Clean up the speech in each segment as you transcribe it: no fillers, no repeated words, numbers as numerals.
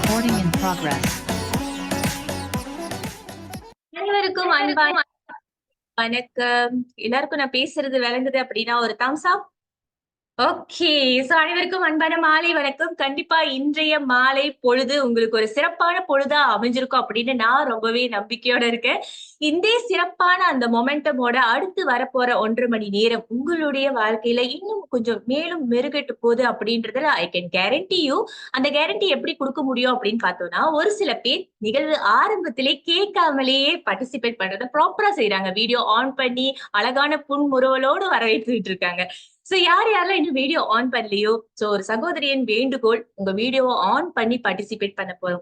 Recording in progress. அனைவருக்கும் அன்பான வணக்கம். எல்லாருக்கும் நான் பேசுறது விளங்குது அப்படின்னா ஒரு thumbs up. ஓகே. சோ அனைவருக்கும் அன்பான மாலை வணக்கம். கண்டிப்பா இன்றைய மாலை பொழுது உங்களுக்கு ஒரு சிறப்பான பொழுதா அமைஞ்சிருக்கும் அப்படின்னு நான் ரொம்பவே நம்பிக்கையோட இருக்கேன். இந்த சிறப்பான அந்த மொமெண்டமோட அடுத்து வரப்போற 1.5 மணி நேரம் உங்களுடைய வாழ்க்கையில இன்னும் கொஞ்சம் மேலும் மெருகெட்டு போகுது அப்படின்றதுல ஐ கேன் கேரண்டி யூ. அந்த கேரண்டி எப்படி குடுக்க முடியும் அப்படின்னு பார்த்தோம்னா, ஒரு சில பேர் நிகழ்வு ஆரம்பத்திலே கேட்காமலேயே பார்ட்டிசிபேட் பண்றத ப்ராப்பரா செய்றாங்க. வீடியோ ஆன் பண்ணி அழகான புன்முறுவலோடு வரவேற்றுட்டு இருக்காங்க. சோ யாரெல்லாம் இன்னும் வீடியோ ஆன் பண்ணலையோ, சோ ஒரு சகோதரியின் வேண்டுகோள், உங்க வீடியோவ ஆன் பண்ணி பார்ட்டிசிபேட்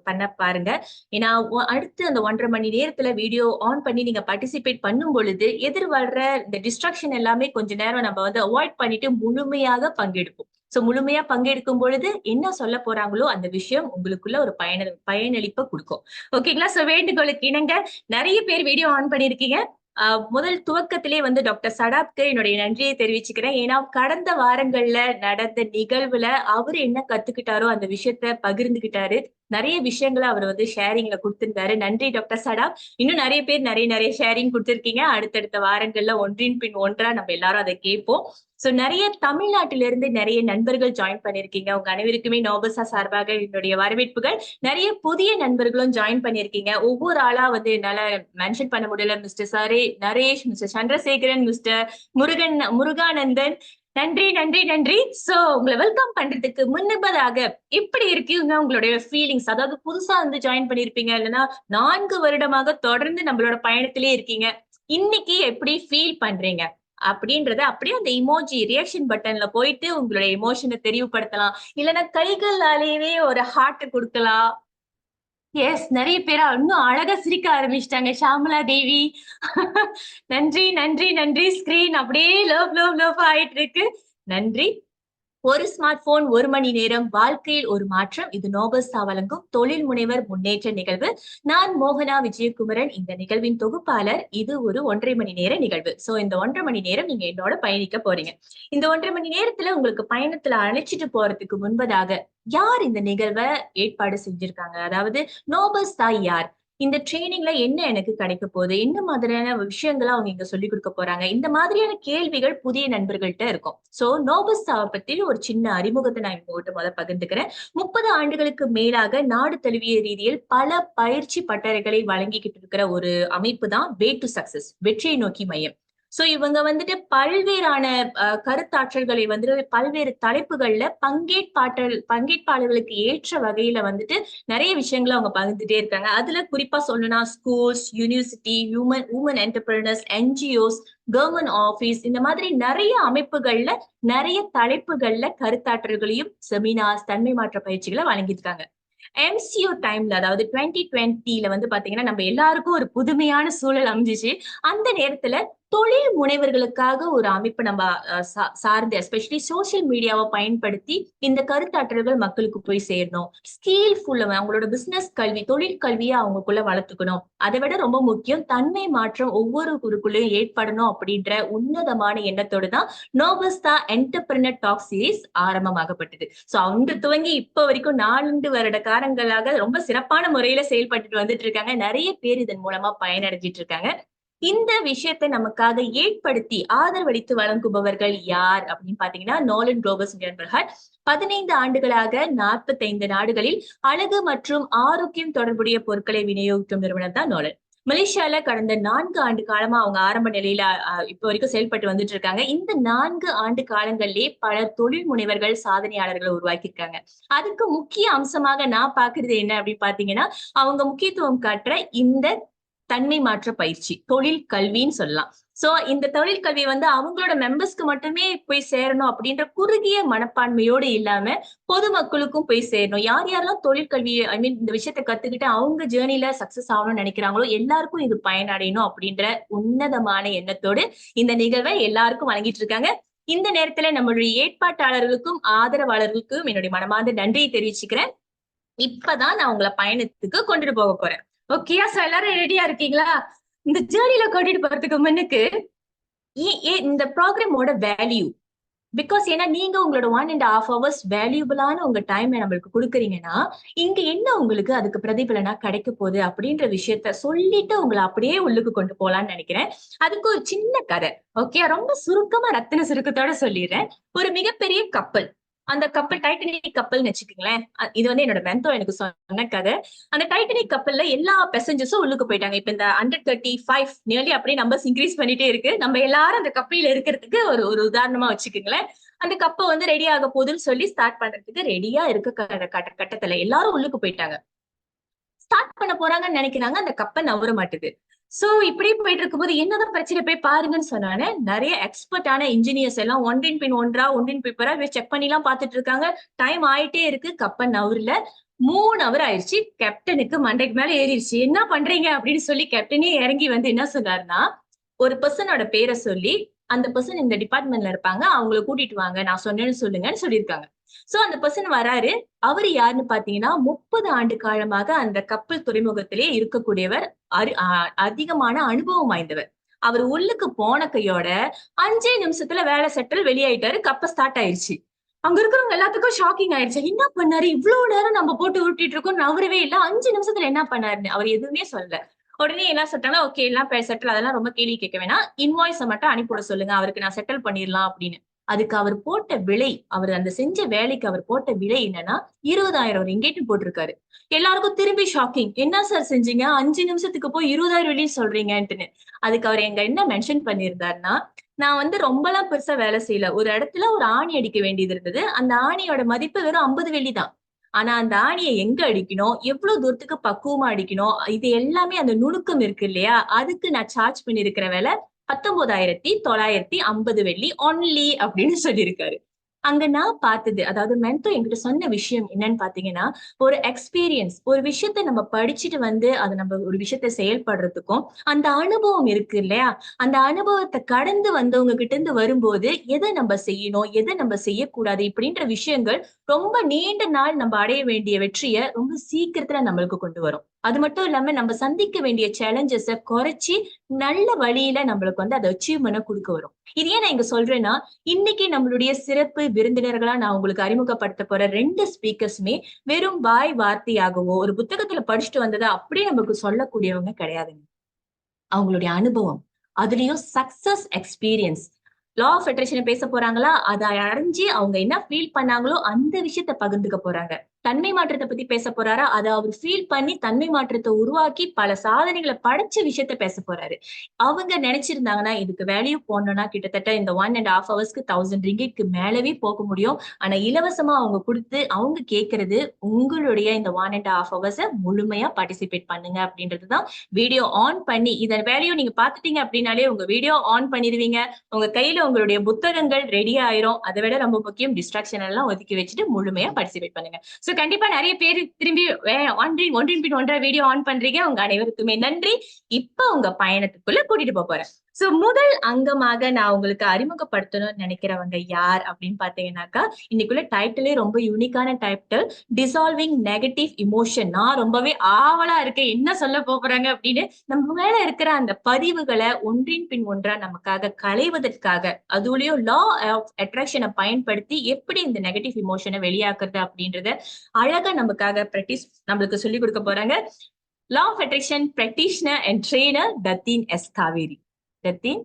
பண்ண பாருங்க. ஏன்னா அடுத்து அந்த 1.5 மணி நேரத்துல வீடியோ ஆன் பண்ணி நீங்க பார்ட்டிசிபேட் பண்ணும் பொழுது, எதிர் வர்ற இந்த டிஸ்ட்ராக்ஷன் எல்லாமே கொஞ்ச நேரம் நம்ம வந்து அவாய்ட் பண்ணிட்டு முழுமையாக பங்கெடுப்போம். சோ முழுமையா பங்கெடுக்கும் பொழுது என்ன சொல்ல போறாங்களோ அந்த விஷயம் உங்களுக்குள்ள ஒரு பயனளிப்ப குடுக்கும். ஓகேங்களா? சோ வேண்டுகோளுக்கு இணங்க நெறைய பேர் வீடியோ ஆன் பண்ணியிருக்கீங்க. முதல் துவக்கத்திலே வந்து டாக்டர் சடாப்க்கு என்னுடைய நன்றியை தெரிவிச்சுக்கிறேன். ஏன்னா, கடந்த வாரங்கள்ல நடந்த நிகழ்வுல அவரு என்ன கத்துக்கிட்டாரோ அந்த விஷயத்த பகிர்ந்துகிட்டாரு. நெறைய விஷயங்கள அவரு வந்து ஷேரிங்ல குடுத்திருந்தாரு. நன்றி டாக்டர் சடாப். இன்னும் நெறைய பேர் நெறைய ஷேரிங் குடுத்திருக்கீங்க. அடுத்தடுத்த வாரங்கள்ல ஒன்றின் பின் ஒன்றா நம்ம எல்லாரும் அத கேட்போம். சோ நெறைய தமிழ்நாட்டிலிருந்து நெறைய நண்பர்கள் ஜாயின் பண்ணியிருக்கீங்க. உங்க அனைவருக்குமே நோபஸா சார்பாக என்னுடைய வரவேற்புகள். நெறைய புதிய நண்பர்களும் ஜாயின் பண்ணியிருக்கீங்க. ஒவ்வொரு ஆளா வந்து என்னால மென்ஷன் பண்ண முடியல. Mister Naresh, mister Chandrasekaran, mister Murugananthan. நன்றி. சோ உங்கள வெல்கம் பண்றதுக்கு முன்னதாக எப்படி இருக்குங்க உங்களுடைய ஃபீலிங்ஸ்? அதாவது புதுசா வந்து ஜாயின் பண்ணியிருப்பீங்க. இல்லன்னா 4 வருடமாக தொடர்ந்து நம்மளோட பயணத்திலே இருக்கீங்க. இன்னைக்கு எப்படி ஃபீல் பண்றீங்க? அப்படின்றத அப்படியே அந்த இமோஜி ரியாக்ஷன் பட்டன்ல போயிட்டு உங்களுடைய எமோஷன தெரிவுபடுத்தலாம். இல்லன்னா கைகளாலேயே ஒரு ஹார்ட் குடுக்கலாம். எஸ், நெறைய பேரா இன்னும் அழகா சிரிக்க ஆரம்பிச்சுட்டாங்க. ஷாமலா தேவி. நன்றி. ஸ்கிரீன் அப்படியே லவ் ஆயிட்டு இருக்கு. நன்றி. ஒரு ஸ்மார்ட் போன் 1 மணி நேரம் வாழ்க்கையில் ஒரு மாற்றம். இது நோபஸ்டா வழங்கும் தொழில் முனைவர் முன்னேற்ற நிகழ்வு. நான் மோகனா விஜயகுமரன், இந்த நிகழ்வின் தொகுப்பாளர். இது ஒரு 1.5 மணி நேர நிகழ்வு. சோ இந்த 1.5 மணி நேரம் நீங்க என்னோட பயணிக்க போறீங்க. இந்த 1.5 மணி நேரத்துல உங்களுக்கு பயணத்துல அழைச்சிட்டு போறதுக்கு முன்பதாக யார் இந்த நிகழ்வ ஏற்பாடு செஞ்சிருக்காங்க? அதாவது நோபஸ்டா யார்? இந்த ட்ரெய்னிங்ல என்ன எனக்கு கிடைக்க போகுது? என்ன மாதிரியான விஷயங்கள அவங்க இங்க சொல்லிக் குடுக்க போறாங்க? இந்த மாதிரியான கேள்விகள் புதிய நண்பர்கள்ட்ட இருக்கும். சோ நோபஸ்டாவ பத்தி ஒரு சின்ன அறிமுகத்த நான் உங்ககிட்ட பகிர்ந்துக்கிறேன். 30 ஆண்டுகளுக்கு மேலாக நாடு தழுவிய ரீதியில் பல பயிற்சி பட்டறைகளை வழங்கிக்கிட்டு இருக்கிற ஒரு அமைப்பு தான் வே டூ சக்சஸ், வெற்றியை நோக்கி மையம். சோ இவங்க வந்துட்டு பல்வேறான கருத்தாற்றல்களை வந்துட்டு பல்வேறு தலைப்புகள்ல பங்கேற்பாளர்களுக்கு ஏற்ற வகையில வந்துட்டு நெறைய விஷயங்கள அவங்க பகிர்ந்துட்டே இருக்காங்க. அதுல குறிப்பா சொல்லணும்னா schools, university, women entrepreneurs, NGOs, government office, இந்த மாதிரி நெறைய அமைப்புகள்ல நெறைய தலைப்புகள்ல கருத்தாற்றல்களையும் செமினார்ஸ், தன்மை மாற்ற பயிற்சிகளை வழங்கியிருக்காங்க. எம்சிஓ டைம்ல அதாவது 2020ல வந்து பாத்தீங்கன்னா நம்ம எல்லாருக்கும் ஒரு புதுமையான சூழல் அமைஞ்சிச்சு. அந்த நேரத்துல தொழில் முனைவர்களுக்காக ஒரு அமைப்பு நம்ம சார்ந்து எஸ்பெஷலி சோசியல் மீடியாவை பயன்படுத்தி இந்த கருத்தாற்றல்கள் மக்களுக்கு போய் சேரணும். ஸ்கில்ஃபுல் அவங்களோட பிசினஸ் கல்வி, தொழில் கல்வியை அவங்களுக்குள்ள வளர்த்துக்கணும். அதை விட ரொம்ப முக்கியம் தன்மை மாற்றம் ஒவ்வொரு குழுக்குள்ளயும் ஏற்படணும் அப்படின்ற உன்னதமான எண்ணத்தோடு தான் நோபஸ்டா என்டர்பிரினர் டாக் சீரிஸ் ஆரம்பமாகப்பட்டது. சோ அன்று துவங்கி இப்ப வரைக்கும் 4 வருட காலங்களாக ரொம்ப சிறப்பான முறையில செயல்பட்டுட்டு வந்துட்டு இருக்காங்க. நிறைய பேர் இதன் மூலமா பயனடைஞ்சிட்டு இருக்காங்க. இந்த விஷயத்தை நமக்காக ஏற்படுத்தி ஆதரவளித்து வழங்குபவர்கள் யார் அப்படின்னு பாத்தீங்கன்னா நோலன் குளோபஸ் நிறுவனர்கள். 15 ஆண்டுகளாக 45 நாடுகளில் அழகு மற்றும் ஆரோக்கியம் தொடர்புடைய பொருட்களை விநியோகிக்கும் நிறுவனம் தான் நோலன். மலேசியால கடந்த 4 ஆண்டு காலமா அவங்க ஆரம்ப நிலையில இப்ப வரைக்கும் செயல்பட்டு வந்துட்டு இருக்காங்க. இந்த 4 ஆண்டு காலங்களிலே பல தொழில் முனைவர்கள், சாதனையாளர்களை உருவாக்கியிருக்காங்க. அதுக்கு முக்கிய அம்சமாக நான் பாக்குறது என்ன அப்படின்னு பாத்தீங்கன்னா, அவங்க முக்கியத்துவம் காட்டுற இந்த தன்மை மாற்ற பயிற்சி, தொழில் கல்வின்னு சொல்லலாம். சோ இந்த தொழில் கல்வி வந்து அவங்களோட மெம்பர்ஸ்க்கு மட்டுமே போய் சேரணும் அப்படின்ற குறுகிய மனப்பான்மையோடு இல்லாம பொதுமக்களுக்கும் போய் சேரணும். யார் யாரெல்லாம் தொழில் கல்வியை இந்த விஷயத்த கத்துக்கிட்டு அவங்க ஜேர்னில சக்சஸ் ஆகணும்னு நினைக்கிறாங்களோ எல்லாருக்கும் இது பயனடையணும் அப்படின்ற உன்னதமான எண்ணத்தோடு இந்த நிகழ்வை எல்லாருக்கும் வழங்கிட்டு இருக்காங்க. இந்த நேரத்துல நம்மளுடைய ஏற்பாட்டாளர்களுக்கும் ஆதரவாளர்களுக்கும் என்னுடைய மனமார்ந்த நன்றியை தெரிவிச்சுக்கிறேன். இப்பதான் நான் உங்களை பயணத்துக்கு கொண்டுட்டு போக போறேன். ஓகேயா? சோ எல்லாரும் ரெடியா இருக்கீங்களா? இந்த ஜேர்னில கூட்டிட்டு போறதுக்கு முன்னுக்கு இந்த ப்ரோக்ராமோட வேல்யூ பிகாஸ் ஏன்னா நீங்க உங்களோட 1.5 hours வேல்யூபிளான உங்க டைம் நம்மளுக்கு குடுக்குறீங்கன்னா, இங்க என்ன உங்களுக்கு அதுக்கு பிரதிபலனா கிடைக்க போகுது அப்படின்ற விஷயத்த சொல்லிட்டு உங்கள அப்படியே உள்ளுக்கு கொண்டு போலான்னு நெனைக்கிறேன். அதுக்கு ஒரு சின்ன கதை. ஓகே. ரொம்ப சுருக்கமா ரத்தின சுருக்கத்தோட சொல்லிர்றேன். ஒரு மிகப்பெரிய கப்பல். அந்த கப்பல் டைட்டானிக் கப்பல்ன்னு வச்சுக்கங்களேன். இது வந்து என்னோட மென்டார் எனக்கு சொன்ன கதை. அந்த டைட்டானிக் கப்பல்ல எல்லா பேசஞ்சர்ஸும் உள்ளுக்கு போயிட்டாங்க. இப்ப இந்த 135 நியர்லி அப்படியே நம்பர்ஸ் இன்கிரீஸ் பண்ணிட்டே இருக்கு. நம்ம எல்லாரும் அந்த கப்பல்ல இருக்கிறதுக்கு ஒரு ஒரு உதாரணமா வச்சுக்கங்களேன். அந்த கப்பல் வந்து ரெடி ஆக போகுதுன்னு சொல்லி ஸ்டார்ட் பண்றதுக்கு ரெடியா இருக்க கட்டத்துல எல்லாரும் உள்ளுக்கு போயிட்டாங்க. ஸ்டார்ட் பண்ண போறாங்கன்னு நினைக்கிறாங்க. அந்த கப்பல் நவர மாட்டுது. சோ இப்படியே போயிட்டு இருக்கும்போது என்னதான் பிரச்சனை போய் பாருங்கன்னு சொன்னானே, நெறைய எக்ஸ்பர்ட்டான இன்ஜினியர்ஸ் எல்லாம் ஒன்றின் பின் ஒன்றா, ஒன்றின் பின் பிறா செக் பண்ணிலாம் பார்த்துட்டு இருக்காங்க. டைம் ஆயிட்டே இருக்கு. கப்பல் நவுரல. 3 ஹவர் ஆயிருச்சு. கேப்டனுக்கு மண்டைக்கு மேல ஏறிருச்சு. என்ன பண்றீங்க? அப்படின்னு சொல்லி கேப்டனே இறங்கி வந்து என்ன சொன்னாருன்னா, ஒரு பெர்சனோட பேர சொல்லி, அந்த பெர்சன் இந்த டிபார்ட்மெண்ட்ல இருப்பாங்க. அவங்கள கூட்டிட்டு வாங்க. நான் சொன்னேன்னு சொல்லுங்கன்னு சொல்லியிருக்காங்க. சோ அந்த பெர்சன் வராரு. அவரு யாருன்னு பார்த்தீங்கன்னா, 30 ஆண்டு காலமாக அந்த கப்பல் துறைமுகத்திலே இருக்கக்கூடியவர். அரு அ அதிகமான அனுபவம் வாய்ந்தவர். அவரு உள்ளுக்கு போன கையோட 5 நிமிஷத்துல வேலை செட்டில் வெளியாயிட்டாரு. கப்பல் ஸ்டார்ட் ஆயிருச்சு. அங்க இருக்கிறவங்க எல்லாத்துக்கும் ஷாக்கிங் ஆயிடுச்சு. என்ன பண்ணாரு? இவ்ளோ நேரம் நம்ம போட்டு உருட்டிட்டு இருக்கோம். நவரவே இல்ல. 5 நிமிஷத்துல என்ன பண்ணாருன்னு. அவரு எதுவுமே சொல்லல. உடனே என்ன சொல்லிட்டாங்கன்னா, ஓகே எல்லாம் செட்டில் அதெல்லாம் ரொம்ப கேள்வி கேட்க வேணாம். இன்வாய்ஸ மட்டும் அனுப்பிவிட சொல்லுங்க. அவருக்கு நான் செட்டில் பண்ணிடலாம் அப்படின்னு. அதுக்கு அவர் போட்ட விலை, அவர் அந்த செஞ்ச வேலைக்கு அவர் போட்ட விலை என்னன்னா, 20,000 ரிங்கேட்ன்னு போட்டிருக்காரு. எல்லாருக்கும் திரும்பி ஷாக்கிங். என்ன சார் செஞ்சீங்க? 5 நிமிஷத்துக்கு போய் 20,000 வெளிய சொல்றீங்கன்ட்டுன்னு. அதுக்கு அவர் எங்க என்ன மென்ஷன் பண்ணியிருந்தாருன்னா, நான் வந்து ரொம்பலாம் பெருசா வேலை செய்யல. ஒரு இடத்துல ஒரு ஆணி அடிக்க வேண்டியது இருந்தது. அந்த ஆணியோட மதிப்பு வெறும் 50 வெள்ளி தான். ஆனா அந்த ஆணிய எங்க அடிக்கணும்? எவ்வளவு தூரத்துக்கு பக்குவமா அடிக்கணும்? இது எல்லாமே அந்த நுணுக்கம் இருக்கு இல்லையா? அதுக்கு நான் சார்ஜ் பண்ணியிருக்கிற விலை 19,950 வெள்ளி ஒன்லி அப்படின்னு சொல்லியிருக்காரு. அங்க நான் பார்த்தது, அதாவது மென்டார் என்கிட்ட சொன்ன விஷயம் என்னன்னு பார்த்தீங்கன்னா, ஒரு எக்ஸ்பீரியன்ஸ் ஒரு விஷயத்த நம்ம படிச்சுட்டு வந்து, அத நம்ம ஒரு விஷயத்த செயல்படுறதுக்கும், அந்த அனுபவம் இருக்கு இல்லையா? அந்த அனுபவத்த கடந்து வந்தவங்க கிட்ட இருந்து வரும்போது, எத நம்ம செய்யணும்? எத நம்ம செய்யக்கூடாது? இப்படின்ற விஷயங்கள் ரொம்ப நீண்ட நாள் நம்ம அடைய வேண்டிய வெற்றிய ரொம்ப சீக்கிரத்துல நம்மளுக்கு கொண்டு வரும். அது மட்டும் இல்லாம நம்ம சந்திக்க வேண்டிய சேலஞ்சஸ குறைச்சு, நல்ல வழியில நம்மளுக்கு வந்து அத அச்சீவ்மென்ட்ட குடுக்க வரும். இது ஏன் நான் இங்க சொல்றேன்னா, இன்னைக்கு நம்மளுடைய சிறப்பு விருந்தினர்களா நான் உங்களுக்கு அறிமுகப்படுத்த போற 2 ஸ்பீக்கர்ஸுமே வெறும் வாய் வார்த்தையாகவோ, ஒரு புத்தகத்துல படிச்சுட்டு வந்தத அப்படியே நமக்கு சொல்லக்கூடியவங்க கிடையாதுங்க. அவங்களுடைய அனுபவம். அதுலயும் சக்சஸ் எக்ஸ்பீரியன்ஸ். லா ஆஃப் அட்ராக்ஷன பேச போறாங்களா? அத அடைஞ்சு அவங்க என்ன ஃபீல் பண்ணாங்களோ, அந்த விஷயத்த பகிர்ந்துக்க போறாங்க. தன்மை மாற்றத்த பத்தி பேச போறாரா? அத அவரு ஃபீல் பண்ணி தன்மை மாற்றத்த உருவாக்கி பல சாதனைகள படைச்ச விஷயத்த பேச போறாரு. அவங்க நெனச்சிருந்தாங்கன்னா, இதுக்கு வேல்யூ போடணும்னா கிட்டத்தட்ட இந்த 1 1/2 ஹவர்ஸ்க்கு 1000 ரிங்கிட்க்கு மேலவே போக முடியும். ஆனா இலவசமா அவங்க குடுத்து, அவங்க கேட்கறது உங்களுடைய இந்த 1 1/2 ஹவர்ஸ முழுமையா பார்ட்டிசிபேட் பண்ணுங்க அப்படின்றது தான் வீடியோ ஆன் பண்ணி இத வேலையும் நீங்க பார்த்துட்டீங்க அப்படின்னாலே உங்க வீடியோ ஆன் பண்ணிருவீங்க. உங்க கையில உங்களுடைய புத்தகங்கள் ரெடி ஆயிரும். அத விட ரொம்ப முக்கியம் டிஸ்ட்ராக்ஷன் எல்லாம் ஒதுக்கி வச்சுட்டு முழுமையா பார்ட்டிசிபேட் பண்ணுங்க. சோ கண்டிப்பா நெறைய பேரு திரும்பி ஒன்றின் பின் ஒன்றா வீடியோ ஆன் பண்றீங்க. உங்க அனைவருக்குமே நன்றி. இப்ப உங்க பயணத்துக்குள்ள கூட்டிட்டு போறேன். சோ முதல் அங்கமாக நான் உங்களுக்கு அறிமுகப்படுத்தணும்னு நினைக்கிறவங்க யார் அப்படின்னு பார்த்தீங்கன்னாக்கா, இன்னைக்குள்ள டைட்டிலே ரொம்ப யூனிக்கான டைட்டில். Dissolving negative emotion. நான் ரொம்பவே ஆவலா இருக்கேன். என்ன சொல்ல போறாங்க அப்படின்னு. நம்ம மேல இருக்கிற அந்த பதிவுகள ஒன்றின் பின் ஒன்றா நமக்காக களைவதற்காக, அதுலயும் லா ஆஃப் அட்ராக்ஷன பயன்படுத்தி எப்படி இந்த நெகட்டிவ் எமோஷன வெளியாக்குறது அப்படின்றத அழகா நமக்காக நம்மளுக்கு சொல்லிக் குடுக்க போறாங்க. Law of attraction practitioner and trainer தத்தீன் எஸ். காவேரி. தத்தீன்.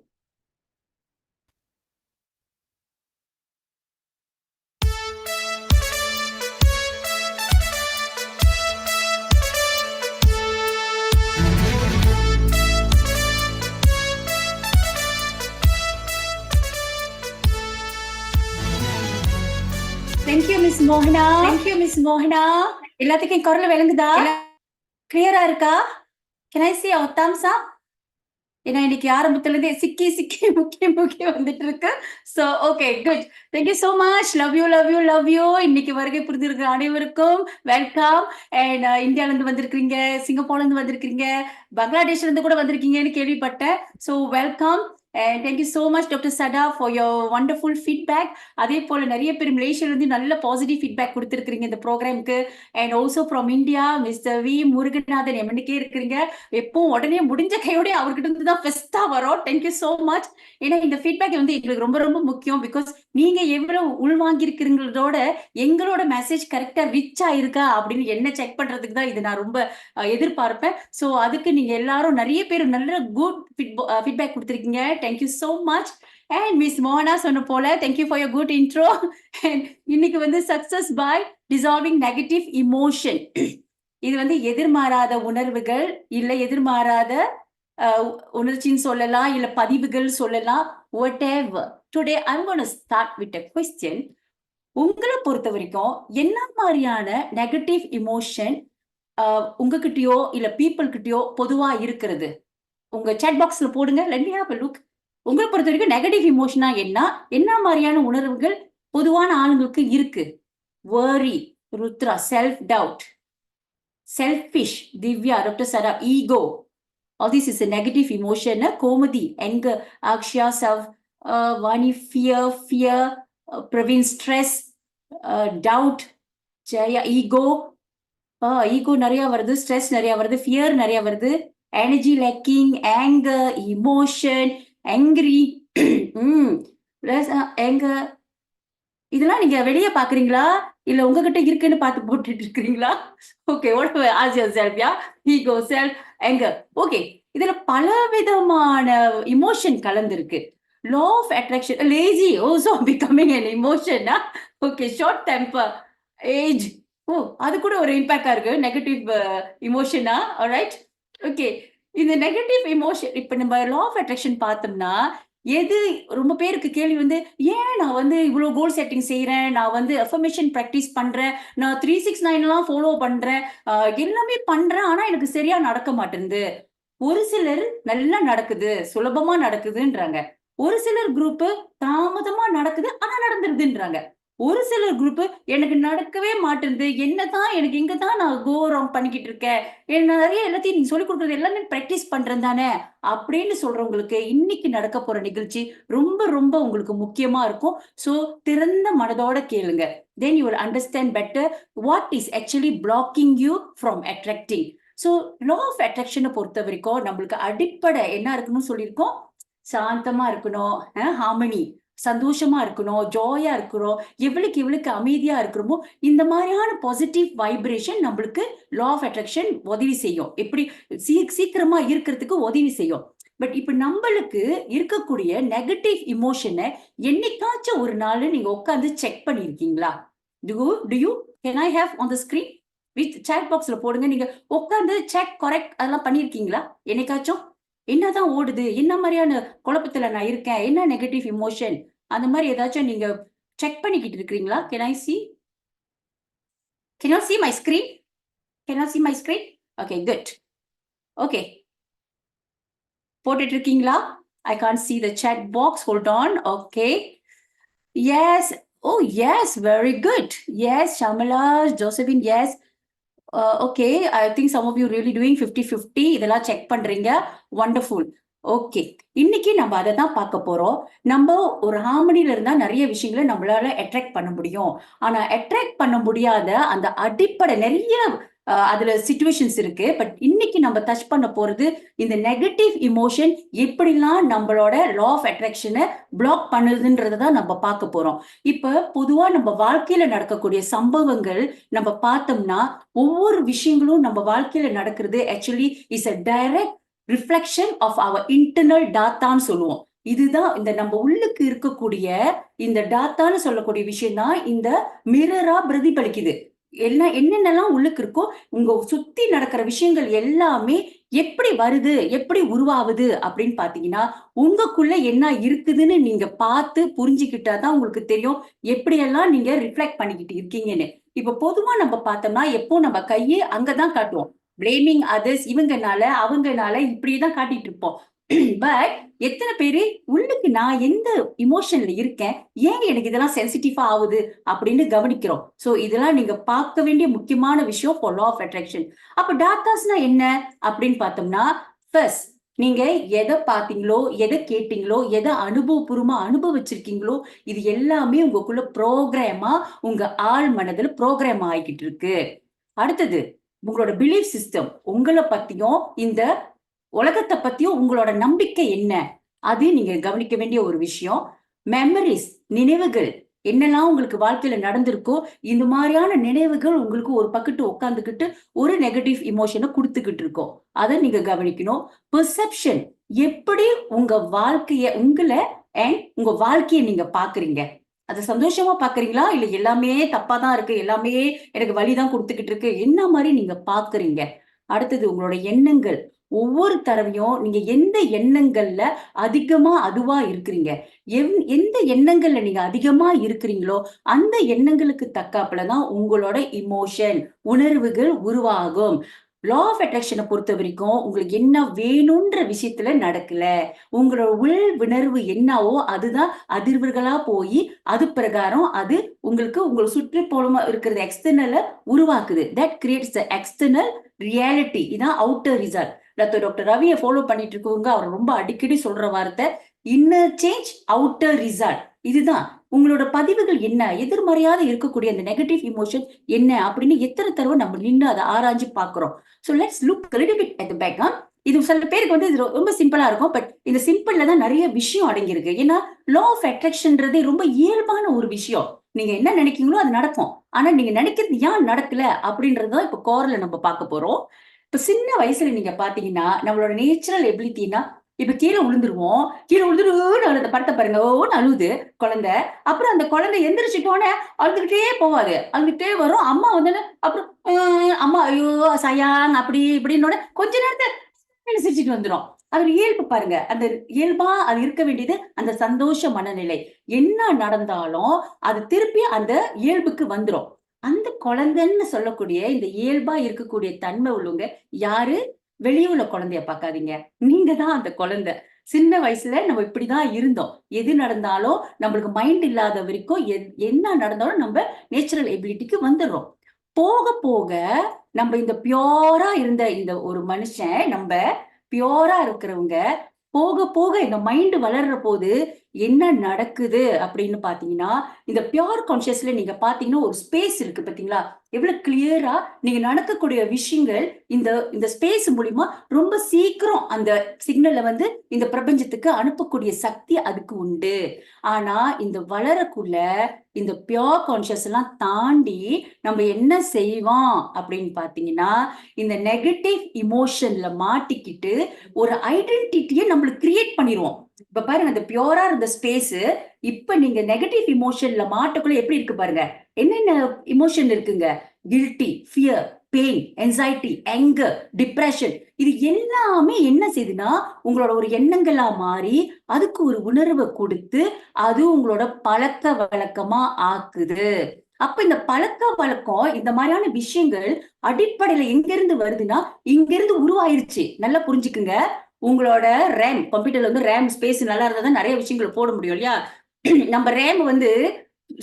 தேங்க்யூ மிஸ் மோகனா. தேங்க்யூ மிஸ் மோகனா. எல்லாத்துக்கும் குரல் விளங்குதா? கிளியரா இருக்கா? Can I see your thumbs up? ஏன்னா இன்னைக்கு ஆரம்பத்துல இருந்தே சிக்கி சிக்கி முக்கி முக்கி வந்துட்டு இருக்கு. So okay good. Thank you so much. Love you love you love you. இன்னைக்கு வருகை புரிந்திருக்கிற அனைவருக்கும் வெல்கம். அண்ட் இந்தியால இருந்து வந்திருக்கீங்க, சிங்கப்பூர்ல இருந்து வந்திருக்கீங்க, பங்களாதேஷ்ல இருந்து கூட வந்திருக்கீங்கன்னு கேள்விப்பட்டேன். So welcome. And thank you so much, Dr. Sada, for your wonderful feedback. அதே போல நிறைய பேர் மலேசியால இருந்து நல்ல பாசிட்டிவ் ஃபீட்பேக் கொடுத்திருக்கீங்க இந்த ப்ரோக்ராம்க்கு. And also from India mister V Muruganathan MNK இருக்கிறீங்க. எப்பவும் உடனே முடிஞ்ச கையோட அவர்கிட்ட இருந்து தான் ஃபெஸ்டா வரும். Thank you so much. ஏன்னா இந்த ஃபீட்பேக் வந்து எங்களுக்கு ரொம்ப ரொம்ப முக்கியம். பிகாஸ் நீங்க எவ்வளவு உள்வாங்கி இருக்கிறீங்களோட எங்களோட மெசேஜ் கரெக்டா ரிச் ஆயிருக்கா அப்படின்னு என்ன செக் பண்றதுக்கு தான் இது நான் ரொம்ப எதிர்பார்ப்பேன். ஸோ அதுக்கு நீங்க எல்லாரும் நிறைய பேர் நல்ல குட் ஃபீட்பேக் கொடுத்துருக்கீங்க. Thank you so much. And miss மோகனா சொன்ன போல thank you for your good intro. இன்னைக்கு வந்து success by dissolving negative emotion. இது வந்து எதிர்மாறாத உணர்வுகள் இல்ல எதிர்மாறாத உணர்ச்சின்னு சொல்லலாம், இல்ல பதிவுகள் சொல்லலாம், whatever. Today I'm gonna start with a question. உங்களை பொறுத்த வரைக்கும் என்ன மாதிரியான நெகட்டிவ் இமோஷன் உங்ககிட்டயோ இல்ல பீப்புள் கிட்டயோ பொதுவா இருக்கிறது? உங்க chat பாக்ஸ்ல போடுங்க. let me have a look. உங்களை பொறுத்த வரைக்கும் நெகட்டிவ் இமோஷனா என்ன மாதிரியான உணர்வுகள் பொதுவான ஆளுங்களுக்கு இருக்கு? worry, Rudra, self doubt, selfish, Divya, doctor Sara, ego, all this is a negative emotion. Gomathi, anger, Akshaya, self, Vani, fear, Praveen, stress, doubt, Jaya, ego, ego நிறைய வருது, ஸ்ட்ரெஸ் நிறைய வருது, ஃபியர் நிறைய வருது, energy lacking, anger, emotion, angry, anger. இதெல்லாம் நீங்க வெளியே பாக்குறீங்களா இல்ல உங்ககிட்ட இருக்குன்னு பார்த்து போட்டுட்டு இருக்கிறீங்களா? Okay, what as your self? Yeah, ego, self, anger. Okay, இதுல பல விதமான இமோஷன் கலந்துருக்கு. Law of attraction, lazy also becoming an emotion. Okay, short temper, age, oh அது கூட ஒரு இம்பாக்டா இருக்கு நெகட்டிவ் இமோஷனா. Alright, okay. இந்த நெகட்டிவ் இமோஷன் இப்ப நம்ம லா ஆஃப் அட்ராக்ஷன் பார்த்தோம்னா எது ரொம்ப பேருக்கு கேள்வி வந்து, ஏன் நான் வந்து இவ்வளவு கோல் செட்டிங் செய்யறேன், நான் வந்து அஃபர்மேஷன் பிராக்டிஸ் பண்றேன், நான் 369 எல்லாம் ஃபாலோ பண்றேன், எல்லாமே பண்றேன், ஆனா எனக்கு சரியா நடக்க மாட்டேங்குது. ஒரு சிலர் நல்லா நடக்குது, சுலபமா நடக்குதுன்றாங்க. ஒரு சிலர் குரூப் தாமதமா நடக்குது ஆனா நடந்துருதுன்றாங்க. ஒரு சிலர் குரூப் எனக்கு நடக்கவே மாட்டேங்குது, என்னதான் எனக்கு இங்கதான் நான் கோ ராங் பண்ணிக்கிட்டு இருக்கேன், என்ன நிறைய எல்லாத்தையும் நீங்க சொல்லிக் கொடுக்குறது எல்லாமே பிராக்டிஸ் பண்றேன் தானே அப்படின்னு சொல்றவங்களுக்கு இன்னைக்கு நடக்க போற நிகழ்ச்சி ரொம்ப ரொம்ப உங்களுக்கு முக்கியமா இருக்கும். சோ திறந்த மனதோட கேளுங்க. then you will understand better what is actually blocking you from attracting. So law of attraction பொறுத்த வரைக்கும் நம்மளுக்கு அடிப்படை என்ன இருக்குன்னு சொல்லியிருக்கோம்? சாந்தமா இருக்கணும், ஹார்மனி, சந்தோஷமா இருக்கணும், ஜாயா இருக்கணும், எவ்வளவுக்கு அமைதியா இருக்கிறோமோ இந்த மாதிரியான பாசிட்டிவ் வைப்ரேஷன் நம்மளுக்கு லா ஆஃப் அட்ராக்ஷன் உதவி செய்யும். எப்படி சீக்கிரமா இருக்கிறதுக்கு உதவி செய்யும். பட் இப்ப நம்மளுக்கு இருக்கக்கூடிய நெகட்டிவ் இமோஷனை என்னைக்காச்சும் ஒரு நாள் நீங்க உட்காந்து செக் பண்ணிருக்கீங்களா? do you can I have on the screen with chat boxல போடுங்க. நீங்க உட்காந்து செக் கரெக்ட் அதெல்லாம் பண்ணிருக்கீங்களா? என்னைக்காச்சும் என்னதான் ஓடுது, என்ன மாதிரியான குழப்பத்துல நான் இருக்கேன், என்ன நெகட்டிவ் இமோஷன், அந்த மாதிரி ஏதாச்சும் நீங்க செக் பண்ணிக்கிட்டு இருக்கீங்களா? Can I see? Can you see my screen? Can you see my screen? Okay, good. Okay. போட்டுட்டு இருக்கீங்களா? I can't see the chat box. Hold on. Okay. Yes. Oh, yes. Very good. Yes, Shamala, Josephine, yes. Okay, I think some of you really doing 50-50. இதெல்லாம் check பண்றீங்க. Wonderful. Okay, இன்னைக்கு நம்ம அதை தான் பார்க்க போறோம். நம்ம ஒரு ஹார்மனில இருந்தா நிறைய விஷயங்களை நம்மளால அட்ராக்ட் பண்ண முடியும். ஆனா அட்ராக்ட் பண்ண முடியாத அந்த அடிப்படை நிறைய அதுல சிச்சுவேஷன்ஸ் இருக்கு. பட் இன்னைக்கு நம்ம டச் பண்ண போறது இந்த நெகட்டிவ் இமோஷன் எப்படிலாம் நம்மளோட லா ஆஃப் அட்ராக்ஷனை பிளாக் பண்ணுதுன்றதான் நம்ம பார்க்க போறோம். இப்ப பொதுவா நம்ம வாழ்க்கையில நடக்கக்கூடிய சம்பவங்கள் நம்ம பார்த்தோம்னா ஒவ்வொரு விஷயங்களும் நம்ம வாழ்க்கையில நடக்கிறது actually is a direct reflection of our internal டாட்டான்னு சொல்லுவோம். இதுதான் இந்த நம்ம உள்ளுக்கு இருக்கக்கூடிய இந்த டாட்டான்னு சொல்லக்கூடிய விஷயம் தான் இந்த மிரரா பிரதிபலிக்குது. என்னென்னலாம் உள்ளுக்கு இருக்கோ உங்க சுத்தி நடக்கிற விஷயங்கள் எல்லாமே எப்படி வருது, எப்படி உருவாகுது அப்படின்னு பாத்தீங்கன்னா உங்களுக்குள்ள என்ன இருக்குதுன்னு நீங்க பார்த்து புரிஞ்சுக்கிட்டாதான் உங்களுக்கு தெரியும் எப்படியெல்லாம் நீங்க ரிஃப்ளெக்ட் பண்ணிக்கிட்டு இருக்கீங்கன்னு. இப்ப பொதுவா நம்ம பார்த்தோம்னா எப்போ நம்ம கையை அங்கதான் காட்டுவோம், பிளேமிங் அதர்ஸ், இவங்கனால அவங்கனால இப்படிதான் காட்டிட்டு இருப்போம். பட் எத்தனை பேரு உள்ளுக்கு நான் எந்த இமோஷன்ல இருக்கேன், ஏன் எனக்கு இதெல்லாம் சென்சிட்டிவா ஆகுது அப்படின்னு கவனிக்கிறோம். சோ இதெல்லாம் நீங்க பார்க்க வேண்டிய முக்கியமான விஷயம் ஃபார் லா ஆஃப் அட்ராக்ஷன். அப்ப டாட்டாஸ்னா என்ன அப்படின்னு பார்த்தோம்னா, ஃபர்ஸ்ட் நீங்க எதை பாத்தீங்களோ, எதை கேட்டீங்களோ, எதை அனுபவபூர்வமா அனுபவிச்சிருக்கீங்களோ, இது எல்லாமே உங்களுக்குள்ள ப்ரோக்ராமா உங்க ஆழ் மனதுல ப்ரோக்ராம் ஆகிக்கிட்டு இருக்கு. அடுத்தது உங்களோட பிலீஃப் சிஸ்டம், உங்களை பத்தியும் இந்த உலகத்தை பத்தியும் உங்களோட நம்பிக்கை என்ன, அது நீங்க கவனிக்க வேண்டிய ஒரு விஷயம். மெமரிஸ், நினைவுகள், என்னெல்லாம் உங்களுக்கு வாழ்க்கையில நடந்திருக்கோ இந்த மாதிரியான நினைவுகள் உங்களுக்கு ஒரு பக்கத்து உட்காந்துக்கிட்டு ஒரு நெகட்டிவ் இமோஷனை கொடுத்துக்கிட்டு இருக்கோம். அதை நீங்க கவனிக்கணும். பெர்செப்ஷன், எப்படி உங்க வாழ்க்கைய உங்களை அண்ட் உங்க வாழ்க்கையை நீங்க பாக்குறீங்க, அதை சந்தோஷமா பாக்குறீங்களா, இல்ல எல்லாமே தப்பாதான் இருக்கு, எல்லாமே எனக்கு வலிதான் கொடுத்துக்கிட்டு இருக்கு, என்ன மாதிரி நீங்க பாக்குறீங்க. அடுத்தது உங்களோட எண்ணங்கள். ஒவ்வொரு தடவையும் நீங்க எந்த எண்ணங்கள்ல அதிகமா அதுவா இருக்கிறீங்க, எந்த எண்ணங்கள்ல நீங்க அதிகமா இருக்கிறீங்களோ அந்த எண்ணங்களுக்கு தக்காப்புலதான் உங்களோட இமோஷன், உணர்வுகள் உருவாகும். லா ஆஃப் அட்ராக்ஷனை பொறுத்த வரைக்கும் உங்களுக்கு என்ன வேணும்ன்ற விஷயத்துல நடக்கல, உங்களோட உள் உணர்வு என்னவோ அதுதான் அதிர்வுகளா போய் அது பிரகாரம் அது உங்களுக்கு உங்களை சுற்றி போல இருக்கிறது எக்ஸ்டர்னல உருவாக்குது. That creates the external reality. இதான் அவுட்டர் ரிசல்ட். டாக்டர் ரவியை ஃபாலோ பண்ணிட்டு இருக்கவங்க அவர் ரொம்ப அடிக்கடி சொல்ற வார்த்தை இன்னர் சேஞ்ச் அவுட்டர் ரிசல்ட். இதுதான் உங்களோட பதிவுகள் என்ன, எதிர்மறையாக இருக்கக்கூடிய அந்த நெகட்டிவ் இமோஷன் என்ன அப்படின்னு எத்தனை தடவை நம்ம நின்று அதை ஆராய்ஞ்சு பாக்குறோம். So let's look a little bit at the back. இது சில பேருக்கு வந்து இது ரொம்ப சிம்பிளா இருக்கும், பட் இந்த சிம்பிள்ல தான் நிறைய விஷயம் அடங்கியிருக்கு. ஏன்னா லா ஆஃப் அட்ராக்ஷன்றது ரொம்ப இயல்பான ஒரு விஷயம். நீங்க என்ன நினைக்கீங்களோ அது நடக்கும். ஆனா நீங்க நினைக்கிறது ஏன் நடக்கல அப்படின்றதான் இப்ப கோர்ல நம்ம பார்க்க போறோம். இப்ப சின்ன வயசுல நீங்க பாத்தீங்கன்னா நம்மளோட நேச்சுரல் எபிலிட்டினா, இப்ப கீழே விழுந்துருவோம், கீழே விழுந்துருன்னு அந்த படத்தை பாருங்க, ஓன்னு அழுகுது குழந்தை. அப்புறம் அந்த குழந்தை எந்திரிச்சுட்டோன்னே அழுதுகிட்டே போவாது, அழுதுகிட்டே வரும். அம்மா வந்து அப்புறம் அம்மா ஐயோ சயாங் அப்படி இப்படின்னோட கொஞ்ச நேரத்தை சிரிச்சுட்டு வந்துடும். அது இயல்பு பாருங்க. அந்த இயல்பா அது இருக்க வேண்டியது அந்த சந்தோஷ மனநிலை. என்ன நடந்தாலும் அது திருப்பி அந்த இயல்புக்கு வந்துரும். அந்த குழந்தைன்னு சொல்லக்கூடிய இந்த இயல்பா இருக்கக்கூடிய தன்மை உள்ளவங்க யாரு? வெளியே உள்ள குழந்தைய பார்க்காதீங்க, நீங்க தான் அந்த குழந்தை. சின்ன வயசுல நம்ம இப்படிதான் இருந்தோம். எது நடந்தாலும் நம்மளுக்கு மைண்ட் இல்லாத வரைக்கும் என்ன நடந்தாலும் நம்ம நேச்சுரல் எபிலிட்டிக்கு வந்துடுறோம். போக போக நம்ம இந்த பியோரா இருந்த இந்த ஒரு மனுஷன், நம்ம பியோரா இருக்கிறவங்க போக போக இந்த மைண்ட் வளர்ற போது என்ன நடக்குது அப்படின்னு பாத்தீங்கன்னா, இந்த பியோர் கான்சியஸ்ல நீங்க பாத்தீங்கன்னா ஒரு ஸ்பேஸ் இருக்கு பாத்தீங்களா, எவ்வளவு கிளியரா நீங்க நடக்கக்கூடிய விஷயங்கள் இந்த இந்த ஸ்பேஸ் மூலியமா ரொம்ப சீக்கிரம் அந்த சிக்னலை வந்து இந்த பிரபஞ்சத்துக்கு அனுப்பக்கூடிய சக்தி அதுக்கு உண்டு. ஆனா இந்த வளரக்குள்ள இந்த பியோர் கான்சியஸ் எல்லாம் தாண்டி நம்ம என்ன செய்வோம் அப்படின்னு பாத்தீங்கன்னா, இந்த நெகட்டிவ் இமோஷன்ல மாட்டிக்கிட்டு ஒரு ஐடென்டிட்டியை நம்மளுக்கு கிரியேட் பண்ணிடுவோம். இப்ப பாருங்க, அந்த பியூரா இருந்த ஸ்பேஸ் இப்ப நீங்க நெகட்டிவ் இமோஷன்ல மாட்டக்குள்ள எப்படி இருக்கு பாருங்க. என்னென்ன இமோஷன் இருக்குங்க? Guilty, fear, pain, anxiety, anger, depression. இது எல்லாமே என்ன செய்யுதுன்னா உங்களோட ஒரு எண்ணங்களா மாறி அதுக்கு ஒரு உணர்வை கொடுத்து அது உங்களோட பழக்க வழக்கமா ஆக்குது. அப்ப இந்த பழக்க வழக்கம் இந்த மாதிரியான விஷயங்கள் அடிப்படையில எங்க இருந்து வருதுன்னா இங்க இருந்து உருவாயிருச்சு. நல்லா புரிஞ்சுக்குங்க. உங்களோட ரேம், கம்ப்யூட்டர்ல வந்து ரேம் ஸ்பேஸ் நல்லா இருந்தா தான் நிறைய விஷயங்கள் போட முடியும் இல்லையா? நம்ம ரேம் வந்து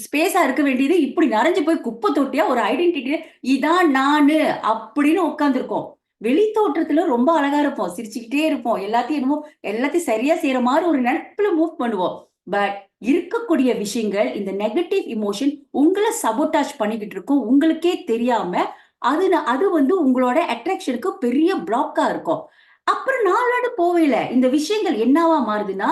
ஸ்பேஸா இருக்க வேண்டியது இப்படி நிறைஞ்சு போய் குப்பை தொட்டியா ஒரு ஐடென்டிட்டி, இதான் நானு அப்படின்னு உட்கார்ந்துருக்கோம். வெளி தோற்றத்துல ரொம்ப அழகா இருப்போம், சிரிச்சுக்கிட்டே இருப்போம், எல்லாத்தையும் என்னமோ எல்லாத்தையும் சரியா செய்யற மாதிரி ஒரு நினைப்புல மூவ் பண்ணுவோம். பட் இருக்கக்கூடிய விஷயங்கள் இந்த நெகட்டிவ் இமோஷன் உங்களை சபோட்டாஜ் பண்ணிக்கிட்டு இருக்கும், உங்களுக்கே தெரியாம. அது வந்து உங்களோட அட்ராக்ஷனுக்கு பெரிய பிளாக்கா இருக்கும். அப்புறம் நாளோட போவேல இந்த விஷயங்கள் என்னவா மாறுதுன்னா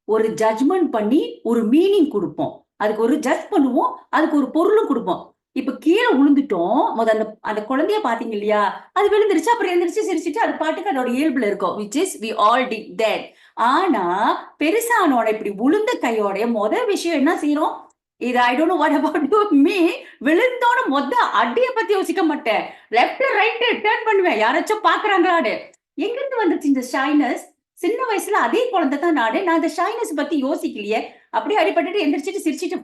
ஒரு ஜட்ஜ்மெண்ட் பண்ணி ஒரு மீனிங் கொடுப்போம், அதுக்கு ஒரு ஜட்ஜ் பண்ணுவோம், அதுக்கு ஒரு பொருளும் கொடுப்போம். இப்ப கீழே விழுந்துட்டோம், அந்த அந்த குழந்தைய பாத்தீங்க இல்லையா, அது விழுந்துருச்சு, அப்புறம் எழுந்திரிச்சு சிரிச்சுட்டு அது பாட்டுக்கு அதோட இயல்புல இருக்கும், which is we all did that. ஆனா பெருசானோட இப்படி விழுந்த கையோட முதல் விஷயம் என்ன செய்யறோம்? இது I don't know what about me, விழுந்தோட அடிய பத்தி யோசிக்க மாட்டேன், லெப்ட் ரைட் டர்ன் பண்ணுவேன், யாராச்சும் பாக்குறாங்களான்னு. எங்க இருந்து வந்துச்சு இந்த ஷைனஸ்? சின்ன வயசுல அதே குழந்தை தான் நானு, நான் இந்த ஷைனஸ் பத்தி யோசிக்கலையே, அப்படியே அடிபட்டுட்டு எந்திரிச்சிட்டு சிரிச்சிட்டு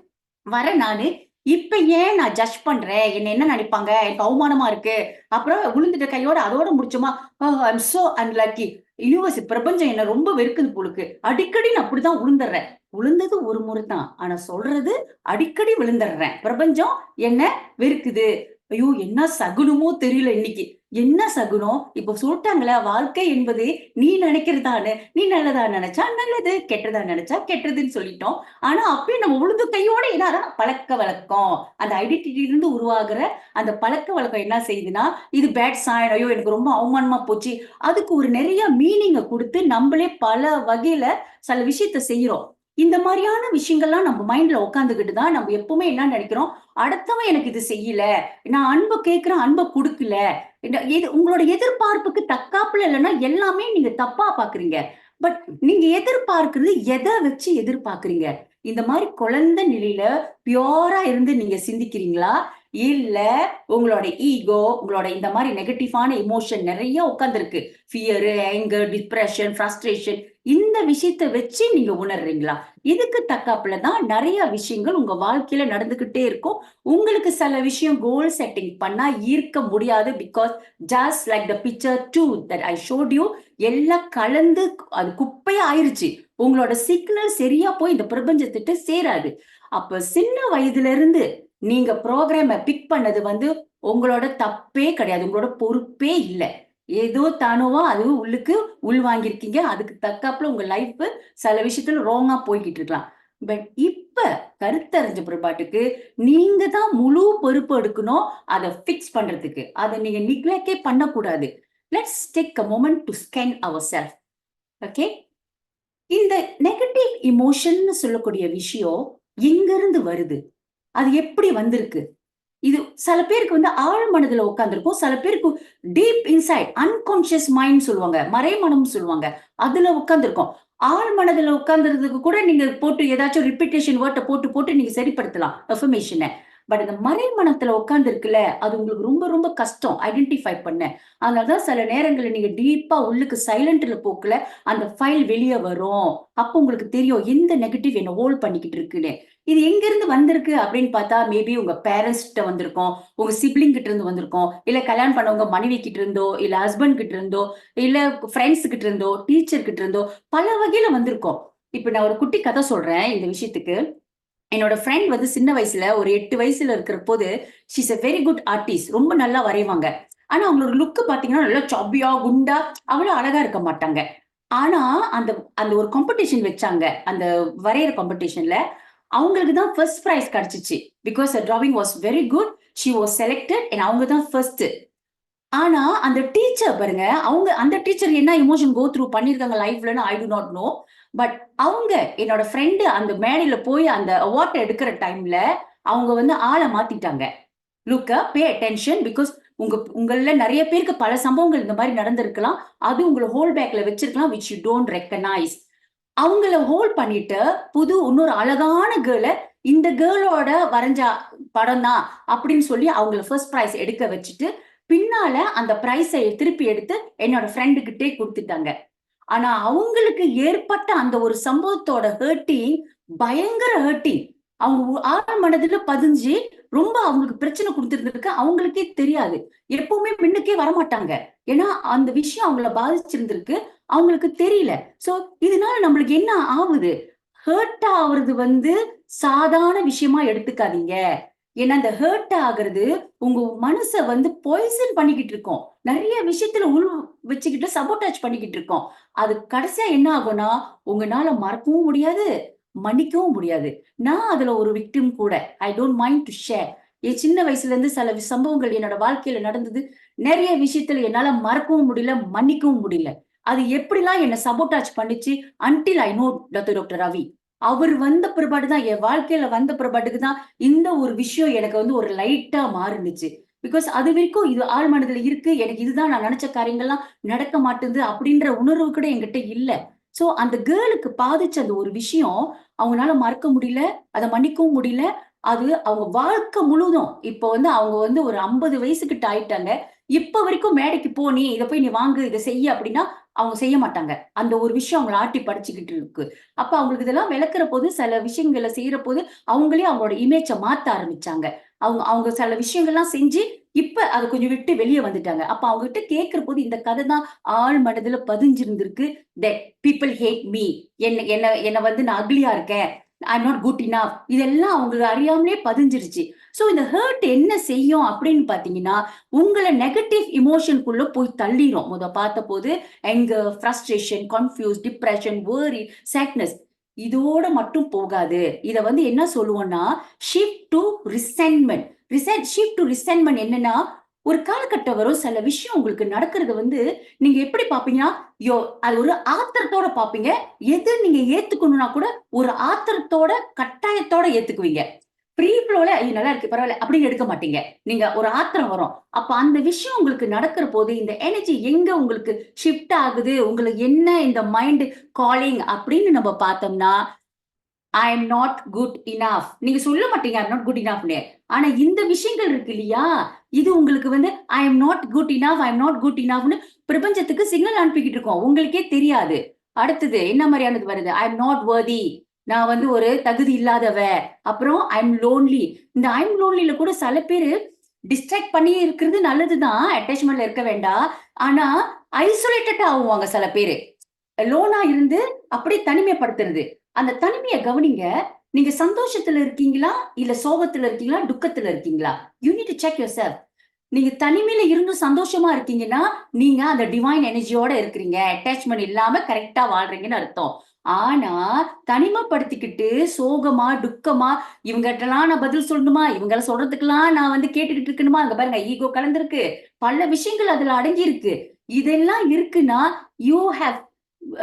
வர நானு. இப்ப ஏன் நான் ஜட்ஜ் பண்றேன், என்ன நினைப்பாங்க, எனக்கு அவமானமா இருக்கு, அப்புறம் விழுந்துட்ட கையோட அதோட முடிச்சோமா, ஐம் சோ அன்லக்கி, யூனிவர்ஸ் பிரபஞ்சம் என்ன ரொம்ப வெறுக்குது போலுக்கு, அடிக்கடி நான் அப்படிதான் விழுந்துடுறேன். விழுந்தது ஒரு முறை தான், ஆனா சொல்றது அடிக்கடி விழுந்துடுறேன், பிரபஞ்சம் என்ன வெறுக்குது. ஐயோ என்ன சகுனமோ தெரியல இன்னைக்கு. என்ன சகுனம்? இப்ப சொல்லிட்டாங்களே, வாழ்க்கை என்பது நீ நினைக்கிறதானு. நீ நல்லதா நினைச்சா நல்லது, கெட்டதா நினைச்சா கெட்டதுன்னு சொல்லிட்டோம். ஆனா அப்பயும் நம்ம உழுது கையோட என்ன பழக்க வழக்கம், அந்த ஐடென்டிட்டில இருந்து உருவாகுற அந்த பழக்க வழக்கம் என்ன செய்யுதுன்னா, இது பேட் சைன், ஐயோ எனக்கு ரொம்ப அவமானமா போச்சு. அதுக்கு ஒரு நிறைய மீனிங்க கொடுத்து நம்மளே பல வகையில சில விஷயத்த செய்யறோம். இந்த மாதிரியான விஷயங்கள்லாம் நம்ம மைண்ட்ல உட்காந்துக்கிட்டு தான் நம்ம எப்பவுமே என்ன நினைக்கிறோம், அடுத்தவன் எனக்கு இது செய்யல, நான் அன்பை கேட்கிறேன், அன்பை கொடுக்கல, இது உங்களோட எதிர்பார்ப்புக்கு தக்காப்புல இல்லைன்னா எல்லாமே நீங்க தப்பா பாக்குறீங்க. பட் நீங்க எதிர்பார்க்கிறது எதை வச்சு எதிர்பார்க்கறீங்க? இந்த மாதிரி குழந்தை நிலையில பியோரா இருந்து நீங்க சிந்திக்கிறீங்களா? இல்ல உங்களோட ஈகோ, உங்களோட இந்த மாதிரி நெகட்டிவான எமோஷன் நிறைய உட்கார்ந்துருக்கு. ஃபியர், ஆங்கர், டிப்ரெஷன், ஃப்ரஸ்ட்ரேஷன், இந்த விஷயத்த வச்சு நீங்க உணர்றீங்களா? இதுக்கு தக்காப்புல தான் நிறைய விஷயங்கள் உங்க வாழ்க்கையில நடந்துகிட்டே இருக்கும். உங்களுக்கு சில விஷயம் கோல் செட்டிங் பண்ணா ஈர்க்க முடியாது. Because just like the picture 2 that I showed you, எல்லாம் கலந்து அது குப்பையா ஆயிருச்சு. உங்களோட சிக்னல் சரியா போய் இந்த பிரபஞ்சத்திட்ட சேராது. அப்ப சின்ன வயதுல இருந்து நீங்க ப்ரோக்ராம பிக் பண்ணது உங்களோட தப்பே கிடையாது. உங்களோட பொறுப்பே இல்ல. ஏதோ தானோவா அது உள்ளுக்கு உள் வாங்கியிருக்கீங்க. அதுக்கு தக்காப்புல உங்க லைஃப் சில விஷயத்துல ராங்கா போய்கிட்டு இருக்கலாம். பட் இப்ப கருத்தறிஞ்ச பிற்பாட்டுக்கு நீங்க தான் முழு பொறுப்பு எடுக்கணும் அதை ஃபிக்ஸ் பண்றதுக்கு. அதை நீங்க நிக்லெக்டே பண்ணக்கூடாது. Let's take a moment to scan our self. Okay, இந்த நெகட்டிவ் இமோஷன் சொல்லக்கூடிய விஷயம் எங்க இருந்து வருது? அது எப்படி வந்திருக்கு? இது சில பேருக்கு ஆழ் மனதுல உட்கார்ந்துருக்கும். சில பேருக்கு டீப் இன்சைட் அன்கான்சியஸ் மைண்ட் சொல்லுவாங்க, மறைமனம் சொல்லுவாங்க, அதுல உட்கார்ந்துருக்கும். ஆழ் மனதுல உட்கார்ந்துறதுக்கு கூட நீங்க போட்டு ஏதாச்சும் ரிப்பீட்டேஷன் வேர்ட்டை போட்டு போட்டு நீங்க சரிப்படுத்தலாம் அஃபர்மேஷனை. பட் இந்த மறைமனத்துல உட்கார்ந்து இருக்குல்ல, அது உங்களுக்கு ரொம்ப ரொம்ப கஷ்டம் ஐடென்டிஃபை பண்ண. அதனாலதான் சில நேரங்கள்ல நீங்க டீப்பா உள்ளுக்கு சைலண்ட்ல போக்குல அந்த ஃபைல் வெளியே வரும். அப்போ உங்களுக்கு தெரியும் எந்த நெகட்டிவ் என்ன ஹோல்ட் பண்ணிக்கிட்டு இருக்குன்னு. இது எங்க இருந்து வந்திருக்கு அப்படின்னு பார்த்தா, மேபி உங்க பேரண்ட்ஸ் கிட்ட வந்திருக்கும், உங்க சிப்ளிங் கிட்ட இருந்து வந்திருக்கும், இல்ல கல்யாணம் பண்ணவங்க மனைவி கிட்ட இருந்தோ, இல்ல ஹஸ்பண்ட் கிட்ட இருந்தோ, இல்ல ஃப்ரெண்ட்ஸ் கிட்ட இருந்தோ, டீச்சர் கிட்ட இருந்தோ, பல வகையில வந்திருக்கும். இப்ப நான் ஒரு குட்டி கதை சொல்றேன் இந்த விஷயத்துக்கு. என்னோட ஃப்ரெண்ட் சின்ன வயசுல ஒரு 8 வயசுல இருக்கிற போது, she's a very good artist. ரொம்ப நல்லா வரைவாங்க. ஆனா அவங்களோட லுக் பாத்தீங்கன்னா நல்லா சப்பியா குண்டா அவ்வளவு அழகா இருக்க மாட்டாங்க. ஆனா அந்த அந்த ஒரு காம்படிஷன் வச்சாங்க. அந்த வரையற காம்படிஷன்ல அவங்களுக்கு தான் ஃபர்ஸ்ட் பிரைஸ் கிடைச்சிச்சு. Because drawing was very good. She was selected and அவங்க தான் ஃபர்ஸ்ட். ஆனா அந்த டீச்சர் பாருங்க, அவங்க அந்த டீச்சர் என்ன எமோஷன் கோ த்ரூ பண்ணிருக்காங்க லைஃப்லன்னு ஐ டு நாட் நோ. பட் அவங்க என்னோட ஃப்ரெண்டு அந்த மேடையில போய் அந்த அவார்ட் எடுக்கிற டைம்ல அவங்க ஆள மாத்திட்டாங்க. Look pay attention. பிகாஸ் உங்கள நிறைய பேருக்கு பல சம்பவங்கள் இந்த மாதிரி நடந்திருக்கலாம். அது உங்களை ஹோல் பேக்ல வச்சிருக்கலாம் which you don't recognize. அவங்கள ஹோல்ட் பண்ணிட்டு இன்னொரு அழகான கேர்ள இந்த கேர்ளோட வரைஞ்ச படம் தான் அப்படின்னு சொல்லி அவங்கள ஃபர்ஸ்ட் பிரைஸ் எடுக்க வச்சுட்டு பின்னால அந்த பிரைஸை திருப்பி எடுத்து என்னோட ஃப்ரெண்டு கிட்டே கொடுத்துட்டாங்க. ஆனா அவங்களுக்கு ஏற்பட்ட அந்த ஒரு சம்பவத்தோட ஹர்ட்டிங் பயங்கர ஹர்ட்டிங். அவங்க ஆழ் மனதுல பதிஞ்சு ரொம்ப அவங்களுக்கு பிரச்சனை கொடுத்திருந்திருக்கு. அவங்களுக்கே தெரியாது. எப்பவுமே முன்னுக்கே வரமாட்டாங்க. ஏன்னா அந்த விஷயம் அவங்கள பாதிச்சிருந்திருக்கு. அவங்களுக்கு தெரியல. சோ இதனால நம்மளுக்கு என்ன ஆகுது? ஹர்ட் ஆகுறது சாதாரண விஷயமா எடுத்துக்காதீங்க. ஏன்னா இந்த ஹர்ட் ஆகுறது உங்க மனச பாய்சன் பண்ணிக்கிட்டு இருக்கோம். நிறைய விஷயத்துல உள் வச்சுக்கிட்டு சபோட்டாச் பண்ணிக்கிட்டு இருக்கோம். அது கடைசியா என்ன ஆகும்னா, உங்களால மறக்கவும் முடியாது, மன்னிக்கவும் முடியாது. நான் அதுல ஒரு விக்டிம் கூட. I don't mind to share. என் சின்ன வயசுல இருந்து சில சம்பவங்கள் என்னோட வாழ்க்கையில நடந்தது. நிறைய விஷயத்துல என்னால மறக்கவும் முடியல, மன்னிக்கவும் முடியல. அது எப்படிலாம் என்ன சபோட்டாச் பண்ணிச்சு until I know doctor Ravi. அவர் வந்த பிற்பாடுதான், என் வாழ்க்கையில வந்த பிற்பாட்டுக்கு தான் இந்த ஒரு விஷயம் எனக்கு ஒரு லைட்டா மாறுனுச்சு. பிகாஸ் அது வரைக்கும் இது ஆழ் மனதுல இருக்கு. எனக்கு இதுதான் நான் நினைச்ச காரியங்கள்லாம் நடக்க மாட்டேங்குது அப்படின்ற உணர்வு கூட என்கிட்ட இல்ல. சோ அந்த கேர்ளுக்கு பாதிச்ச அந்த ஒரு விஷயம் அவங்களால மறக்க முடியல, அதை மன்னிக்கவும் முடியல. அது அவங்க வாழ்க்கை முழுதும் இப்ப அவங்க ஒரு 50 வயசுகிட்ட ஆயிட்டாங்க. இப்ப வரைக்கும் மேடைக்கு போ, நீ இதை போய் நீ வாங்கு, இதை செய்ய அப்படின்னா அவங்க செய்ய மாட்டாங்க. அந்த ஒரு விஷயம் அவங்களை ஆட்டி படிச்சுக்கிட்டு இருக்கு. அப்ப அவங்களுக்கு இதெல்லாம் விளக்குற போது, சில விஷயங்களை செய்யற போது அவங்களே அவங்களோட இமேஜ மாத்த ஆரம்பிச்சாங்க. அவங்க அவங்க சில விஷயங்கள்லாம் செஞ்சு இப்ப அதை கொஞ்சம் விட்டு வெளியே வந்துட்டாங்க. அப்ப அவங்க கிட்ட கேட்கிற போது இந்த கதை தான் ஆழ் மனதுல பதிஞ்சிருந்திருக்கு. That people hate me. என்ன என்ன என்ன நான் அக்லியா இருக்கேன், ஐம் நாட் குட் இனஃப், இதெல்லாம் அவங்களுக்கு அறியாமலே பதிஞ்சிருச்சு. சோ இந்த ஹர்ட் என்ன செய்யும் அப்படின்னு பாத்தீங்கன்னா, உங்களை நெகட்டிவ் இமோஷனுக்குள்ள போய் தள்ளிரும். பார்த்த போது anger, frustration, confused, depression, worry, sadness. இதோட மட்டும் போகாது. இத என்ன சொல்லுவோம்னா shift to resentment. shift to resentment என்னன்னா, ஒரு காலகட்டம் வரும், சில விஷயம் உங்களுக்கு நடக்கிறது நீங்க எப்படி பாப்பீங்கன்னா, அது ஒரு ஆத்திரத்தோட பாப்பீங்க. எது நீங்க ஏத்துக்கணும்னா கூட ஒரு ஆத்திரத்தோட கட்டாயத்தோட ஏத்துக்குவீங்க. ப்ரீஃப்ளோல நல்லா இருக்கு பரவாயில்ல அப்படின்னு எடுக்க மாட்டீங்க. நீங்க ஒரு ஆத்திரம் வரும். அப்ப அந்த விஷயம் உங்களுக்கு நடக்கிற போது இந்த எனர்ஜி எங்க உங்களுக்கு ஷிஃப்ட் ஆகுது, உங்களுக்கு என்ன இந்த மைண்ட் காலிங் அப்படின்னு நம்ம பார்த்தோம்னா, I am not good enough. நீங்க சொல்ல மாட்டீங்க ஐ எம் நாட் குட் இனஃப்னு. ஆனா இந்த விஷயங்கள் இருக்கு இல்லையா, இது உங்களுக்கு I am not good enough, I am not good இனஃப்னு பிரபஞ்சத்துக்கு சிக்னல் அனுப்பிக்கிட்டு இருக்கோம். உங்களுக்கே தெரியாது. அடுத்தது என்ன மாதிரியானது வருது, ஐ எம் நாட் வர்தி, நான் ஒரு தகுதி இல்லாதவ. அப்புறம் ஐ எம் லோன்லி. இந்த ஐ எம் லோன்லில கூட சில பேரு டிஸ்ட்ராக்ட் பண்ணி இருக்கிறது நல்லதுதான், அட்டாச்மெண்ட்ல இருக்க வேண்டாம். ஆனா ஐசோலேட்டடா ஆகுவாங்க சில பேரு. லோனா இருந்து அப்படியே தனிமைப்படுத்துறது. அந்த தனிமையை கவனிங்க. நீங்க சந்தோஷத்துல இருக்கீங்களா, இல்ல சோகத்துல இருக்கீங்களா, துக்கத்துல இருக்கீங்களா? You need to check your self. நீங்க தனிமையில இருந்து சந்தோஷமா இருக்கீங்கன்னா, நீங்க அந்த டிவைன் எனர்ஜியோட இருக்கிறீங்க, அட்டாச்மெண்ட் இல்லாம கரெக்டா வாழ்றீங்கன்னு அர்த்தம். ஆனா தனிமைப்படுத்திக்கிட்டு சோகமா, துக்கமா, இவங்ககிட்டலாம் நான் பதில் சொல்லணுமா, இவங்கள சொல்றதுக்கெல்லாம் நான் கேட்டுக்கிட்டு இருக்கணுமா, அங்க பாருங்க ஈகோ கலந்திருக்கு, பல விஷயங்கள் அதுல அடங்கி இருக்கு. இதெல்லாம் இருக்குன்னா, you have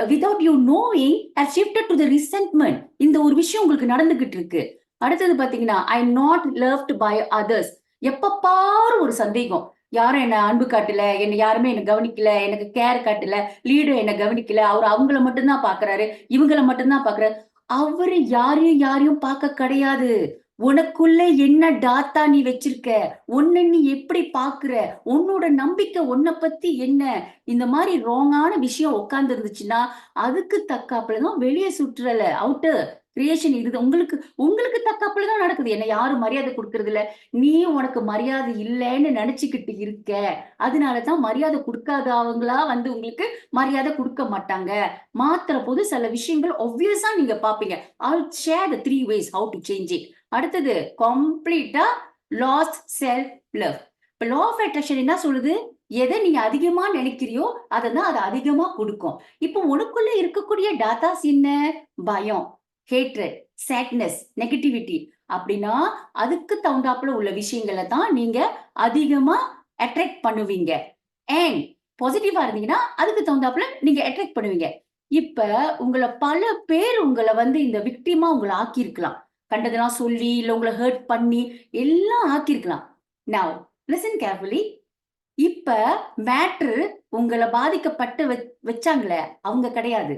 without you knowing have shifted to the resentment. இந்த ஒரு விஷயம் உங்களுக்கு நடந்துகிட்டு இருக்கு. அடுத்தது பாத்தீங்கன்னா, I am not loved by others. எப்ப பாரு ஒரு சந்தேகம், யாரும் என்ன அன்பு காட்டல, என்ன யாருமே என்ன கவனிக்கல, எனக்கு கேர் காட்டல, லீடர் என்ன கவனிக்கல, அவர் அவங்கள மட்டும்தான் பாக்குறாரு, இவங்கள மட்டும்தான் பாக்குறாரு. அவரு யாரையும் யாரையும் பார்க்க கிடையாது. உனக்குள்ள என்ன டாத்தா நீ வச்சிருக்க, உன்னை நீ எப்படி பாக்குற, உன்னோட நம்பிக்கை உன்னை பத்தி என்ன, இந்த மாதிரி ராங்கான விஷயம் உட்கார்ந்து இருந்துச்சுன்னா அதுக்கு தக்காப்புலதான் வெளியே சுற்றுல அவுட்டர் கிரியேஷன். இது உங்களுக்கு உங்களுக்கு தக்காப்புலதான் நடக்குது. என்ன யாரும் மரியாதை கொடுக்கறது இல்ல, நீ உனக்கு மரியாதை இல்லைன்னு நினைச்சுக்கிட்டு இருக்க. அதனாலதான் மரியாதை கொடுக்காதவங்களா உங்களுக்கு மரியாதை கொடுக்க மாட்டாங்க. மாத்திர போது சில விஷயங்கள் obvious-ஆ நீங்க பாப்பீங்க. I'll share the 3 ways how to change it. அடுத்தது கம்ப்ளீட்டா லாஸ்ட் செல்ஃப் லவ். இப்ப லா ஆஃப் அட்ராக்ஷன் என்ன சொல்லுது, எதை நீங்க அதிகமா நினைக்கிறியோ அதான் அது அதிகமா கொடுக்கும். இப்போ உனக்குள்ள இருக்கக்கூடிய டாட்டாஸ் என்ன, பயம், ஹேட்ரட், சேட்னஸ், நெகட்டிவிட்டி. அப்படின்னா அதுக்கு தகுந்தாப்புல உள்ள விஷயங்களை தான் நீங்க அதிகமா அட்ராக்ட் பண்ணுவீங்க. அண்ட் பாசிட்டிவா இருந்தீங்கன்னா அதுக்கு தகுந்தாப்புல நீங்க அட்ராக்ட் பண்ணுவீங்க. இப்ப உங்களை பல பேர் உங்களை இந்த விக்டிமா உங்களை ஆக்கியிருக்கலாம். கண்டதெல்லாம் சொல்லி இல்ல உங்களை ஹர்ட் பண்ணி எல்லாம் ஆக்கியிருக்கலாம். Now listen carefully. இப்ப மேட்ரு உங்களை பாதிக்கப்பட்டு வச்சாங்களே அவங்க கிடையாது.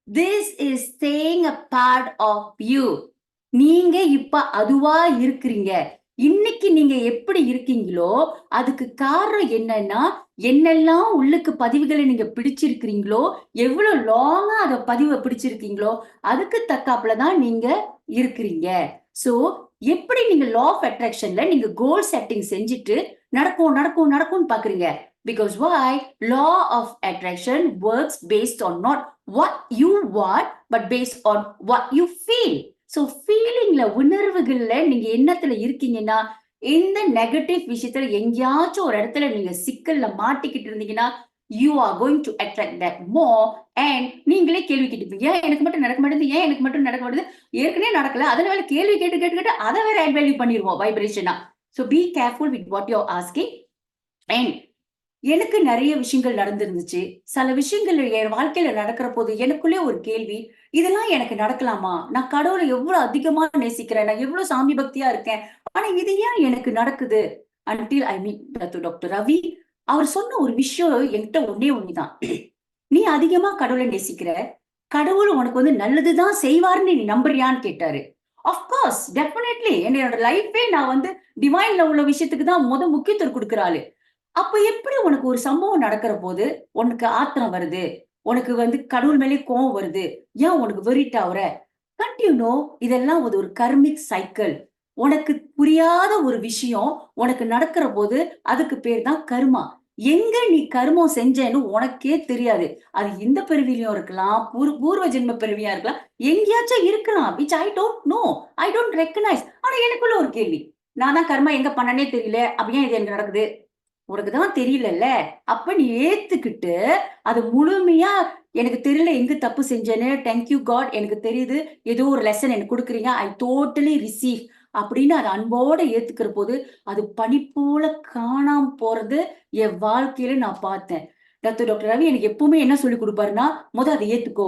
This is staying a part of you. நீங்க இப்ப அதுவா இருக்கிறீங்க. இன்னைக்கு நீங்க எப்படி இருக்கீங்களோ அதுக்கு காரணம் என்னன்னா, என்னெல்லாம் உள்ளுக்கு பதிவுகளை நீங்க பிடிச்சிருக்கிறீங்களோ, எவ்வளவு லாங்கா அத பதிவை பிடிச்சிருக்கீங்களோ அதுக்கு தக்காப்புலதான் நீங்க இருக்கிறீங்க. சோ எப்படி நீங்க லா ஆஃப் அட்ராக்ஷன்ல நீங்க கோல் செட்டிங் செஞ்சுட்டு நடக்கும் நடக்கும் நடக்கும்னு பாக்குறீங்க. Because why? Law of attraction works based on not what you want, but based on what you feel. So feelingல உணர்வுகள்ல நீங்க என்னத்துல இருக்கீங்கன்னா, இந்த நெகட்டிவ் விஷயத்துல எங்கேயாச்சும் ஒரு இடத்துல நீங்க சிக்கல்ல மாட்டிக்கிட்டு இருந்தீங்கன்னா, you are going to attract that more. And நீங்களே கேள்வி கேட்டுப்பீங்க, ஏன் எனக்கு மட்டும் நடக்க மாட்டேங்குது, ஏன் எனக்கு மட்டும் நடக்க மாட்டேங்குது, ஏற்கனவே நடக்கல, அதனால கேள்வி கேட்டு கேட்டு கேட்டு அதை வேற ஆட் வேல்யூ பண்ணிடுவோம் வைப்ரேஷனா. So be careful with what you're asking. And எனக்கு நிறைய விஷயங்கள் நடந்திருந்துச்சு. சில விஷயங்கள் என் வாழ்க்கையில நடக்கிற போது எனக்குள்ளே ஒரு கேள்வி, இதெல்லாம் எனக்கு நடக்கலாமா, நான் கடவுளை எவ்வளவு அதிகமா நேசிக்கிறேன், நான் எவ்வளவு சாமி பக்தியா இருக்கேன், ஆனா இது ஏன் எனக்கு நடக்குது. until I meet doctor Ravi. அவர் சொன்ன ஒரு விஷயம் என்கிட்ட ஒன்னே ஒண்ணுதான், நீ அதிகமா கடவுளை நேசிக்கிற, கடவுள் உனக்கு நல்லதுதான் செய்வார்னு நீ நம்புறியான்னு கேட்டாரு. அப்கோர்ஸ் டெஃபினெட்லி என்னோட லைஃபே நான் டிவைன்ல உள்ள விஷயத்துக்கு தான் முக்கியத்துவம் கொடுக்குறாள். அப்ப எப்படி உனக்கு ஒரு சம்பவம் நடக்கிற போது உனக்கு ஆத்திரம் வருது, உனக்கு கடவுள் மேலே கோவம் வருது, ஏன் உனக்கு வெறிட் ஆகுற? கண்டினியூ. இதெல்லாம் ஒரு கர்மிக் சைக்கிள். உனக்கு புரியாத ஒரு விஷயம் உனக்கு நடக்கிற போது அதுக்கு பேர் தான் கர்மா. எங்க நீ கர்மம் செஞ்சேன்னு உனக்கே தெரியாது. அது இந்த பிறவிலையும் இருக்கலாம், பூர்வ ஜென்ம பிறவியா இருக்கலாம், எங்கேயாச்சும் இருக்கலாம். Which I don't no, I don't recognise. ஆனா எனக்குள்ள ஒரு கேள்வி, நான் தான் கர்மா எங்க பண்ணனே தெரியல, அப்ப ஏன் இது எனக்கு நடக்குது? உனக்குதான் தெரியலல்ல, அப்ப நீ ஏத்துக்கிட்டு அது முழுமையா எனக்கு தெரியல எங்க தப்பு செஞ்சேன்னு, தேங்க்யூ காட் எனக்கு தெரியுது, ஏதோ ஒரு லெசன் எனக்கு கொடுக்குறீங்க, ஐ டோட்டலி ரிசீவ் அப்படின்னு அதை அன்போட ஏத்துக்கிற போது அது பனி போல காணாம போறது என் வாழ்க்கையில நான் பார்த்தேன். டாக்டர் ரவி எனக்கு எப்பவுமே என்ன சொல்லி கொடுப்பாருன்னா, அதை ஏத்துக்கோ,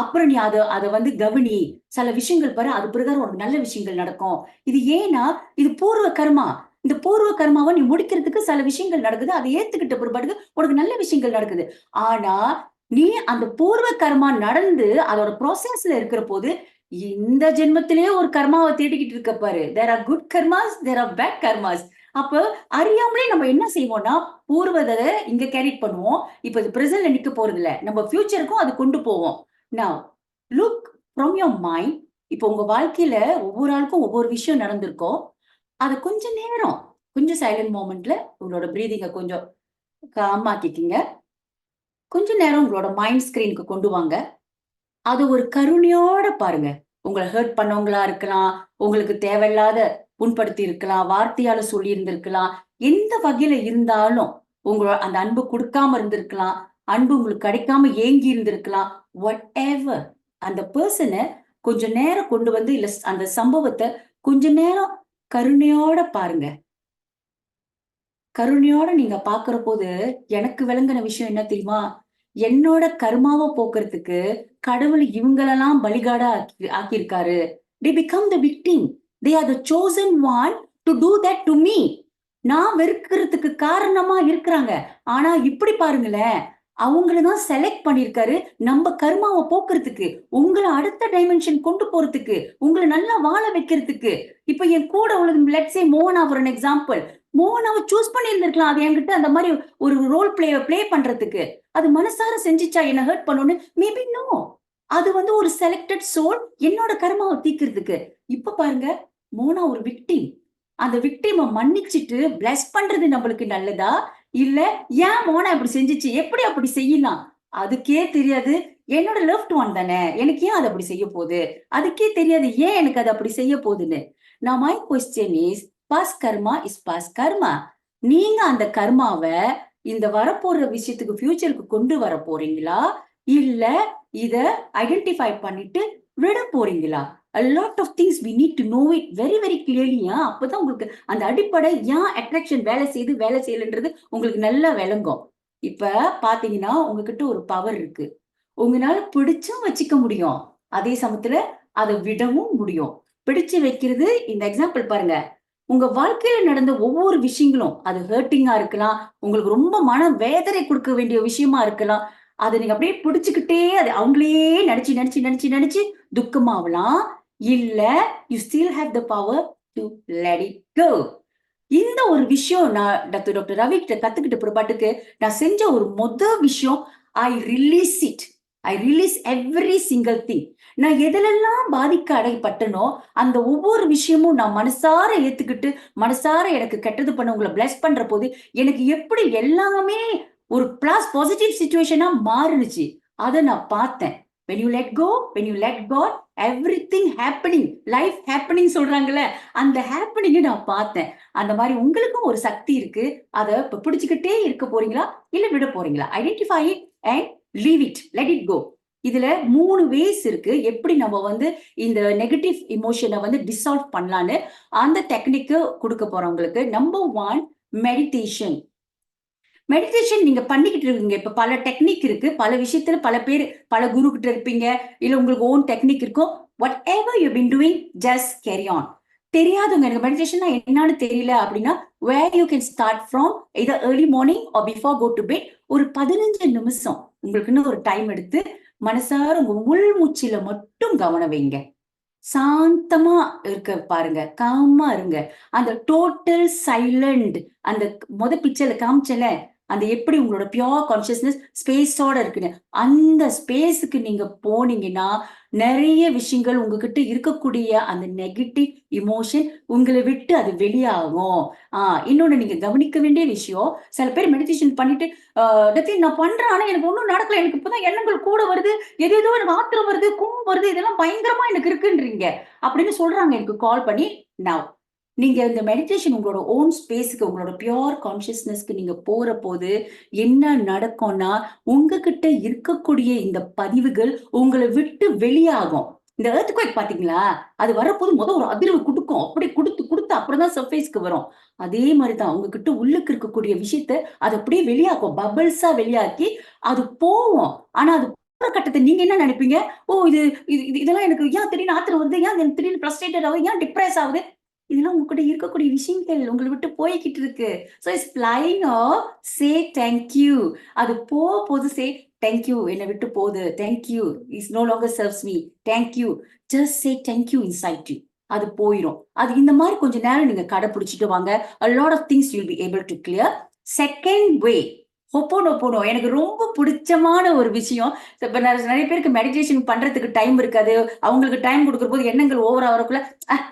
அப்புறம் நீ அதை வந்து கவனி, சில விஷயங்கள் பாரு, அது பிரகாரம் உனக்கு நல்ல விஷயங்கள் நடக்கும். இது ஏன்னா இது பூர்வ கர்மா. இந்த பூர்வ கர்மாவை நீ முடிக்கிறதுக்கு சில விஷயங்கள் நடக்குது, அதை ஏத்துக்கிட்ட பிற்பாடு உனக்கு நல்ல விஷயங்கள் நடக்குது. ஆனா நீ அந்த பூர்வ கர்மா நடந்து அதோட ப்ராசஸ்ல இருக்கிற போது இந்த ஜென்மத்திலேயே ஒரு கர்மாவை தேடிக்கிட்டு இருக்க பாரு. There are good karmas, there are bad karmas. அப்ப அறியாமலே நம்ம என்ன செய்வோம்னா, பூர்வதை இங்க கேரி பண்ணுவோம். இப்ப இது பிரசன்ட்ல நிக்க போறது இல்ல, நம்ம ஃபியூச்சருக்கும் அது கொண்டு போவோம். Now look from your mind. இப்ப உங்க வாழ்க்கையில ஒவ்வொரு ஆளுக்கும் ஒவ்வொரு விஷயம் நடந்திருக்கும். அத கொஞ்ச நேரம், கொஞ்சம் சைலண்ட் மொமெண்ட்ல உங்களோட பிரீதிங்க கொஞ்சம் காமாக்கிக்கிங்க. கொஞ்ச நேரம் உங்களோட மைண்ட் ஸ்கிரீனுக்கு கொண்டு வாங்க. அது ஒரு கருணையோட பாருங்க. உங்களை ஹர்ட் பண்ணவங்களா இருக்கலாம், உங்களுக்கு தேவையில்லாத புண்படுத்தி இருக்கலாம், வார்த்தையால சொல்லி இருந்திருக்கலாம், எந்த வகையில இருந்தாலும் உங்களோட அந்த அன்பு கொடுக்காம இருந்திருக்கலாம், அன்பு உங்களுக்கு கிடைக்காம ஏங்கி இருந்திருக்கலாம், வாட் எவர். அந்த பர்சனை கொஞ்ச நேரம் கொண்டு வந்து, இல்ல அந்த சம்பவத்தை கொஞ்ச நேரம் கருணையோட பாருங்க. கருணையோட நீங்க பாக்குற போது எனக்கு விளங்கின விஷயம் என்ன தெரியுமா? என்னோட கர்மாவை போக்குறதுக்கு கடவுள் இவங்களெல்லாம் பலிகாடா ஆக்கியிருக்காரு. They become the victim. They are the chosen one to do that to me. நான் வெறுக்கிறதுக்கு காரணமா இருக்கிறாங்க. ஆனா இப்படி பாருங்களேன், அவங்களதான் செலக்ட் பண்ணிருக்காரு நம்ம கர்மாவை போக்குறதுக்கு, உங்களை அடுத்த டைமென்ஷன் கொண்டு போறதுக்கு, உங்களை நல்லா வாழ வைக்கிறதுக்கு. இப்ப என் கூட உள்ளது லெட்ஸ் சே மோகனா ஃபார் an எக்ஸாம்பிள். மோகனாவை சூஸ் பண்ணி இருந்திருக்கலாம், அது என்கிட்ட அந்த மாதிரி ஒரு ரோல் பிளே பண்றதுக்கு. அது மனசார செஞ்சுச்சா என்ன ஹர்ட் பண்ணணும்னு? Maybe no. அது வந்து ஒரு செலக்டட் சோல் என்னோட கர்மாவை தீக்கிறதுக்கு. இப்ப பாருங்க, மோனா ஒரு விக்டிம். அந்த விக்டிமை மன்னிச்சுட்டு பிளஸ் பண்றது நம்மளுக்கு நல்லதா, இல்ல ஏன் மோனா இப்படி செஞ்சுச்சு, எப்படி அப்படி செய்யலாம், அதுக்கே தெரியாது. என்னோட லெஃப்ட் ஒன் தானே, எனக்கு ஏன் அது அப்படி செய்ய போகுது, அதுக்கே தெரியாது ஏன் எனக்கு அது அப்படி செய்ய போகுதுன்னு. நான் my question is, past karma is past karma. நீங்க அந்த கர்மாவை இந்த வரப்போற விஷயத்துக்கு ஃபியூச்சருக்கு கொண்டு வர போறீங்களா, இல்ல இத ஐடென்டிஃபை பண்ணிட்டு விட போறீங்களா? a lot of things we need to know it very very clearly. அப்பதான் உங்களுக்கு அந்த அடிப்படை ஏன் அட்ராக்ஷன் வேலை செய்யலன்றது உங்களுக்கு நல்லா விளங்கும். இப்ப பாத்தீங்கன்னா உங்ககிட்ட ஒரு பவர் இருக்கு, உங்களால பிடிச்சும் வச்சுக்க முடியும், அதே சமயத்துல அதை விடவும் முடியும். பிடிச்சு வைக்கிறது, இந்த எக்ஸாம்பிள் பாருங்க, உங்க வாழ்க்கையில நடந்த ஒவ்வொரு விஷயங்களும் அது ஹர்ட்டிங்கா இருக்கலாம், உங்களுக்கு ரொம்ப மன வேதனை கொடுக்க வேண்டிய விஷயமா இருக்கலாம், அதை நீங்க அப்படியே பிடிச்சுக்கிட்டே அது அவங்களையே நினைச்சு நினைச்சு நினைச்சு நினைச்சு துக்கமாவலாம். இல்ல you still have the power to let it go. இந்த ஒரு விஷயம் நான் டாக்டர் ரவி கிட்ட கத்துக்கிட்ட பிற்பாட்டுக்கு நான் செஞ்ச ஒரு விஷயம், I release it. I release every single thing. நான் எதிலெல்லாம் பாதிக்க அடைப்பட்டனோ அந்த ஒவ்வொரு விஷயமும் நான் மனசார ஏத்துக்கிட்டு, மனசார எனக்கு கெட்டது பண்ண உங்களை பிளஸ் பண்ற போது எனக்கு எப்படி எல்லாமே ஒரு பிளஸ் பாசிட்டிவ் சிச்சுவேஷனா மாறுனுச்சு. அதை நான் பார்த்தேன். when you let go, when you let God, everything happening, life happening சொல்றாங்கல்ல, அந்த ஹேப்பனிங்க நான் பார்த்தேன். அந்த மாதிரி உங்களுக்கும் ஒரு சக்தி இருக்கு. அதை இப்ப பிடிச்சுக்கிட்டே இருக்க போறீங்களா, இல்ல விட போறீங்களா? Identify it and leave it, let it go. இதுல 3 வேஸ் இருக்கு, எப்படி நம்ம வந்து இந்த நெகட்டிவ் இமோஷனை வந்து டிசால்வ் பண்ணலான்னு அந்த டெக்னிக்கு கொடுக்க போறவங்களுக்கு. Number 1, meditation. மெடிடேஷன் நீங்க பண்ணிக்கிட்டு இருக்கீங்க. இப்ப பல டெக்னிக் இருக்கு, பல விஷயத்துல பல பேர் பல குரு கிட்ட இருப்பீங்க, இல்ல உங்களுக்கு ஓன் டெக்னிக் இருக்கும். Whatever you been doing, just carry on. தெரியாதவங்க, எனக்கு மெடிடேஷன் என்னன்னு தெரியல அப்படின்னா, where you can start from either early morning or before go to bed. ஒரு 15 நிமிஷம் உங்களுக்குன்னு ஒரு டைம் எடுத்து மனசார உங்க உள் மூச்சில மட்டும் கவனம் வைங்க. சாந்தமா இருக்க பாருங்க, காமா இருங்க. அந்த டோட்டல் சைலண்ட், அந்த பிக்சர்ல காமிச்சல அந்த எப்படி உங்களோட பியோர் கான்சியஸ்னஸ் ஸ்பேஸோட இருக்குன்னு, அந்த ஸ்பேஸுக்கு நீங்க போனீங்கன்னா நிறைய விஷயங்கள் உங்ககிட்ட இருக்கக்கூடிய அந்த நெகட்டிவ் இமோஷன் உங்களை விட்டு அது வெளியாகும். இன்னொன்னு நீங்க கவனிக்க வேண்டிய விஷயம், சில பேர் மெடிடேஷன் பண்ணிட்டு நான் பண்றேன், ஆனா எனக்கு ஒண்ணும் நடக்கல, எனக்கு இப்பதான் எண்ணங்கள் கூட வருது, ஏதேதோ எனக்கு ஆத்திரம் வருது, கோவம் வருது, இதெல்லாம் பயங்கரமா எனக்கு இருக்குன்றீங்க அப்படின்னு சொல்றாங்க எனக்கு கால் பண்ணி. நவ் நீங்க இந்த மெடிடேஷன் உங்களோட ஓன் ஸ்பேஸ்க்கு, உங்களோட பியோர் கான்சியஸ்னஸ்க்கு நீங்க போற போது என்ன நடக்கும்னா, உங்ககிட்ட இருக்கக்கூடிய இந்த பதிவுகள் உங்களை விட்டு வெளியாகும். இந்த எர்த்குவேக் பாத்தீங்களா, அது வரப்போது ஒரு அதிர்வு கொடுக்கும், அப்படி கொடுத்து கொடுத்து அப்புறம் தான் சர்ஃபேஸ்க்கு வரும். அதே மாதிரிதான் உங்ககிட்ட உள்ளுக்கு இருக்கக்கூடிய விஷயத்த அது அப்படியே வெளியாக்கும், பபிள்ஸா வெளியாக்கி அது போகும். ஆனா அது போற கட்டத்தை நீங்க என்ன நினைப்பீங்க, இது இதெல்லாம் எனக்கு ஏன் திடீர்னு ஆத்திரம் வருது, ஏன் எனக்கு திடீர்னு ஃப்ரஸ்ட்ரேட்டட் ஆகுது, ஏன் டிப்ரெஸ் ஆகுது, இதெல்லாம் உங்ககிட்ட இருக்கக்கூடிய விஷயங்கள் உங்களை விட்டு போய்கிட்டு இருக்கு. So it's flying off, say thank you. அது போது சே தேங்க்யூ, என்னை விட்டு போகுது, thank you, is no longer serves me, thank you, just say thank you inside you. அது போயிடும். அது இந்த மாதிரி கொஞ்ச நேரம் நீங்க கடைபிடிச்சிட்டு வாங்க. a lot of things you'll be able to clear. Second way, ஹொப்போனோபோனோ எனக்கு ரொம்ப பிடிச்சமான ஒரு விஷயம். இப்ப நிறைய பேருக்கு மெடிடேஷன் பண்றதுக்கு டைம் இருக்காது, அவங்களுக்கு டைம் கொடுக்குற போது எண்ணங்கள் ஓவர் ஆகிறக்குள்ள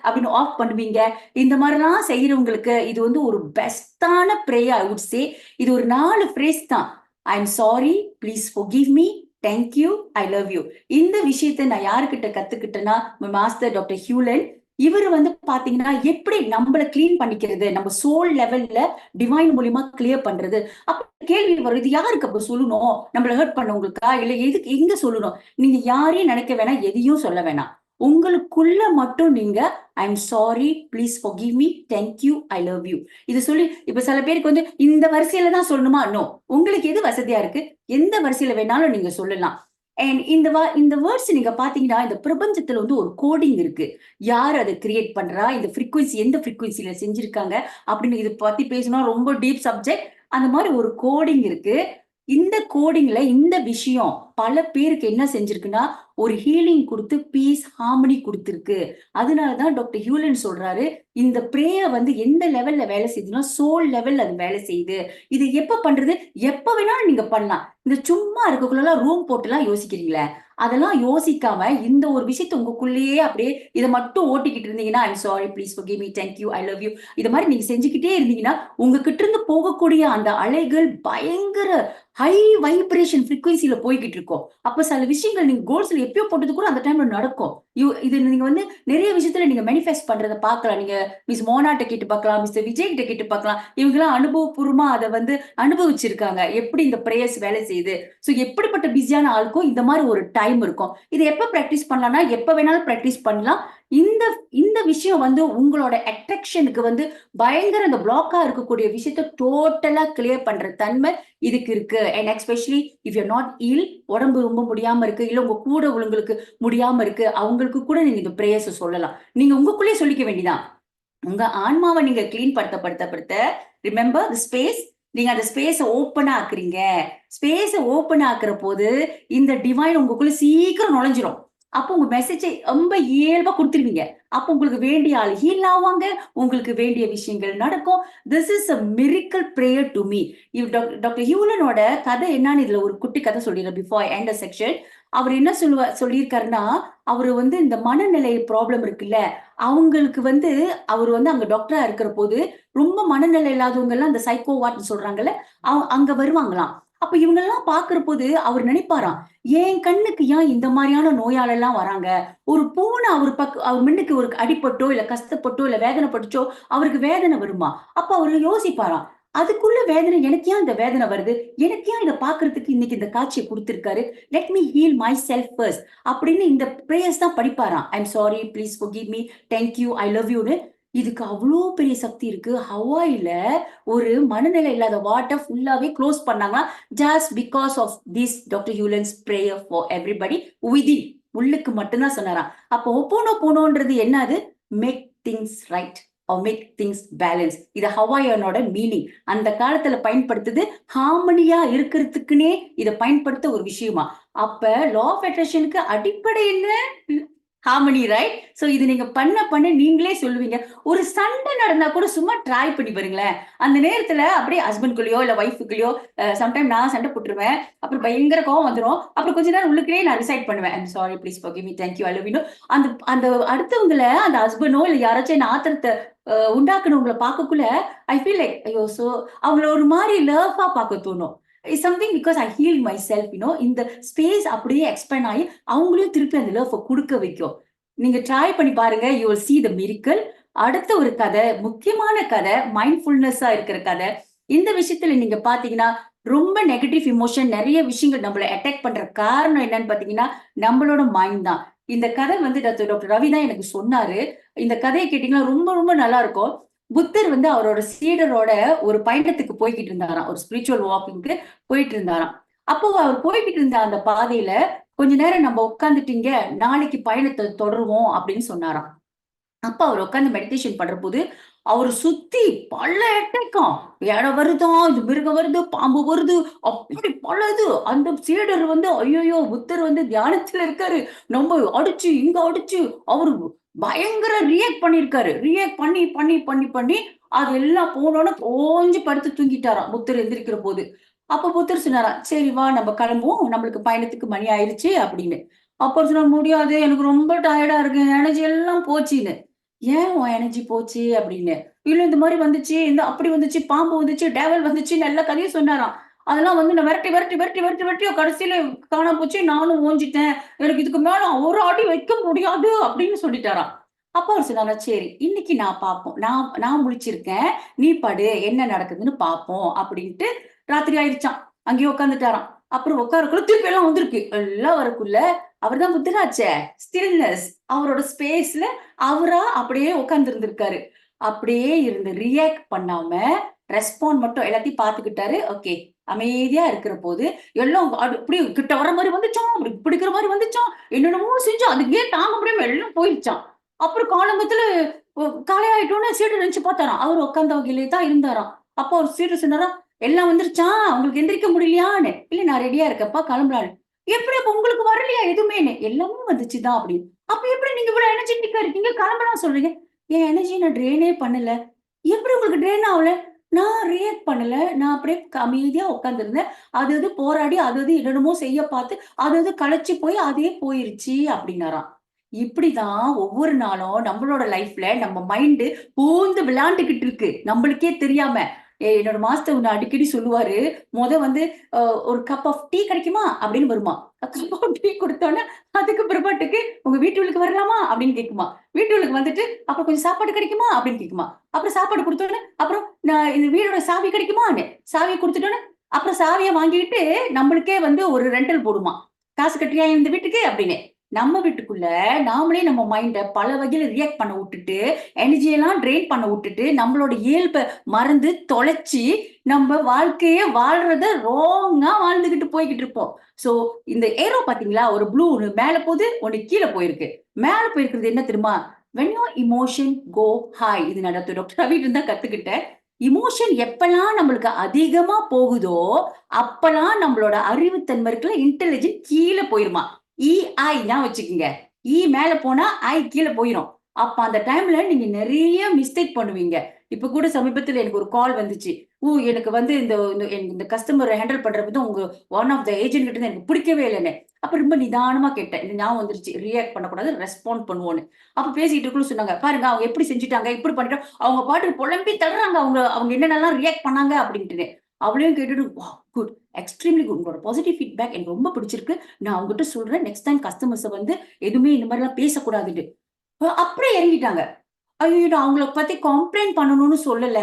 அப்படின்னு ஆஃப் பண்ணுவீங்க. இந்த மாதிரிலாம் செய்யறவங்களுக்கு இது வந்து ஒரு பெஸ்டான ப்ரேயர் ஐ வுட் சே. இது ஒரு 4 ஃப்ரேஸ் தான். ஐ am sorry, please forgive me, thank you, I love you. இந்த விஷயத்தை நான் யாருக்கிட்ட கத்துக்கிட்டேன்னா, மாஸ்டர் டாக்டர் ஹியூலன். இவர் வந்து பாத்தீங்கன்னா எப்படி நம்மள கிளீன் பண்ணிக்கிறது, நம்ம சோல் லெவல்ல டிவைன் மூலியமா கிளியர் பண்றது. அப்ப கேள்வி வரும், இது யாருக்கு அப்ப சொல்லணும், நம்மள ஹர்ட் பண்ணவங்களுக்கா, இல்ல எதுக்கு, எங்க சொல்லணும்? நீங்க யாரையும் நினைக்க வேணாம், எதையும் சொல்ல வேணாம். உங்களுக்குள்ள மட்டும் நீங்க ஐ am sorry, please forgive me, thank you, I love you இது சொல்லி. இப்ப சில பேருக்கு வந்து இந்த வரிசையில தான் சொல்லணுமா? நோ, உங்களுக்கு எது வசதியா இருக்கு, எந்த வரிசையில வேணாலும் நீங்க சொல்லலாம். அண்ட் இந்த வேர்ட்ஸ் நீங்க பாத்தீங்கன்னா, இந்த பிரபஞ்சத்துல வந்து ஒரு கோடிங் இருக்கு. யார் அதை கிரியேட் பண்றா, இந்த ஃப்ரீக்வன்சி எந்த ஃப்ரீக்வன்சில செஞ்சிருக்காங்க அப்படின்னு இதை பத்தி பேசணும், ரொம்ப டீப் சப்ஜெக்ட். அந்த மாதிரி ஒரு கோடிங் இருக்கு. இந்த கோடிங்ல இந்த விஷயம் பல பேருக்கு என்ன செஞ்சிருக்குன்னா, ஒரு ஹீலிங் கொடுத்து பீஸ், ஹார்மனி கொடுத்திருக்கு. அதனாலதான் டாக்டர் ஹியூலன் சொல்றாரு, இந்த பிரேயர் வந்து எந்த லெவல்ல வேலை செய்யுதுன்னா, சோல் லெவல்ல அது வேலை செய்யுது. இது எப்ப பண்றது, எப்ப வேணாலும் நீங்க பண்ணலாம். இந்த சும்மா இருக்கக்குள்ள ரூம் போட்டுலாம் யோசிக்கிறீங்களே, அதெல்லாம் யோசிக்காம இந்த ஒரு விஷயத்த உங்களுக்குள்ளேயே அப்படியே இதை மட்டும் ஓட்டிக்கிட்டு இருந்தீங்கன்னா, I'm sorry, please forgive me, thank you, I love you, இது மாதிரி நீங்க செஞ்சுக்கிட்டே இருந்தீங்கன்னா, உங்ககிட்ட இருந்து போகக்கூடிய அந்த அலைகள் பயங்கர ஹை வைப்ரேஷன் ஃப்ரீக்வன்சில போய்கிட்டு இருக்கும். அப்ப சில விஷயங்கள் நீங்க கோல்ஸ்ல எப்பயோ போட்டது கூட அந்த டைம்ல நடக்கும். இது நீங்க வந்து நிறைய விஷயத்துல நீங்க மேனிஃபெஸ்ட் பண்றதை பார்க்கலாம். நீங்க மிஸ் மோனாட்ட கேட்டு பார்க்கலாம், மிஸ்டர் விஜய் கிட்ட கேட்டு பார்க்கலாம். இவங்க எல்லாம் அனுபவபூர்வமா அதை வந்து அனுபவிச்சிருக்காங்க, எப்படி இந்த பிரேயர்ஸ் வேலை செய்யுது. சோ எப்படிப்பட்ட பிஸியான ஆளுக்கும் இந்த மாதிரி ஒரு டைம் இருக்கும். இதை எப்ப பிராக்டிஸ் பண்ணலாம்னா, எப்ப வேணாலும் பிராக்டிஸ் பண்ணலாம். இந்த இந்த விஷயம் வந்து உங்களோட அட்ராக்ஷனுக்கு வந்து பயங்கர அந்த பிளாக்கா இருக்கக்கூடிய விஷயத்த டோட்டலா கிளியர் பண்ற தன்மை இதுக்கு இருக்கு. And especially if you not ill, உடம்பு ரொம்ப முடியாம இருக்கு, இல்ல உங்க கூட உங்களுக்கு முடியாம இருக்கு, அவங்களுக்கு கூட நீங்க இந்த பிரேயர்ஸ் சொல்லலாம். நீங்க உங்களுக்குள்ளேயே சொல்லிக்க வேண்டியதான். உங்க ஆன்மாவை நீங்க கிளீன் படுத்த ரிமெம்பர் தி ஸ்பேஸ். நீங்க அந்த ஸ்பேஸ ஓப்பனா ஆக்குறீங்க. ஸ்பேஸ ஓப்பன் ஆக்குற போது இந்த டிவைன் உங்களுக்குள்ள சீக்கிரம் நுழைஞ்சிரும். அப்போ உங்க மெசேஜை ரொம்ப இயல்பா கொடுத்துருவீங்க. அப்போ உங்களுக்கு வேண்டிய ஆள் ஹீல் ஆவாங்க, உங்களுக்கு வேண்டிய விஷயங்கள் நடக்கும். This is a miracle prayer to me. Doctor ஹியூலனோட கதை என்னன்னு இதுல ஒரு குட்டி கதை சொல்லிடுறேன் before I end the section. அவர் என்ன சொல்லியிருக்காருன்னா, அவரு வந்து இந்த மனநிலை ப்ராப்ளம் இருக்குல்ல, அவங்களுக்கு வந்து அவர் வந்து அங்க டாக்டரா இருக்கிற போது ரொம்ப மனநிலை இல்லாதவங்க எல்லாம் அந்த சைக்கோ வாட்னு சொல்றாங்கல்ல, அங்க வருவாங்களாம். அப்ப இவங்க எல்லாம் பாக்குற போது அவர் நினைப்பாராம், என் கண்ணுக்கு ஏன் இந்த மாதிரியான நோயாளி எல்லாம் வராங்க. ஒரு பூனை அவர் முன்னுக்கு ஒரு அடிபட்டோ இல்ல கஷ்டப்பட்டோ இல்ல வேதனைப்பட்டுச்சோ அவருக்கு வேதனை வருமா? அப்ப அவரு யோசிப்பாராம், அதுக்குள்ள வேதனை எனக்கு ஏன் இந்த வேதனை வருது, எனக்கு ஏன் இதை பாக்குறதுக்கு இன்னைக்கு இந்த காட்சியை கொடுத்திருக்காரு, let me heal my self first அப்படின்னு இந்த பிரேயர்ஸ் தான் படிப்பாராம். I am sorry, please forgive me, thank you, I love யூன்னு. இதுக்கு அவ்வளோ பெரிய சக்தி இருக்கு. ஹவாயில ஒரு மனநிலை இல்லாத வாட்டை ஃபுல்லாவே க்ளோஸ் பண்ணாங்கன்னா, just because of this doctor Hew Len's prayer for everybody within, உள்ளுக்கு மட்டும்தான் சொன்னாராம். அப்போ ஒப்போனோ போனோன்றது என்னது, make things right or make things balance. இது ஹவாயோனோட மீனிங். அந்த காலத்துல பயன்படுத்துது ஹார்மனியா இருக்கிறதுக்குன்னே இதை பயன்படுத்த ஒரு விஷயமா. அப்ப லா ஆஃப் அட்ராக்ஷனுக்கு அடிப்படை என்ன, ஹார்மனி, ரைட்? சோ இது நீங்க பண்ண நீங்களே சொல்லுவீங்க. ஒரு சண்டை நடந்தா கூட சும்மா ட்ரை பண்ணி பாருங்களேன். அந்த நேரத்துல அப்படியே ஹஸ்பண்ட்குள்ளயோ இல்ல ஒய்ஃப்குள்ளயோ சம்டைம் நான் சண்டை போட்டுருவேன். அப்புறம் பயங்கர கோவம் வந்துரும். அப்புறம் கொஞ்ச நேரம் உள்ளுக்குள்ளேயே நான் ரிசைட் பண்ணுவேன். I'm sorry, please forgive me, thank you, I love you. அந்த அந்த அடுத்தவங்கள அந்த ஹஸ்பண்டோ இல்ல யாராச்சும் என்ன ஆத்திரத்த உண்டாக்குனவங்கள பார்க்கக்குள்ள ஐ ஃபீல் லைக் ஐயோ! அவங்கள ஒரு மாரி லவ்வா பார்க்க தோணும். It's something because I heel my self இந்த ஸ்பேஸ் அப்படியே எக்ஸ்பேண்ட் ஆயி அவங்களையும் திருப்பி அந்த லவ்வ குடுக்க வைக்கும். நீங்க ட்ரை பண்ணி பாருங்க. You will see the miracle. அடுத்த ஒரு கதை, முக்கியமான கதை, மைண்ட்ஃபுல்னஸா இருக்கிற கதை. இந்த விஷயத்துல நீங்க பார்த்தீங்கன்னா, ரொம்ப நெகட்டிவ் எமோஷன் நெறைய விஷயங்கள் நம்மள அட்டாக் பண்ற காரணம் என்னன்னு பார்த்தீங்கன்னா, நம்மளோட மைண்ட் தான். இந்த கதை வந்து டாக்டர் ரவி தான் எனக்கு சொன்னாரு. இந்த கதைய கேட்டீங்கன்னா ரொம்ப ரொம்ப நல்லா இருக்கும். புத்தர் வந்து அவரோட சீடரோட ஒரு பயணத்துக்கு போய்க்கிட்டு இருந்தாராம். ஒரு ஸ்பிரிச்சுவல் வாக்கிங்க்கு போயிட்டு இருந்தாராம். அப்போ அவர் போய்க்கிட்டு இருந்த அந்த பாதையில கொஞ்ச நேரம் நம்ம உட்கார்ந்துட்டீங்க, நாளைக்கு பயணத்த தொடருவோம் அப்படின்னு சொன்னாராம். அப்ப அவர் உட்கார்ந்து மெடிடேஷன் பண்றபோது, அவரு சுத்தி பல எட்டக்கம். யானை வருதாம், இது மிருகம் வருது, பாம்பு வருது, அப்படி பல இது. அந்த சீடர் வந்து ஐய்யய்யோ! புத்தர் வந்து தியானத்துல இருக்காரு. நம்ம அடிச்சு, இங்க அடிச்சு, அவரு பயங்கர ரியாக்ட் பண்ணியிருக்காரு. ரியாக்ட் பண்ணி, அது எல்லாம் போனோனே ஓஞ்சு படுத்து தூங்கிட்டாராம், புத்தர் எந்திரிக்கிற போது. அப்ப புத்தர் சொன்னாராம், "சரி வா நம்ம கிளம்புவோம். நம்மளுக்கு பயணத்துக்கு மணி ஆயிருச்சு" அப்படின்னு. அப்ப சொன்னாரு, "முடியாது. எனக்கு ரொம்ப டயர்டா இருக்கு. எனர்ஜி எல்லாம் போச்சுன்னு." "ஏன் உன் எனர்ஜி போச்சு?" அப்படின்னு. "இல்ல இந்த மாரி வந்துச்சு, இந்த அப்படி வந்துச்சு, பாம்பு வந்துச்சு, டேவல் வந்துச்சுன்னு" எல்லா கதையும் சொன்னாராம். அதெல்லாம் வந்து நான் விரட்டி கடைசியில காணாம போச்சு. நானும் ஓஞ்சுட்டேன். எனக்கு இதுக்கு மேல ஒரு அடி வைக்க முடியாது அப்படின்னு சொல்லிட்டாராம். அப்ப அவரு சொன்னாரா, "சரி இன்னைக்கு நான் பார்ப்போம். நான் நான் முழிச்சிருக்கேன். நீ படு. என்ன நடக்குதுன்னு பார்ப்போம்." அப்படின்ட்டு ராத்திரி ஆயிருச்சாம். அங்கேயே உட்கார்ந்துட்டாராம். அப்புறம் உட்காரக்குள்ள திருப்பி எல்லாம் வந்திருக்கு. எல்லாம் வரக்குள்ள அவர்தான் புத்தராச்சே. ஸ்டில்னஸ். அவரோட ஸ்பேஸ்ல அவரா அப்படியே உட்கார்ந்து இருந்திருக்காரு. அப்படியே இருந்து ரியாக்ட் பண்ணாம, ரெஸ்பாண்ட் மட்டும் எல்லாத்தையும் பார்த்துக்கிட்டாரு. ஓகே. அமைதியா இருக்கிற போது, எல்லாம் அப்படியே கிட்ட வர மாரி வந்துச்சாம். அப்படி பிடிக்கிற மாரி வந்துச்சாம். என்னென்னமோ செஞ்சோம். அதுக்கே தாங்க முடியாம எல்லாம் போயிருச்சாம். அப்புறம் காலங்கத்துல ஒ காலை ஆயிட்டோனே சீட்டு நெனச்சு பார்த்தாராம். அவரு உட்கார்ந்த வகையிலே தான் இருந்தாராம். அப்போ ஒரு சீட்டு சொன்னாராம், "எல்லாம் வந்துருச்சா? உங்களுக்கு எந்திரிக்க முடியலையான்னு?" "இல்ல நான் ரெடியா இருக்கேன்ப்பா, கிளம்பலான்னு." "எப்படி அப்ப உங்களுக்கு வரலையா எதுவுமேன்னு?" "எல்லாமே வந்துச்சு தான்" அப்படின்னு. "அப்ப எப்படி நீங்க இவ்வளவு எனர்ஜெட்டிக்கா இருக்கீங்க? கிளம்பலாம் சொல்றீங்க?" "என் எனர்ஜிய நான் ட்ரெயினே பண்ணல." "எப்படி உங்களுக்கு ட்ரெயின் ஆவல?" "நான் ரியாக்ட் பண்ணல. நான் அப்படியே அமைதியா உட்கார்ந்திருந்தேன். அது அது போராடி, அது அது என்னென்னமோ செய்ய பார்த்து, அது அது களைச்சு போய் அதே போயிருச்சு" அப்படின்னாராம். இப்படிதான் ஒவ்வொரு நாளும் நம்மளோட லைஃப்ல நம்ம மைண்ட் பூந்து விளையாண்டுகிட்டு இருக்கு. நம்மளுக்கே தெரியாம. என்னோட மாஸ்டர் ஒண்ணு அடிக்கடி சொல்லுவாரு. வந்து அ "ஒரு கப் ஆஃப் டீ கிடைக்குமா?" அப்படின்னு வருமாம். கப் ஆஃப் டீ குடுத்தோனே, அதுக்கு பிற்பாட்டுக்கு "உங்க வீட்டுக்கு வரலாமா?" அப்படின்னு கேட்குமாம். வீட்டுக்கு வந்துட்டு, "அப்புறம் கொஞ்சம் சாப்பாடு கிடைக்குமா?" அப்படின்னு கேட்குமாம். அப்புறம் சாப்பாடு குடுத்தோனே, "அப்புறம் நான் இந்த வீடோட சாவி கிடைக்குமான்னு?" சாவிய குடுத்துட்டோனே, அப்புறம் சாவிய வாங்கிட்டு நம்மளுக்கே வந்து ஒரு ரெண்டல் போடுமாம். "காசு கட்டுறியா இந்த வீட்டுக்கு?" அப்படின்னு. நம்ம வீட்டுக்குள்ள நாமளே நம்ம மைண்ட பல வகையில ரியாக்ட் பண்ண வுட்டுட்டு, எனர்ஜி எல்லாம் ட்ரெயின் பண்ண வுட்டுட்டு, நம்மளோட இயல்ப மறந்து தொலைச்சு, நம்ம வாழ்க்கைய வாழ்றத ராங்கா வாழ்ந்துகிட்டு போய்க்கிட்டு இருப்போம். சோ, இந்த ஏரோ பாத்தீங்களா? ஒரு ப்ளூ ஒண்ணு மேல போது, ஒண்ணு கீழ போயிருக்கு. மேல போயிருக்கிறது என்ன தெரியுமா? When your emotion go high. இது நான் டாக்டர் ரவிட்ட தான் கத்துக்கிட்டேன். எமோஷன் எப்பல்லாம் நம்மளுக்கு அதிகமா போகுதோ, அப்பல்லாம் நம்மளோட அறிவுத்தன்மை இருக்குல்ல, இன்டெலிஜென்ட் கீழ போயிருமா. ஐ ஞாபகம் வச்சுக்கங்க. மேல போனா, கீழ போயிரும். அப்ப அந்த டைம்ல நீங்க நெறைய மிஸ்டேக் பண்ணுவீங்க. இப்ப கூட சமீபத்துல எனக்கு ஒரு கால் வந்துச்சு. எனக்கு வந்து இந்த இந்த இந்த கஸ்டமர ஹேண்டில் பண்ற விதம் உங்க ஒன் ஆஃப் த ஏஜென்ட் கிட்ட இருந்து எனக்கு பிடிக்கவே இல்லன்னு. அப்ப ரொம்ப நிதானமா கேட்டேன். எனக்கு ஞாபகம் வந்துருச்சு. ரியாக்ட் பண்ணக்கூடாது, ரெஸ்பாண்ட் பண்ணுவோன்னு. அப்ப பேசிட்டு இருக்கக்குள்ள சொன்னாங்க, "பாருங்க அவங்க எப்படி செஞ்சுட்டாங்க, இப்படி பண்ணிட்டோம். அவங்க பாட்டுக்கு புலம்பி தள்ளுறாங்க. அவங்க அவங்க என்னென்னலாம் ரியாக்ட் பண்ணாங்க" அப்படின்ட்டுன்னு. அவளையும் கேட்டுட்டு, வாவ்! குட். Extremely good. உங்களோட பாசிட்டிவ் ஃபீட்பேக் எனக்கு ரொம்ப பிடிச்சிருக்கு. நான் அவங்ககிட்ட சொல்றேன். நெக்ஸ்ட் டைம் கஸ்டமர்ஸ வந்து எதுவுமே இந்த மாரிலாம் பேசக்கூடாதுன்னு. அப்படியே இறங்கிட்டாங்க. ஐயய்யோ! நான் அவங்கள பத்தி கம்ப்ளைண்ட் பண்ணணும்னு சொல்லல.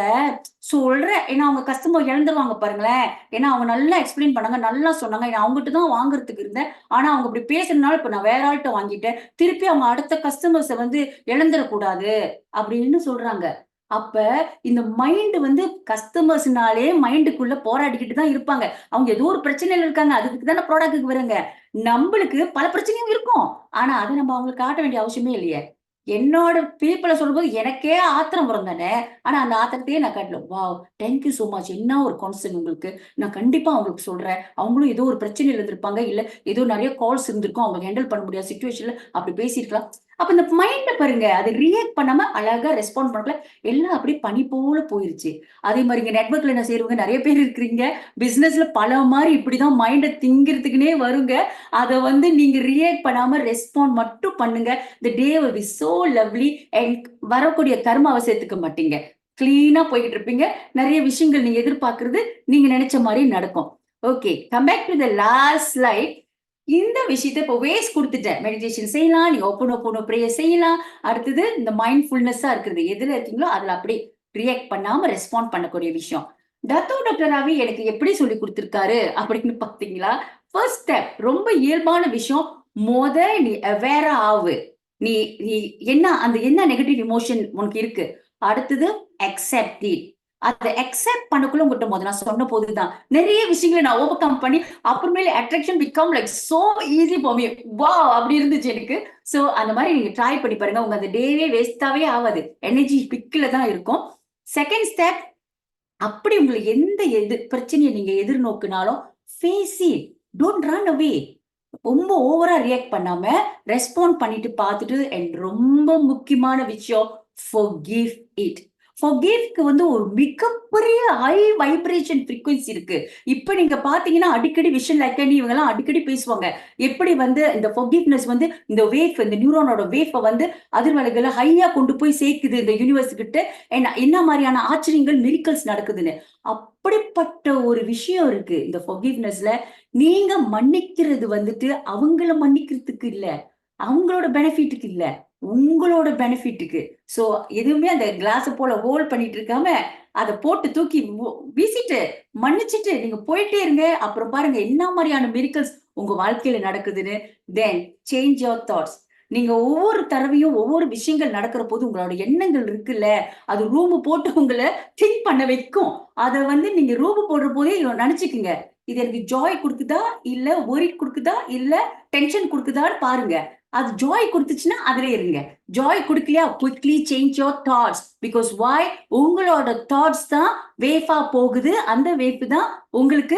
சொல்றேன். ஏன்னா அவங்க கஸ்டமர் இழந்துருவாங்க பாருங்களேன். ஏன்னா அவங்க நல்லா எக்ஸ்ப்ளைன் பண்ணாங்க. நல்லா சொன்னாங்க. நான் அவங்ககிட்ட தான் வாங்குறதுக்கு இருந்தேன். ஆனா அவங்க இப்படி பேசுனனால இப்ப நான் வேற ஆள்ட்ட வாங்கிட்டேன். திருப்பி அவங்க அடுத்த கஸ்டமர்ஸ வந்து இழந்துறக்கூடாது அப்படின்னு சொல்றாங்க. அப்ப இந்த மைண்ட் வந்து கஸ்டமர்ஸ்னாலே மைண்டுக்குள்ள போராடிக்கிட்டு தான் இருப்பாங்க. அவங்க ஏதோ ஒரு பிரச்சனையில இருக்காங்க. அதுக்கு தானே ப்ராடக்ட்க்கு வராங்க. நம்பளுக்கு பல பிரச்சனையும் இருக்கும். ஆனா அத நம்ம அவங்களுக்கு காட்ட வேண்டிய அவசியமே இல்லையே! என்னோட பீப்பிள சொல்லும்போது எனக்கே ஆத்திரம் வரும் தானே! ஆனா அந்த ஆத்திரத்தையே நான் காட்டல. Wow! Thank you so much. என்ன ஒரு கான்சர்ன் உங்களுக்கு. நான் கண்டிப்பா அவங்களுக்கு சொல்றேன். அவங்களும் ஏதோ ஒரு பிரச்சனையில இருந்திருப்பாங்க. இல்ல ஏதோ நெறைய கால்ஸ் இருந்திருக்கும். அவங்க ஹேண்டில் பண்ண முடியாத சிச்சுவேஷன்ல அப்படி பேசியிருக்கலாம். அப்ப இந்த மைண்ட பாருங்க, அது ரியாக்ட் பண்ணாம அழகா ரெஸ்பாண்ட் பண்ணக்குள்ள எல்லாம் அப்படியே பனி போல போயிருச்சு. அதே மாரி இங்க நெட்வொர்க்ல என்ன செய்றவங்க நெறைய பேர் இருக்கிறீங்க. பிசினஸ்ல பல மாரி இப்படிதான் மைண்ட திங்கிறதுக்குன்னே வருங்க. அத வந்து நீங்க ரியாக்ட் பண்ணாம ரெஸ்பாண்ட் மட்டும் பண்ணுங்க. The day will be so lovely and வரக்கூடிய கர்மாவ சேர்த்துக்க மாட்டீங்க. கிளீனா போய்க்கிட்டு இருப்பீங்க. நெறைய விஷயங்கள் நீங்க எதிர்பார்க்கிறது நீங்க நெனைச்ச மாரி நடக்கும். Okay. Come back to the last slide. இந்த விஷயத்த இப்போ வேஸ்ட் குடுத்துட்டேன். மெடிடேஷன் செய்யலாம். நீங்க ஹோப்போனோபோனோ பிரேயர் செய்யலாம். அடுத்தது இந்த மைண்ட்ஃபுல்னஸா இருக்கிறது. எதுல இருக்கீங்களோ அதுல அப்படியே ரியாக்ட் பண்ணாம ரெஸ்பாண்ட் பண்ணக்கூடிய விஷயம். டாக்டர் ரவி எனக்கு எப்படி சொல்லிக் குடுத்திருக்காரு அப்படின்னு பார்த்தீங்களா? ஃபர்ஸ்ட் ஸ்டெப் ரொம்ப இயல்பான விஷயம். மொத நீ அவேரா ஆவு. நீ நீ என்ன நெகட்டிவ் எமோஷன் உனக்கு இருக்கு. அடுத்தது அக்செப்ட் இட். அத அக்செப்ட் பண்ணக்குள்ள உங்ககிட்ட மொத நான் சொன்ன போதுதான் நெறைய விஷயங்கள நான் ஓவர் கம் பண்ணி அப்புறமேல attraction become like so easy for me. Wow! அப்படி இருந்துச்சு எனக்கு. சோ அந்த மாரி நீங்க ட்ரை பண்ணி பாருங்க. உங்க அந்த டேவே வேஸ்ட்டாவே ஆவாது. எனர்ஜி பிக்ல தான் இருக்கும். செகண்ட் ஸ்டெப் அப்படி உங்களுக்கு எந்த பிரச்சனையை நீங்க எதிர்நோக்குனாலும் face it. Don't run away. ரொம்ப ஓவரா ரியாக்ட் பண்ணாம ரெஸ்பாண்ட் பண்ணிட்டு பார்த்துட்டு அண்ட் ரொம்ப முக்கியமான விஷயம் forgive it. forgiveக்கு வந்து ஒரு மிகப்பெரிய ஹை வைப்ரேஷன் frequency இருக்கு. இப்ப நீங்க பாத்தீங்கன்னா அடிக்கடி விஷன் லைக்கனி இவங்க எல்லாம் அடிக்கடி பேசுவாங்க. எப்படி வந்து இந்த forgiveness வந்து இந்த வேவ் இந்த நியூரானோட வேவ வந்து அதிர்வலைகளை ஹையா கொண்டு போய் சேர்க்குது இந்த யூனிவர்ஸ் கிட்ட. என்ன மாதிரியான ஆச்சரியங்கள் மிரிக்கல்ஸ் நடக்குதுன்னு. அப்படிப்பட்ட ஒரு விஷயம் இருக்கு இந்த forgivenessல. நீங்க மன்னிக்கிறது வந்துட்டு அவங்கள மன்னிக்கிறதுக்கு இல்ல. அவங்களோட பெனிஃபிட்டுக்கு இல்ல. உங்களோட பெனிஃபிட்டுக்கு. சோ எதுவுமே அந்த கிளாஸ போல ஹோல்ட் பண்ணிட்டு இருக்காம, அத போட்டு தூக்கி வீசிட்டு, மன்னிச்சுட்டு நீங்க போயிட்டே இருங்க. அப்புறம் பாருங்க என்ன மாரியான மிராக்கிள்ஸ் உங்க வாழ்க்கையில நடக்குதுன்னு. தென் சேஞ்ச் யுவர் தாட்ஸ். நீங்க ஒவ்வொரு தடவையும் ஒவ்வொரு விஷயங்கள் நடக்கிற போது உங்களோட எண்ணங்கள் இருக்குல்ல, அது ரூம் போட்டு உங்கள திங்க் பண்ண வைக்கும். அத வந்து நீங்க ரூம் போடுற போதே நெனச்சுக்குங்க. இது எனக்கு ஜாய் குடுக்குதா? இல்ல வொரி குடுக்குதா? இல்ல டென்ஷன் குடுக்குதான்னு பாருங்க. அது ஜாய் குடுத்துச்சுன்னா அதிலே இருங்க. ஜாய் குடுக்கலையா quickly change your thoughts. Because why உங்களோட தாட்ஸ் தான் வேவா போகுது. அந்த வேவ் தான் உங்களுக்கு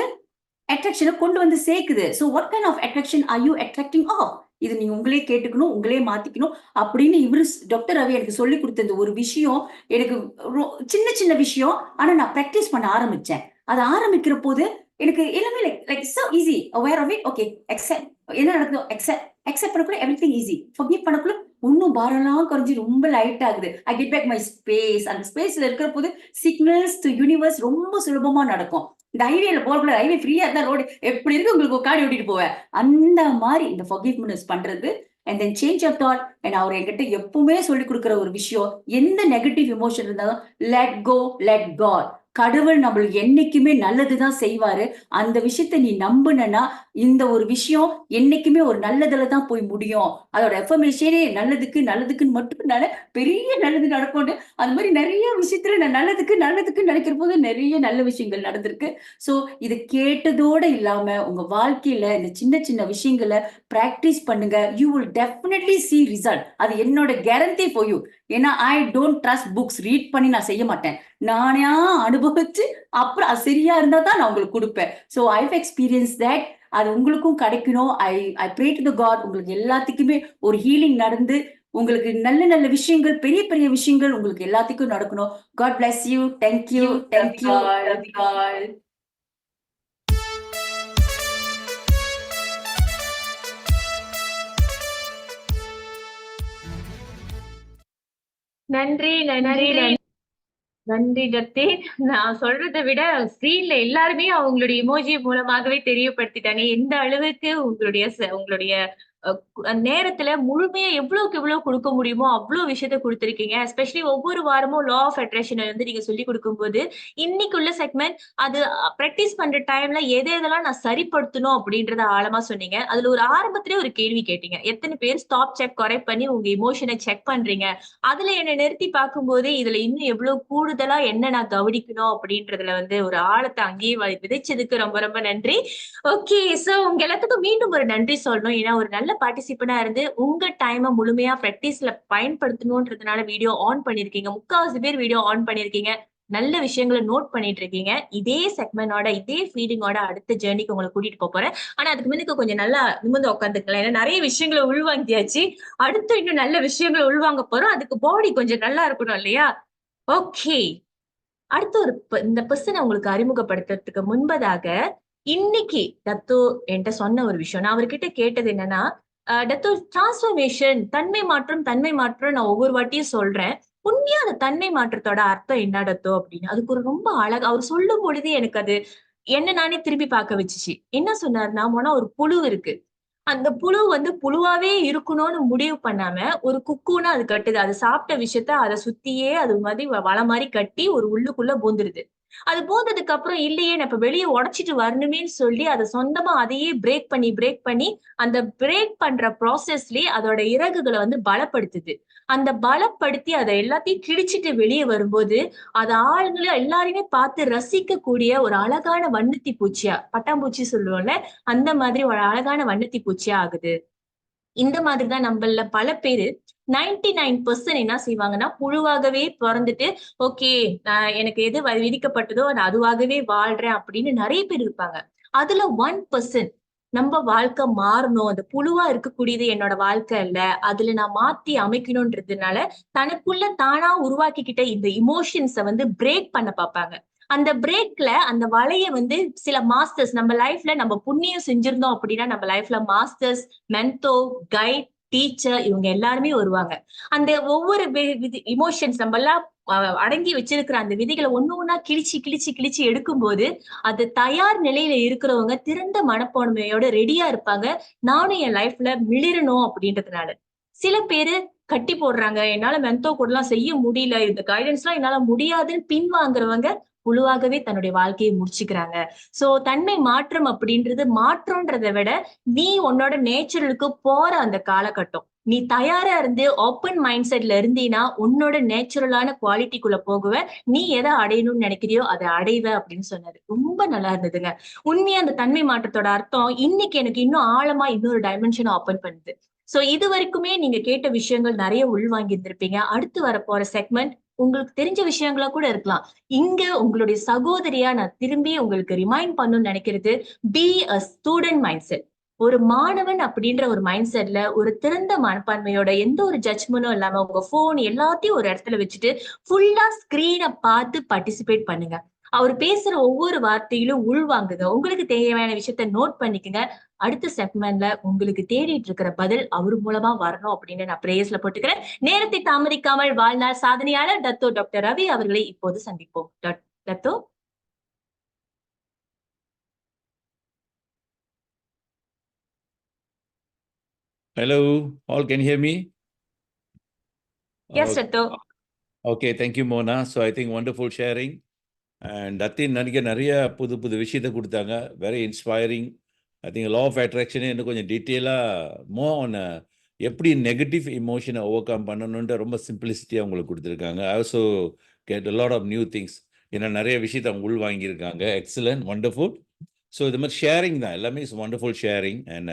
அட்ராக்ஷன கொண்டு வந்து சேர்க்குது. So what kind of attraction are you attracting of? இது நீங்க உங்களே கேட்டுக்கணும், உங்களே மாத்திக்கணும். அப்படின்னு இவரு டாக்டர் ரவி எனக்கு சொல்லிக் குடுத்த இந்த ஒரு விஷயம் எனக்கு சின்ன சின்ன விஷயம். ஆனா நான் பிராக்டிஸ் பண்ண ஆரம்பிச்சேன். அது ஆரம்பிக்கிற போது எனக்கு எல்லாமே like like so easy. Aware of it. Okay. Accept. என்ன நடக்குதோ அக்செப்ட். அக்செப்ட் பண்ணக்குள்ள எவ்ரிதிங் ஈஸி. ஃபர்கிவ் பண்ணக்குள்ள இன்னும் பாரம்லாம் குறைஞ்சு ரொம்ப லைட் ஆகுது. I get back my space. அந்த ஸ்பேஸ்ல இருக்கிற போது சிக்னல்ஸ் டு யூனிவர்ஸ் ரொம்ப சுலபமா நடக்கும். இந்த ஹைவேல போறக்குள்ள ஹைவே ஃப்ரீயா இருந்தா ரோடு எப்படி இருக்கு உங்களுக்கு உட்காந்து ஓட்டிட்டு போவேன். அந்த மாதிரி இந்த ஃபர்கிவ்னஸ் பண்றது and then change of thought. And அவர் என்கிட்ட எப்பவுமே சொல்லிக் கொடுக்குற ஒரு விஷயம், எந்த நெகட்டிவ் எமோஷன் இருந்தாலும் லெட் கோ, லெட் காட். கடவுள் நம்மளுக்கு என்னைக்குமே நல்லதுதான் செய்வாரு. அந்த விஷயத்த நீ நம்புனா இந்த ஒரு விஷயம் என்னைக்குமே ஒரு நல்லதுல தான் போய் முடியும். அதோட எஃபர்மேஷனே நல்லதுக்குன்னு மட்டும் பெரிய நல்லது நடக்கும்னு. அது மாதிரி நிறைய விஷயத்துல நான் நல்லதுக்கு நினைக்கிற போது நிறைய நல்ல விஷயங்கள் நடந்திருக்கு. சோ இது கேட்டதோட இல்லாம உங்க வாழ்க்கையில இந்த சின்ன சின்ன விஷயங்களை பிராக்டிஸ் பண்ணுங்க. You will definitely see result. அது என்னோட கேரண்டி ஃபார் யூ. ஏன்னா I don't trust books read பண்ணி நான் செய்ய மாட்டேன். நானே அனுபவிச்சு அப்புறம் அது சரியா இருந்தா தான் நான் உங்களுக்கு கொடுப்பேன். So I've experience that. அது உங்களுக்கும் கிடைக்கணும். I I pray to the God உங்களுக்கு எல்லாத்துக்குமே ஒரு ஹீலிங் நடந்து உங்களுக்கு நல்ல நல்ல விஷயங்கள் பெரிய பெரிய விஷயங்கள் உங்களுக்கு எல்லாத்துக்கும் நடக்கணும். God bless you. Thank you. Thank you. நன்றி நன்றி நன்றி ஜத்தீன். நான் சொல்றதை விட ஸ்கிரீன்ல எல்லாருமே அவங்களுடைய இமோஜி மூலமாகவே தெரியப்படுத்திட்டாங்க எந்த அளவுக்கு உங்களுடைய நேரத்துல முழுமையா எவ்வளவுக்கு எவ்வளவு கொடுக்க முடியுமோ அவ்வளவு விஷயத்த கொடுத்திருக்கீங்க. எஸ்பெஷலி ஒவ்வொரு வாரமும் லா ஆஃப் அட்ராக்ஷன் வந்து நீங்க சொல்லிக் கொடுக்கும்போது இன்னைக்குள்ள செக்மெண்ட் அது பிராக்டிஸ் பண்ற டைம்ல எதெல்லாம் நான் சரிப்படுத்தணும் அப்படின்றத ஆழமா சொன்னீங்க. அதுல ஒரு ஆரம்பத்திலே ஒரு கேள்வி கேட்டீங்க, எத்தனை பேர் ஸ்டாப் செக் கரெக்ட் பண்ணி உங்க இமோஷனை செக் பண்றீங்க. அதுல என்ன நிறுத்தி பார்க்கும்போது இதுல இன்னும் எவ்வளவு கூடுதலா என்ன நான் கவனிக்கணும் அப்படின்றதுல வந்து ஒரு ஆழத்தை அங்கேயே விதைச்சதுக்கு ரொம்ப ரொம்ப நன்றி. ஓகே. சோ உங்க எல்லாத்துக்கும் மீண்டும் ஒரு நன்றி சொல்லணும். ஏன்னா ஒரு நல்ல பார்ட்டிசிபெண்டா இருந்து உங்க டைமை முழுமையா பிராக்டிஸ்ல பயன்படுத்தணும்ன்றதுனால வீடியோ ஆன் பண்ணிருக்கீங்க. 3/4 பேர் வீடியோ ஆன் பண்ணிருக்கீங்க. நல்ல விஷயங்களை நோட் பண்ணிட்டு இருக்கீங்க. இதே செக்மெண்டோட இதே ஃபீலிங்கோட அடுத்த ஜேர்னிக்கு உங்களை கூட்டிட்டு போறேன். ஆனா அதுக்கு முன்னுக்கு கொஞ்சம் நல்லா நிமிர்ந்து உட்காந்துக்கலாம். ஏன்னா நிறைய விஷயங்களை உள்வாங்கியாச்சு. அடுத்து இன்னும் நல்ல விஷயங்களை உள்வாங்க போறோம். அதுக்கு பாடி கொஞ்சம் நல்லா இருக்கணும் இல்லையா? ஓகே. அடுத்து இந்த பர்சனை உங்களுக்கு அறிமுகப்படுத்துறதுக்கு முன்பதாக இன்னைக்கு தத்து என்கிட்ட சொன்ன ஒரு விஷயம். நான் அவர்கிட்ட கேட்டது என்னன்னா, டத்து டிரான்ஸ்ஃபர்மேஷன் தன்மை மாற்றம் நான் ஒவ்வொரு வாட்டியும் சொல்றேன். உண்மையா அந்த தன்மை மாற்றத்தோட அர்த்தம் என்ன டத்து அப்படின்னு. அதுக்கு ஒரு ரொம்ப அழகா அவர் சொல்லும் பொழுது எனக்கு அது என்ன நானே திரும்பி பார்க்க வச்சுச்சு. என்ன சொன்னாருன்னா, மொன ஒரு புழு இருக்கு. அந்த புழு புழுவாவே இருக்கணும்னு முடிவு பண்ணாம, ஒரு குக்கூன்னா அது கட்டுது. அது சாப்பிட்ட விஷயத்த அத சுத்தியே அது மாதிரி வலை மாரி கட்டி ஒரு உள்ளுக்குள்ள பூந்துருது. அது பூந்ததுக்கு அப்புறம் இல்லையே நான் இப்ப வெளிய உடைச்சிட்டு வரணுமேன்னு சொல்லி அத சொந்தமா அதையே பிரேக் பண்ணி அந்த பிரேக் பண்ற ப்ராசஸ்லயே அதோட இறகுகள பலப்படுத்துது. அந்த பலப்படுத்தி அத எல்லாத்தையும் கிழிச்சிட்டு வெளிய வரும்போது, அது ஆளுங்கள எல்லாரையுமே பார்த்து ரசிக்கக்கூடிய ஒரு அழகான வண்ணத்தி பூச்சியா, பட்டாம்பூச்சி சொல்லுவோம்ல, அந்த மாதிரி ஒரு அழகான வண்ணத்தி பூச்சியா ஆகுது. இந்த மாதிரி தான் நம்மள்ல பல பேரு 99% என்ன செய்வாங்கன்னா, புழுவாகவே பொறந்துட்டு, ஓகே எனக்கு எது விதிக்கப்பட்டதோ நான் அதுவாகவே வாழ்றேன் அப்படின்னு நெறைய பேர் இருப்பாங்க. அதுல 1% நம்ப வாழ்க்கை மாறணும். அந்த புழுவா இருக்கக்கூடியது என்னோட வாழ்க்கை இல்ல. அதுல நான் மாத்தி அமைக்கணும்ன்றதுனால, தனக்குள்ள தானா உருவாக்கிக்கிட்ட இந்த எமோஷன்ஸ பிரேக் பண்ண பாப்பாங்க. அந்த பிரேக்ல அந்த வலைய சில மாஸ்டர்ஸ் நம்ம லைஃப்ல நம்ம புண்ணியம் செஞ்சிருந்தோம் அப்படின்னா, நம்ம லைஃப்ல மாஸ்டர்ஸ், மென்டோர், கைட், டீச்சர் இவங்க எல்லாருமே வருவாங்க. அந்த ஒவ்வொரு எமோஷன்ஸ் நம்மலாம் அடங்கி வச்சிருக்கிற அந்த விதிகள ஒண்ணு ஒண்ணா கிழிச்சு எடுக்கும்போது, அது தயார் நிலையில இருக்கிறவங்க திறந்த மனப்பான்மையோட ரெடியா இருப்பாங்க. நானும் என் லைஃப்ல மிளிரணும் அப்படின்றதுனால. சில பேரு கட்டி போடுறாங்க. என்னால மென்டோர் கூடலாம் செய்ய முடியல. இந்த கைடன்ஸ்லாம் என்னால முடியாதுன்னு பின்வாங்குறவங்க புழுவாகவே தன்னுடைய வாழ்க்கையை முடிச்சுக்கிறாங்க. சோ தன்மை மாற்றம் அப்படின்றது மாற்றம்ன்றத விட, நீ உன்னோட நேச்சுரலுக்கு போற அந்த காலகட்டம். நீ தயாரா இருந்து ஓப்பன் மைண்ட் செட்ல இருந்தீன்னா, உன்னோட நேச்சுரலான குவாலிட்டிக்குள்ள போகுவ. நீ எத அடையணும்னு நினைக்கிறியோ அத அடைவ அப்படின்னு சொன்னாரு. ரொம்ப நல்லா இருந்ததுங்க. உண்மையா அந்த தன்மை மாற்றத்தோட அர்த்தம் இன்னைக்கு எனக்கு இன்னும் ஆழமா இன்னொரு டைமென்ஷன ஓப்பன் பண்ணுது. சோ இதுவரைக்குமே நீங்க கேட்ட விஷயங்கள் நெறைய உள்வாங்கி இருந்திருப்பீங்க. அடுத்து வரப்போற செக்மெண்ட் உங்களுக்கு தெரிஞ்ச விஷயங்களா கூட இருக்கலாம். இங்க உங்களுடைய சகோதரியா நான் திரும்பி உங்களுக்கு ரிமைண்ட் பண்ணணும்னு நினைக்கிறது, be a student mind set. ஒரு மாணவன் அப்படின்ற ஒரு மைண்ட் செட்ல ஒரு திறந்த மனப்பான்மையோட எந்த ஒரு ஜட்ஜ்மென்டும் இல்லாம உங்க போன் எல்லாத்தையும் ஒரு இடத்துல வச்சுட்டு ஃபுல்லா ஸ்கிரீன பார்த்து பார்ட்டிசிபேட் பண்ணுங்க. அவர் பேசுற ஒவ்வொரு வார்த்தையிலும் உள்வாங்குங்க. உங்களுக்கு தேவையான விஷயத்த நோட் பண்ணிக்கங்க. அடுத்த செக்மெண்ட்ல உங்களுக்கு தேடிட்டு இருக்கிற பதில் அவர் மூலமா வரணும் அப்படின்னு நான் பிரேயர்ஸ்ல போட்டுக்கிறேன். நேரத்தை தாமதிக்காமல் வாழ்நாள் சாதனையாளர் டத்தோ டாக்டர் ரவி அவர்களை இப்போது சந்திப்போம். Dato. Hello, all can you hear me? Yes Dato. Okay, thank you, Mona. So I think wonderful sharing. And அத்தின் நிறைய புது விஷயத்தை கொடுத்தாங்க. Very inspiring. I think law of அட்ராக்ஷனே இன்னும் கொஞ்சம் டீட்டெயிலாக ஆன் எப்படி நெகட்டிவ் இமோஷனை ஓவர் கம் பண்ணணுன்ற ரொம்ப சிம்பிளிசிட்டியாக உங்களுக்கு கொடுத்துருக்காங்க. I also get a lot of new things. ஏன்னா நிறைய விஷயத்தை அவங்க உள் வாங்கியிருக்காங்க. Excellent, wonderful. ஸோ இது மாதிரி ஷேரிங் தான், எல்லாமே is wonderful sharing. And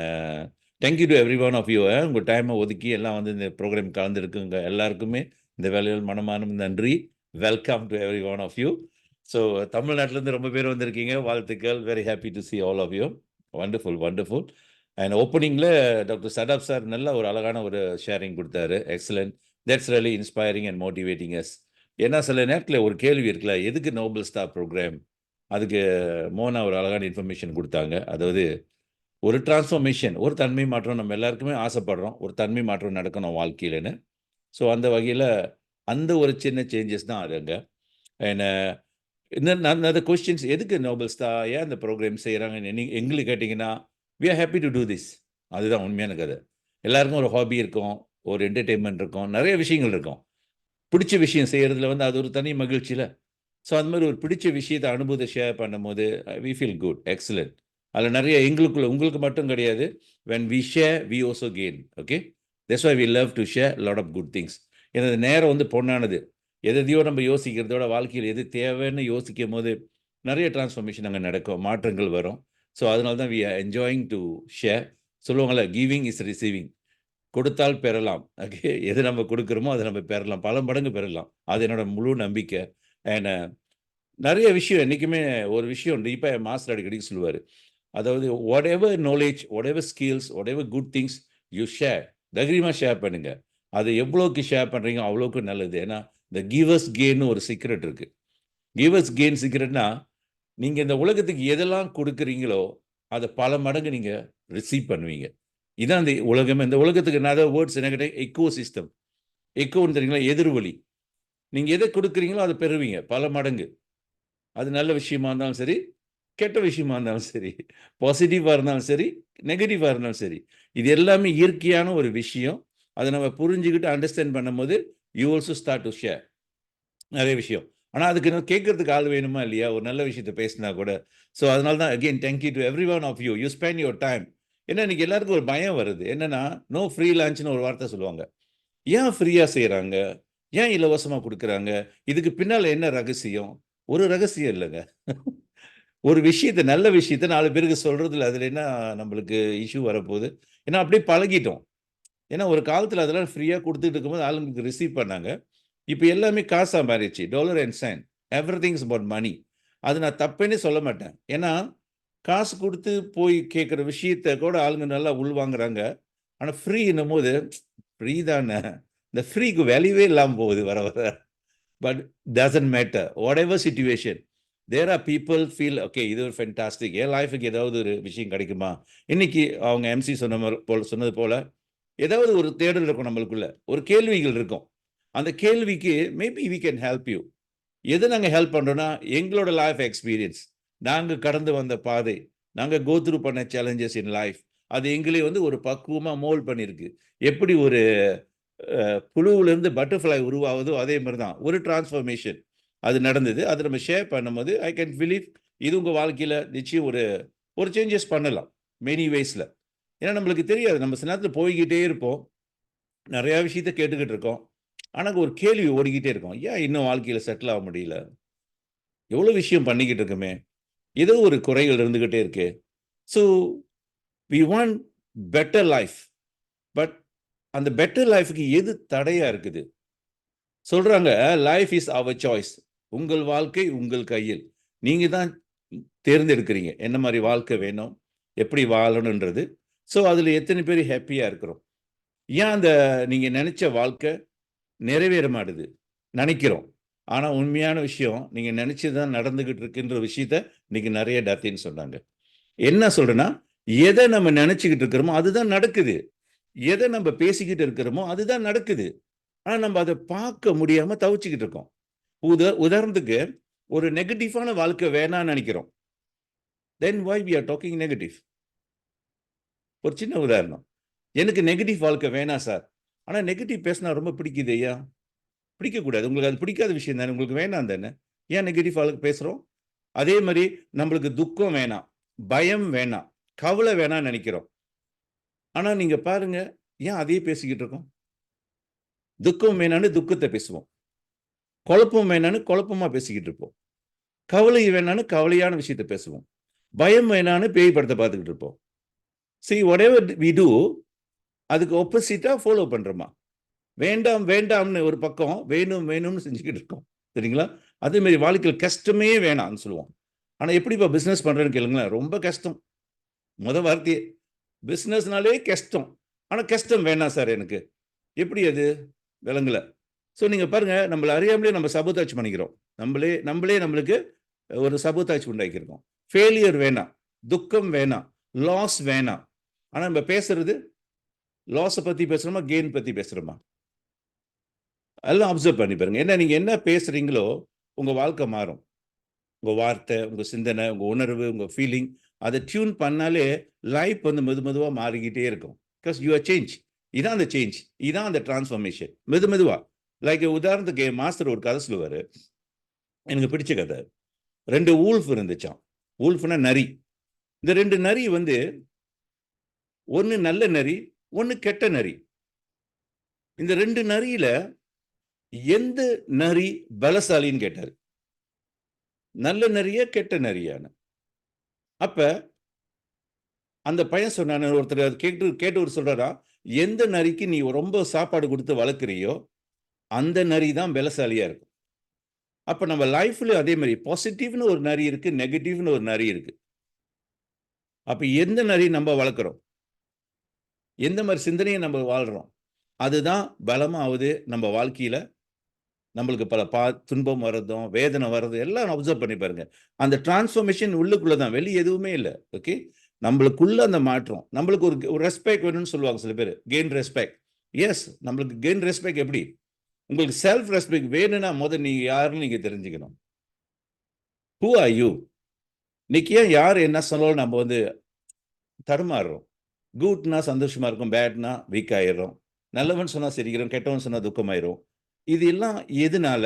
thank you to every one of you. உங்கள் டைமை ஒதுக்கி எல்லாம் இந்த ப்ரோக்ராம் கலந்துருக்குங்க எல்லாருக்குமே இந்த வேலையில் மனமான நன்றி. Welcome to every one of you. So தமிழ்நாட்டிலேருந்து ரொம்ப பேர் வந்திருக்கீங்க, வாழ்த்துக்கள். Very happy to see all of you. Wonderful. And ஓப்பனிங்கில் டாக்டர் சடாப் சார் நல்ல ஒரு அழகான ஒரு ஷேரிங் கொடுத்தாரு. Excellent. That's really inspiring and motivating yes. ஏன்னா சில நேரத்தில் ஒரு கேள்வி இருக்குல்ல, எதுக்கு நோபல் ஸ்டார் ப்ரோக்ராம்? அதுக்கு மோனா ஒரு அழகான இன்ஃபர்மேஷன் கொடுத்தாங்க. அதாவது ஒரு டிரான்ஸ்ஃபர்மேஷன், ஒரு தன்மை மாற்றம் நம்ம எல்லாருக்குமே ஆசைப்படுறோம், ஒரு தன்மை மாற்றம் நடக்கணும் வாழ்க்கையிலன்னு. ஸோ அந்த வகையில் அந்த ஒரு சின்ன சேஞ்சஸ் தான் அதுங்க. அண்ட் அந்த கொஸ்டின்ஸ், எதுக்கு நோபல் ஸ்டார், ஏன் அந்த ப்ரோக்ராம் செய்கிறாங்கன்னு எங்களுக்கு கேட்டிங்கன்னா, we are happy to do this. அதுதான் உண்மையான கதை. எல்லாருக்கும் ஒரு ஹாபி இருக்கும், ஒரு என்டர்டெயின்மெண்ட் இருக்கும், நிறைய விஷயங்கள் இருக்கும். பிடிச்ச விஷயம் செய்கிறதுல அது ஒரு தனி மகிழ்ச்சியில். ஸோ அந்த மாதிரி ஒரு பிடிச்ச விஷயத்தை அனுபவத்தை ஷேர் பண்ணும்போது வி ஃபீல் குட். எக்ஸலண்ட். அதில் நிறைய உங்களுக்கு மட்டும் கிடையாது. when we share we also gain. okay, that's why we love to share a lot of good things. ஏன்னா நேரம் பொன்னானது. எதையோ நம்ம யோசிக்கிறதோட வாழ்க்கையில் எது தேவைன்னு யோசிக்கும் போது நிறைய டிரான்ஸ்ஃபர்மேஷன் அங்கே நடக்கும், மாற்றங்கள் வரும். ஸோ அதனால தான் we are enjoying to share. சொல்லுவாங்கள்ல, கிவிங் இஸ் ரிசீவிங். கொடுத்தால் பெறலாம். ஓகே, எது நம்ம கொடுக்குறோமோ அதை நம்ம பெறலாம், பல மடங்கு பெறலாம். அது என்னோட முழு நம்பிக்கை. அண்ட் நிறைய விஷயம் என்றைக்குமே ஒரு விஷயம் டீப்பாக என் மாஸ்டர் அடிக்கடி சொல்லுவார். அதாவது what ever knowledge, what ever skills, what ever good things you share, தைரியமாக ஷேர் பண்ணுங்க. அது எவ்வளோக்கு ஷேர் பண்ணுறீங்க அவ்வளோக்கு நல்லது. ஏன்னா இந்த கிவர்ஸ் கெயின்னு ஒரு சீக்ரெட் இருக்குது. கிவர்ஸ் கெயின் சீக்ரெட்னா, நீங்கள் இந்த உலகத்துக்கு எதெல்லாம் கொடுக்குறீங்களோ அதை பல மடங்கு நீங்கள் ரிசீவ் பண்ணுவீங்க. இதான் இந்த உலகமே. இந்த உலகத்துக்கு நான் வேர்ட்ஸ் என்ன கேட்டேன், எக்கோ சிஸ்டம். எக்கோன்னு தெரியுங்களா, எதிர்வொலி. நீங்கள் எதை கொடுக்குறீங்களோ அதை பெறுவீங்க பல மடங்கு. அது நல்ல விஷயமா இருந்தாலும் சரி, கெட்ட விஷயமா இருந்தாலும் சரி, பாசிட்டிவாக இருந்தாலும் சரி, நெகட்டிவாக இருந்தாலும் சரி, இது எல்லாமே இயற்கையான ஒரு விஷயம். அதை நம்ம புரிஞ்சுக்கிட்டு அண்டர்ஸ்டாண்ட் பண்ணும்போது you also start to share நிறைய விஷயம். ஆனால் அதுக்கு நான் கேட்கறதுக்கு ஆள் வேணுமா இல்லையா, ஒரு நல்ல விஷயத்தை பேசினா கூட. ஸோ அதனால தான் again thank you to every one of you, you spend your time. ஏன்னா இன்னைக்கு எல்லாருக்கும் ஒரு பயம் வருது. என்னன்னா நோ ஃப்ரீ லான்ச்னு ஒரு வார்த்தை சொல்லுவாங்க. ஏன் ஃப்ரீயாக செய்கிறாங்க, ஏன் இலவசமாக கொடுக்குறாங்க, இதுக்கு பின்னால் என்ன ரகசியம்? ஒரு ரகசியம் இல்லைங்க. ஒரு விஷயத்தை, நல்ல விஷயத்தை 4 பேருக்கு சொல்றதுல அதில் என்ன நம்மளுக்கு இஷ்யூ வரப்போகுது? ஏன்னா அப்படியே பழகிட்டோம். ஏன்னா ஒரு காலத்தில் அதெல்லாம் ஃப்ரீயாக கொடுத்துட்டு இருக்கும்போது ஆளுங்களுக்கு ரிசீவ் பண்ணாங்க. இப்போ எல்லாமே காசாக மாறிடுச்சு. Dollar and cent, every things about money. அது நான் தப்புன்னே சொல்ல மாட்டேன். ஏன்னா காசு கொடுத்து போய் கேட்குற விஷயத்த கூட ஆளுங்க நல்லா உள்வாங்குறாங்க. ஆனால் ஃப்ரீ என்னும்போது ஃப்ரீ தானே, இந்த ஃப்ரீக்கு வேல்யூவே இல்லாமல் போகுது வர வர. But doesn't matter, whatever situation, there are people feel okay இது ஒரு ஃபென்டாஸ்டிக், என் லைஃபுக்கு ஏதாவது ஒரு விஷயம் கிடைக்குமா. இன்னைக்கு அவங்க எம்சி சொன்னது போல ஏதாவது ஒரு தேடல் இருக்கும் நம்மளுக்குள்ள, ஒரு கேள்விகள் இருக்கும். அந்த கேள்விக்கு maybe we can help you. எது நாங்கள் ஹெல்ப் பண்ணுறோன்னா, எங்களோட லைஃப் எக்ஸ்பீரியன்ஸ், நாங்கள் கடந்து வந்த பாதை, நாங்கள் கோ த்ரூ பண்ண சேலஞ்சஸ் இன் லைஃப், அது எங்களை வந்து ஒரு பக்குவமாக மோல்ட் பண்ணியிருக்கு. எப்படி ஒரு புழுவிலேருந்து பட்டர்ஃப்ளை உருவாகுதோ அதே மாதிரி தான் ஒரு டிரான்ஸ்ஃபர்மேஷன் அது நடந்தது. அது நம்ம ஷேர் பண்ணும்போது ஐ கேன் பிலீவ் இது உங்கள் வாழ்க்கையில் நிச்சயம் ஒரு ஒரு சேஞ்சஸ் பண்ணலாம் மெனி வேஸில். ஏன்னா நம்மளுக்கு தெரியாது, நம்ம சில நேரத்தில் போய்கிட்டே இருப்போம், நிறையா விஷயத்த கேட்டுக்கிட்டு இருக்கோம், ஆனால் ஒரு கேள்வி ஓடிக்கிட்டே இருக்கும், ஏன் இன்னும் வாழ்க்கையில் செட்டில் ஆக முடியல, எவ்வளோ விஷயம் பண்ணிக்கிட்டு இருக்குமே, ஏதோ ஒரு குறைகள் இருந்துக்கிட்டே இருக்கு. So we want better life. But அந்த பெட்டர் லைஃபுக்கு எது தடையா இருக்குது? சொல்றாங்க லைஃப் இஸ் அவர் சாய்ஸ். உங்கள் வாழ்க்கை உங்கள் கையில். நீங்க தான் தேர்ந்தெடுக்கிறீங்க என்ன மாதிரி வாழ்க்கை வேணும், எப்படி வாழணுன்றது. ஸோ அதில் எத்தனை பேர் ஹாப்பியா இருக்கிறோம்? ஏன் அந்த நீங்க நினைச்ச வாழ்க்கை நிறைவேற மாட்டுது நினைக்கிறோம். ஆனால் உண்மையான விஷயம் நீங்க நினைச்சதுதான் நடந்துகிட்டு இருக்குன்ற விஷயத்த இன்னைக்கு நிறைய டாத்தின்னு சொன்னாங்க. என்ன சொல்றேன்னா, எதை நம்ம நினைச்சுக்கிட்டு இருக்கிறோமோ அதுதான் நடக்குது. எதை நம்ம பேசிக்கிட்டு இருக்கிறோமோ அதுதான் நடக்குது. ஆனால் நம்ம அதை பார்க்க முடியாம தவிச்சுக்கிட்டு இருக்கோம். உதாரணத்துக்கு ஒரு நெகட்டிவான வாழ்க்கை வேணாம்னு நினைக்கிறோம். Then why we are talking negative? ஒரு சின்ன உதாரணம், எனக்கு நெகட்டிவ் வாழ்க்கை வேணாம் சார், ஆனால் நெகட்டிவ் பேசினா ரொம்ப பிடிக்குது ஐயா. பிடிக்கக்கூடாது, உங்களுக்கு அது பிடிக்காத விஷயம் தானே, உங்களுக்கு வேணாம் தானே, ஏன் நெகட்டிவ் வாழ்க்கை பேசுகிறோம்? அதே மாதிரி நம்மளுக்கு துக்கம் வேணாம், பயம் வேணாம், கவலை வேணாம்னு நினைக்கிறோம். ஆனால் நீங்கள் பாருங்க, ஏன் அதையே பேசிக்கிட்டு இருக்கோம்? துக்கம் வேணான்னு துக்கத்தை பேசுவோம், குழப்பம் வேணான்னு குழப்பமா பேசிக்கிட்டு இருப்போம், கவலை வேணான்னு கவலையான விஷயத்த பேசுவோம், பயம் வேணான்னு பேய் படத்தை பார்த்துக்கிட்டு இருப்போம். See, whatever we do, அதுக்கு ஆப்போசிட்டா ஃபாலோ பண்றோமா? வேண்டாம் வேண்டாம்னு ஒரு பக்கம், வேணும் வேணும்னு செஞ்சுக்கிட்டு இருக்கோம். சரிங்களா? அதே மாதிரி வாழ்க்கையில் கஷ்டமே வேணாம்னு சொல்லுவோம். ஆனால் எப்படிப்பா பிஸ்னஸ் பண்றேன்னு கேளுங்களேன், ரொம்ப கஷ்டம். வார்த்தையே பிஸ்னஸ்னாலே கஷ்டம். ஆனால் கஷ்டம் வேணாம் சார் எனக்கு, எப்படி அது விளங்கல? ஸோ நீங்கள் பாருங்க, நம்மளை அறியாமலே நம்ம சபோதாஜ் பண்ணிக்கிறோம். நம்மளே நம்மளுக்கு ஒரு சபோதாஜ் உண்டாக்கியிருக்கோம். ஃபெயிலியர் வேணாம், துக்கம் வேணாம், லாஸ் வேணாம். ஆனால் நம்ம பேசுறது லாஸை பற்றி பேசுகிறோமா, கெயின் பற்றி பேசுகிறோமா? எல்லாம் அப்சர்வ் பண்ணி பாருங்க. ஏன்னா நீங்கள் என்ன பேசுகிறீங்களோ உங்கள் வாழ்க்கை மாறும். உங்கள் வார்த்தை, உங்கள் சிந்தனை, உங்கள் உணர்வு, உங்கள் ஃபீலிங், அதை டியூன் பண்ணாலே லைஃப் வந்து மெதுவாக மாறிக்கிட்டே இருக்கும். Because you are change. இதான் அந்த சேஞ்ச், இதான் அந்த டிரான்ஸ்ஃபர்மேஷன். மெதுவாக. லைக் உதாரணத்துக்கு மாஸ்டர் ஒரு கதை சொல்லுவார், எனக்கு பிடிச்ச கதை. 2 ஊல்ஃப் இருந்துச்சான். ஊல்ஃப்னா நரி. இந்த 2 நரி வந்து, ஒன்று நல்ல நரி, ஒன்று கெட்ட நரி. இந்த 2 நரியில எந்த நரி பலசாலின்னு கேட்டார். நல்ல நரியா கெட்ட நரியான? அப்ப அந்த பையன் சொன்னான, ஒருத்தர் கேட்டவர் சொல்றாரா, எந்த நரிக்கு நீ ரொம்ப சாப்பாடு கொடுத்து வளர்க்குறியோ அந்த நரி தான் பலசாலியா இருக்கும். அப்ப நம்ம லைஃப்ல அதே மாதிரி பாசிட்டிவ்னு ஒரு நரி இருக்கு, நெகட்டிவ்னு ஒரு நரி இருக்கு. அப்ப எந்த நரி நம்ம வளர்க்குறோம், எந்த மாதிரி சிந்தனையை நம்ம வாழ்றோம், அதுதான் பலமா ஆகுது நம்ம வாழ்க்கையில. நம்மளுக்கு பல துன்பம் வர்றதும் வேதனை வர்றதும் எல்லாம் அப்சர்வ் பண்ணி பாருங்க. அந்த டிரான்ஸ்ஃபர்மேஷன் உள்ளுக்குள்ள தான், வெளியே எதுவுமே இல்லை. ஓகே, நம்மளுக்குள்ள அந்த மாற்றம். நம்மளுக்கு ஒரு ரெஸ்பெக்ட் வேணும்னு சொல்லுவாங்க சில பேர், கெயின் ரெஸ்பெக்ட். எஸ், நம்மளுக்கு கெயின் ரெஸ்பெக்ட் எப்படி? உங்களுக்கு செல்ஃப் ரெஸ்பெக்ட் வேணும்னா முதல் நீங்க யாருன்னு நீங்க தெரிஞ்சுக்கணும். Who are you? இன்னைக்கு ஏன் யார் என்ன சொன்னாலும் நம்ம தடுமாறுறோம். குட்னா சந்தோஷமா இருக்கும், பேட்னா வீக் ஆயிடுறோம். நல்லவன் சொன்னா சிரிக்கிறோம், கெட்டவன் சொன்னா துக்கமாயிரும். இது எல்லாம் எதுனால?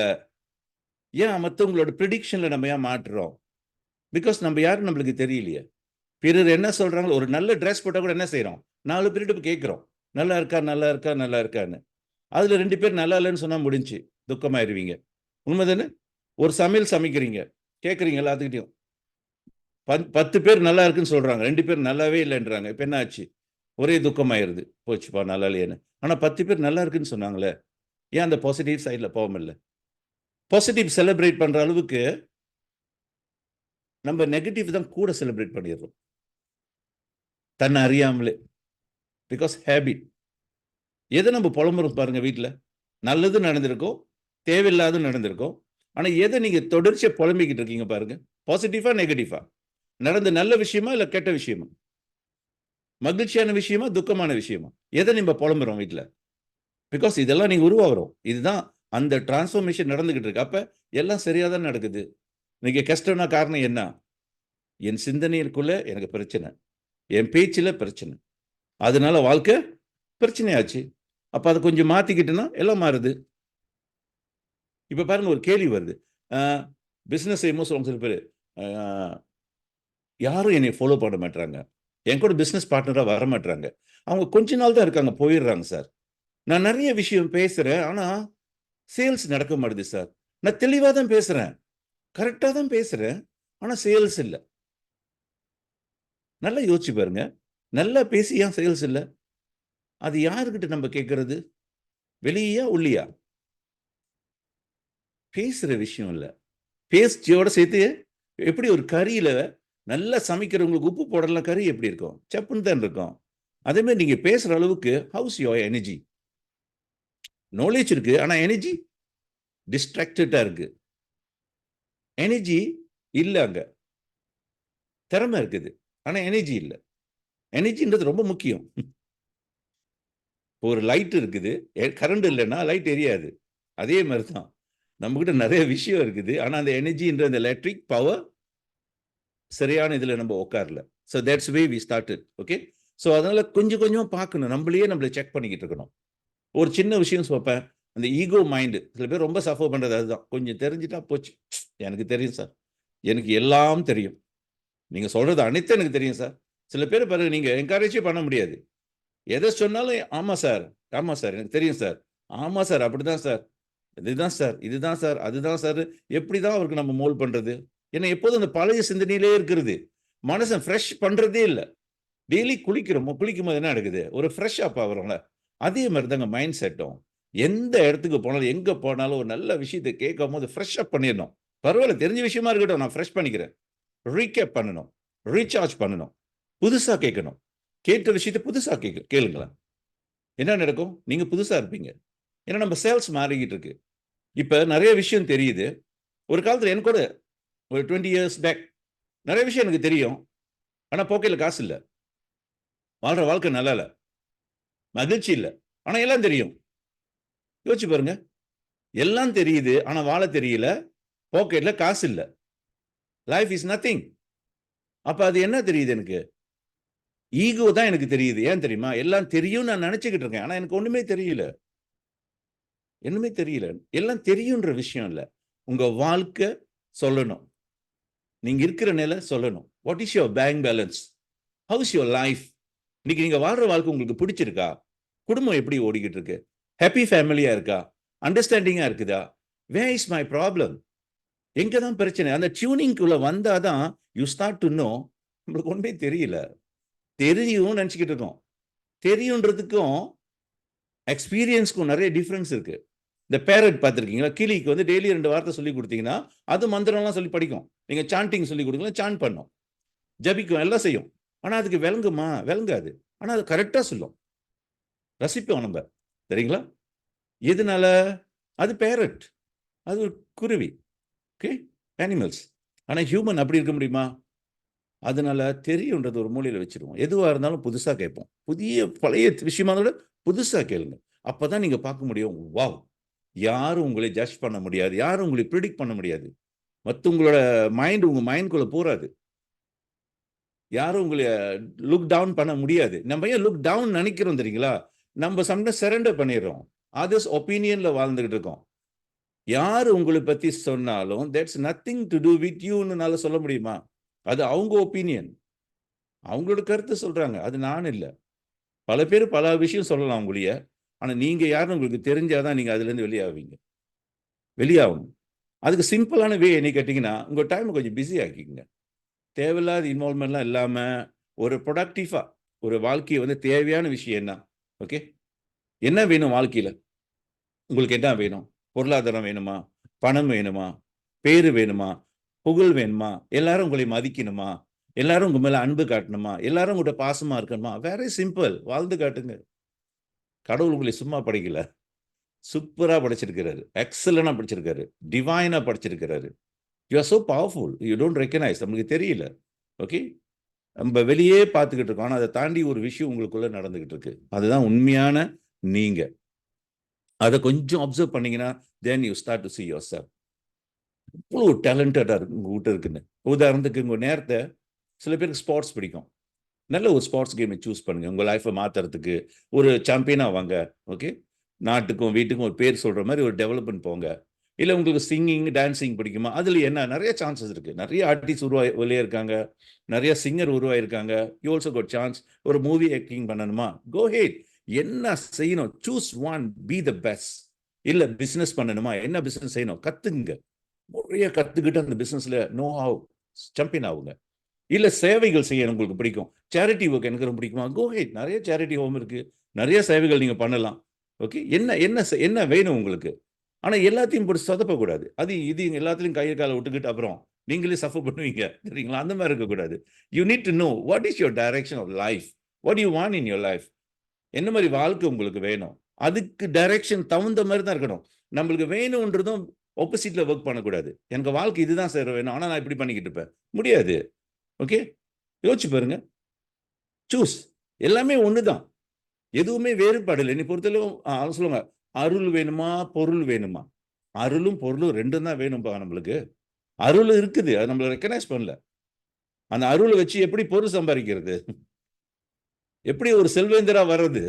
ஏன் மற்றவங்களோட ப்ரிடிக்ஷன்ல நம்ம ஏன் மாற்றுறோம்? பிகாஸ் நம்ம யாரும் நம்மளுக்கு தெரியலையே. பிறர் என்ன சொல்றாங்களோ, ஒரு நல்ல ட்ரெஸ் போட்டால் கூட என்ன செய்கிறோம், 4 பேர்கிட்ட கேட்குறோம், நல்லா இருக்கா நல்லா இருக்கா நல்லா இருக்கான்னு. அதில் 2 பேர் நல்லா இல்லைன்னு சொன்னால் முடிஞ்சு துக்கமாயிருவீங்க. உண்மைதானே? ஒரு சமையல் சமைக்கிறீங்க, கேட்குறீங்க எல்லாத்துக்கிட்டையும், 10 பேர் நல்லா இருக்குன்னு சொல்கிறாங்க, 2 பேர் நல்லாவே இல்லைன்றாங்க. இப்போ என்ன ஆச்சு? ஒரே துக்கமாயிருது, போச்சுப்பா நல்லா இல்லையேன்னு. ஆனால் 10 பேர் நல்லா இருக்குன்னு சொன்னாங்களே, ஏன் அந்த பாசிட்டிவ் சைடில் போகமில்லை? பாசிட்டிவ் செலிப்ரேட் பண்ணுற அளவுக்கு நம்ம நெகட்டிவ் தான் கூட செலிப்ரேட் பண்ணிடுறோம், தன்னை அறியாமலே. Because habit. எதை நம்ம புலம்புறோம் பாருங்க, வீட்டில் நல்லது நடந்திருக்கோம், தேவையில்லாத நடந்திருக்கோம். ஆனால் எதை நீங்கள் தொடர்ச்சியாக புலம்பிக்கிட்டு இருக்கீங்க பாருங்க, பாசிட்டிவா நெகட்டிவா? நடந்த நல்ல விஷயமா இல்லை கெட்ட விஷயமா? மகிழ்ச்சியான விஷயமா துக்கமான விஷயமா? எதை நம்ம புலம்புறோம் வீட்டில்? பிகாஸ் இதெல்லாம் நீங்கள் உருவாகிறோம். இதுதான் அந்த டிரான்ஸ்ஃபர்மேஷன் நடந்துகிட்டு இருக்கு. அப்போ எல்லாம் சரியாக தான் நடக்குது. நீங்கள் கஷ்டம்னா காரணம் என்ன? என் சிந்தனைக்குள்ள எனக்கு பிரச்சனை, என் பேச்சில் பிரச்சனை, அதனால வாழ்க்கை பிரச்சனையாச்சு. அப்போ அதை கொஞ்சம் மாற்றிக்கிட்டுனா எல்லாம் மாறுது. இப்போ பாருங்க, ஒரு கேள்வி வருது. பிஸ்னஸ் செய்யும்போது சொல்லுவாங்க சில பேர், யாரும் என்னை ஃபாலோ பண்ண மாட்டாங்க, என் கூட பிஸ்னஸ் பார்ட்னராக வர மாட்டாங்க, அவங்க கொஞ்ச நாள் தான் இருக்காங்க, போயிடுறாங்க சார். நான் நிறைய விஷயம் பேசுகிறேன், ஆனால் சேல்ஸ் நடக்க மாட்டுது சார். நான் தெளிவாக தான் பேசுகிறேன், கரெக்டாக தான் பேசுகிறேன், ஆனால் சேல்ஸ் இல்லை. நல்லா யோசிச்சு பாருங்க, நல்லா பேசி ஏன் சேல்ஸ் இல்லை? அது யாருக்கிட்ட நம்ம கேட்கறது? வெளியா உள்ளியா? பேசுகிற விஷயம் இல்லை, பேஸ்டியோட சேர்த்து. எப்படி ஒரு கறியில் நல்லா சமைக்கிறவங்களுக்கு உப்பு போடலாம், கறி எப்படி இருக்கும்? சப்புன்னு தான் இருக்கும். அதேமாதிரி நீங்கள் பேசுகிற அளவுக்கு ஹவுஸ் யோர் எனர்ஜி? நாலேஜ் இருக்குது, ஆனால் எனர்ஜி டிஸ்ட்ராக்டடாக இருக்குது. எனர்ஜி இல்லை, அங்கே திறமை இருக்குது, ஆனால் எனர்ஜி இல்லை. எனர்ஜின்றது ரொம்ப முக்கியம். ஒரு லைட் இருக்குது, கரண்ட் இல்லைன்னா லைட் எரியாது. அதே மாதிரி தான் நம்மகிட்ட நிறைய விஷயம் இருக்குது, ஆனால் அந்த எனர்ஜின்ற அந்த எலக்ட்ரிக் பவர் சரியான இதில் நம்ம உட்காரல. So that's way we started. Okay, so அதனால் கொஞ்சம் கொஞ்சம் பார்க்கணும், நம்மளை செக் பண்ணிக்கிட்டு இருக்கணும். ஒரு சின்ன விஷயம் சொல்ப்பேன், அந்த ஈகோ மைண்டு சில பேர் ரொம்ப சஃபர் பண்ணுறது அதுதான். கொஞ்சம் தெரிஞ்சுட்டா போச்சு, எனக்கு தெரியும் சார், எனக்கு எல்லாம் தெரியும், நீங்கள் சொல்கிறது அனைத்தும் எனக்கு தெரியும் சார். சில பேர் பாருங்க, நீங்கள் என்கரேஜே பண்ண முடியாது. எதை சொன்னாலும் ஆமாம் சார், ஆமாம் சார், எனக்கு தெரியும் சார், ஆமாம் சார், அப்படி தான் சார், இதுதான் சார், இதுதான் சார், அதுதான் சார். எப்படி தான் அவருக்கு நம்ம மோல்ட் பண்ணுறது? ஏன்னா எப்போதும் அந்த பழைய சிந்தனையிலே இருக்கிறது, மனசன் ஃப்ரெஷ் பண்ணுறதே இல்லை. டெய்லி குளிக்கும் போது என்ன நடக்குது? ஒரு ஃப்ரெஷ் அப் ஆகிறோம்ல, அதே மாதிரி தாங்க மைண்ட் செட்டும். எந்த இடத்துக்கு போனாலும், எங்கே போனாலும் ஒரு நல்ல விஷயத்தை கேட்கும் போது ஃப்ரெஷ் அப் பண்ணிடணும். பரவாயில்ல, தெரிஞ்ச விஷயமா இருக்கட்டும், நான் ஃப்ரெஷ் பண்ணிக்கிறேன். ரீகேப் பண்ணணும், ரீசார்ஜ் பண்ணணும், புதுசாக கேட்கணும். கேட்ட விஷயத்தை புதுசாக கேளுங்களேன். என்ன நடக்கும்? நீங்கள் புதுசாக இருப்பீங்க. ஏன்னா நம்ம சேல்ஸ் மாறிக்கிட்டு இருக்கு. இப்போ நிறைய விஷயம் தெரியுது. ஒரு காலத்தில் எனக்கு கூட ஒரு 20 years பேக் நிறைய விஷயம் எனக்கு தெரியும், ஆனால் போக்கையில் காசு இல்லை, வாழ்கிற வாழ்க்கை நல்லா இல்லை, மகிழ்ச்சி இல்லை, ஆனால் எல்லாம் தெரியும். யோசிச்சு பாருங்க, எல்லாம் தெரியுது ஆனால் வாழ தெரியல, பாக்கெட்ல காசு இல்லை, லைஃப் இஸ் நத்திங். அப்ப அது என்ன தெரியுது? எனக்கு ஈகோ தான் எனக்கு தெரியுது. ஏன் தெரியுமா? எல்லாம் தெரியும் நான் நினைச்சுக்கிட்டு இருக்கேன், ஆனா எனக்கு ஒண்ணுமே தெரியல. என்னமே தெரியல. எல்லாம் தெரியுன்ற விஷயம் இல்லை, உங்க வாழ்க்கை சொல்லணும், நீங்க இருக்கிற நிலை சொல்லணும். What is your bank balance? How is your life? இன்னைக்கு நீங்க வாழ்ற வாழ்க்கை உங்களுக்கு பிடிச்சிருக்கா? குடும்பம் எப்படி ஓடிக்கிட்டு இருக்கு? ஹாப்பி ஃபேமிலியா இருக்கா? அண்டர்ஸ்டாண்டிங்கா இருக்குதா? Where is my problem? எங்க தான் பிரச்சனை? அந்த டியூனிங்குள்ள வந்தாதான் யூ ஸ்டார்ட் டு நோ. நம்மளுக்கு ஒன்றுமே தெரியல, தெரியும் நினச்சிக்கிட்டு இருக்கோம். தெரியுன்றதுக்கும் எக்ஸ்பீரியன்ஸ்க்கும் நிறைய டிஃப்ரென்ஸ் இருக்கு. இந்த பேரட் பார்த்துருக்கீங்களா? கிளிக்கு வந்து டெய்லி 2 வார்த்தை சொல்லி கொடுத்தீங்கன்னா அது மந்திரம்லாம் சொல்லி படிக்கும். நீங்க சாண்டிங் சொல்லி கொடுக்கலாம், சாண்ட் பண்ணும், ஜபிக்கும், எல்லாம் செய்யும். ஆனா அதுக்கு விளங்குமா? விளங்காது. ஆனா அது கரெக்டா சொல்லும். ரசிப்போம் நம்ம, சரிங்களா? எதனால? அது பேரட், அது ஒரு குருவி. Okay, animals. ஆனா ஹியூமன் அப்படி இருக்க முடியுமா? அதனால தெரியுன்றது ஒரு மூலையில வச்சிருவோம். எதுவா இருந்தாலும் புதுசா கேட்போம். பழைய விஷயமா இருந்தாலும் புதுசா கேளுங்க. அப்பதான் நீங்க பார்க்க முடியும். வாவ்! யாரும் உங்களை ஜட்ஜ் பண்ண முடியாது. யாரும் உங்களை பிரெடிக்ட் பண்ண முடியாது. மத்தவங்களோட மைண்ட் உங்க மைண்ட்குள்ள போறாது. யாரும் உங்களை லுக் டவுன் பண்ண முடியாது. நம்ம ஏன் லுக் டவுன் நினைக்கிறோம் தெரியுங்களா? நம்ம சம்டைம்ஸ் சரண்டர் பண்ணிடுறோம். அதர்ஸ் ஒப்பீனியன்ல வாழ்ந்துகிட்டு இருக்கோம். யாரு உங்களை பத்தி சொன்னாலும் that's nothing to do with யூன்னு சொல்ல முடியுமா? அது அவங்க ஒப்பீனியன், அவங்களோட கருத்து சொல்றாங்க. அது நான் இல்ல. பல பேர் பல விஷயம் சொல்லலாம் உங்களைய. ஆனா நீங்க யாருன்னு உங்களுக்கு தெரிஞ்சாதான் நீங்க அதுல இருந்து வெளியாகணும். அதுக்கு சிம்பிளான வே என்ன கேட்டீங்கன்னா, உங்க டைம் கொஞ்சம் பிஸி ஆக்கிக்கங்க. தேவையில்லாத இன்வால்வ்மெண்ட்லாம் இல்லாம ஒரு ப்ரொடக்டிவா ஒரு வாழ்க்கையை வந்து தேவையான விஷயம் என்ன? ஓகே, என்ன வேணும் வாழ்க்கையில? உங்களுக்கு என்ன வேணும்? பொருளாதாரம் வேணுமா? பணம் வேணுமா? பேரு வேணுமா? புகழ் வேணுமா? எல்லாரும் உங்களை மதிக்கணுமா? எல்லாரும் உங்க மேல அன்பு காட்டணுமா? எல்லாரும் உங்கள்கிட்ட பாசமா இருக்கணுமா? Very simple. வாழ்ந்து காட்டுங்க. கடவுள் உங்களை சும்மா படைக்கல, சூப்பரா படைச்சிருக்கிறாரு, எக்ஸலண்டா படைச்சிருக்காரு, டிவைனா படைச்சிருக்கிறாரு. You are so powerful, you don't recognise. நமக்கு தெரியல. ஓகே, நம்ம வெளியே பார்த்துக்கிட்டு இருக்கோம். ஆனா அதை தாண்டி ஒரு விஷயம் உங்களுக்குள்ள நடந்துகிட்டு இருக்கு. அதுதான் உண்மையான நீங்க. அதை கொஞ்சம் அப்சர்வ் பண்ணீங்கன்னா then you start to see yourself. இவ்வளோ டேலண்டடா இருக்கு உங்ககிட்ட இருக்குன்னு. உதாரணத்துக்கு உங்க நேரத்தை, சில பேருக்கு ஸ்போர்ட்ஸ் பிடிக்கும். நல்ல ஒரு ஸ்போர்ட்ஸ் கேமை சூஸ் பண்ணுங்க. உங்க லைஃப்பை மாத்துறதுக்கு ஒரு சாம்பியனா வாங்க. ஓகே, நாட்டுக்கும் வீட்டுக்கும் ஒரு பேர் சொல்ற மாதிரி ஒரு டெவலப்மெண்ட் போங்க. இல்லை உங்களுக்கு சிங்கிங் டான்சிங் பிடிக்குமா? அதுல என்ன நிறைய சான்சஸ் இருக்கு. நிறைய ஆர்டிஸ்ட் வெளியே இருக்காங்க, நிறைய சிங்கர் உருவாயிருக்காங்க. You also got chance. ஒரு மூவி ஆக்டிங் பண்ணணுமா? Go ahead. என்ன செய்யணும்? Choose one, be the best. இல்ல பிசினஸ் பண்ணணுமா? என்ன பிசினஸ் செய்யணும்? கத்துங்க. நிறைய கத்துக்கிட்டு அந்த பிசினஸ்ல நோ ஹவ் சாம்பியன் ஆகுங்க. இல்ல சேவைகள் செய்ய உங்களுக்கு பிடிக்கும், சேரிட்டி ஒர்க் எனக்கு ரொம்ப பிடிக்குமா? கோ ஹெட். நிறைய சேரிட்டி ஹோம் இருக்கு, நிறைய சேவைகள் நீங்க பண்ணலாம். ஓகே, என்ன வேணும் உங்களுக்கு? ஆனா எல்லாத்தையும் போட்டு சொதப்பக்கூடாது. அது இது எல்லாத்துலையும் கையை காலை விட்டுக்கிட்டு அப்புறம் நீங்களே சஃபர் பண்ணுவீங்க, சரிங்களா? அந்த மாதிரி இருக்கக்கூடாது. You need to know what is your direction of life. What you want in your life. என்ன மாதிரி வாழ்க்கை உங்களுக்கு வேணும்? அதுக்கு டைரக்ஷன் தகுந்த மாதிரி தான் இருக்கணும். நம்மளுக்கு வேணும்ன்றதும் ஆப்போசிட்ல ஒர்க் பண்ணக்கூடாது. எனக்கு வாழ்க்கை இதுதான் சார் வேணும், ஆனா நான் இப்படி பண்ணிக்கிட்டு இருப்பேன், முடியாது. ஓகே, யோசிச்சு பாருங்க. சூஸ். எல்லாமே ஒண்ணுதான், எதுவுமே வேறுபாடு இல்லை. என்னை பொறுத்தளவு சொல்லுவாங்க, அருள் வேணுமா பொருள் வேணுமா? அருளும் பொருளும் ரெண்டும் தான் வேணும்பா நம்மளுக்கு. அருள் இருக்குது, அது நம்மள ரெக்கக்னைஸ் பண்ணல. அந்த அருளை வச்சு எப்படி பொருள் சம்பாதிக்கிறது? எப்படி ஒரு செல்வேந்தரா வர்றது?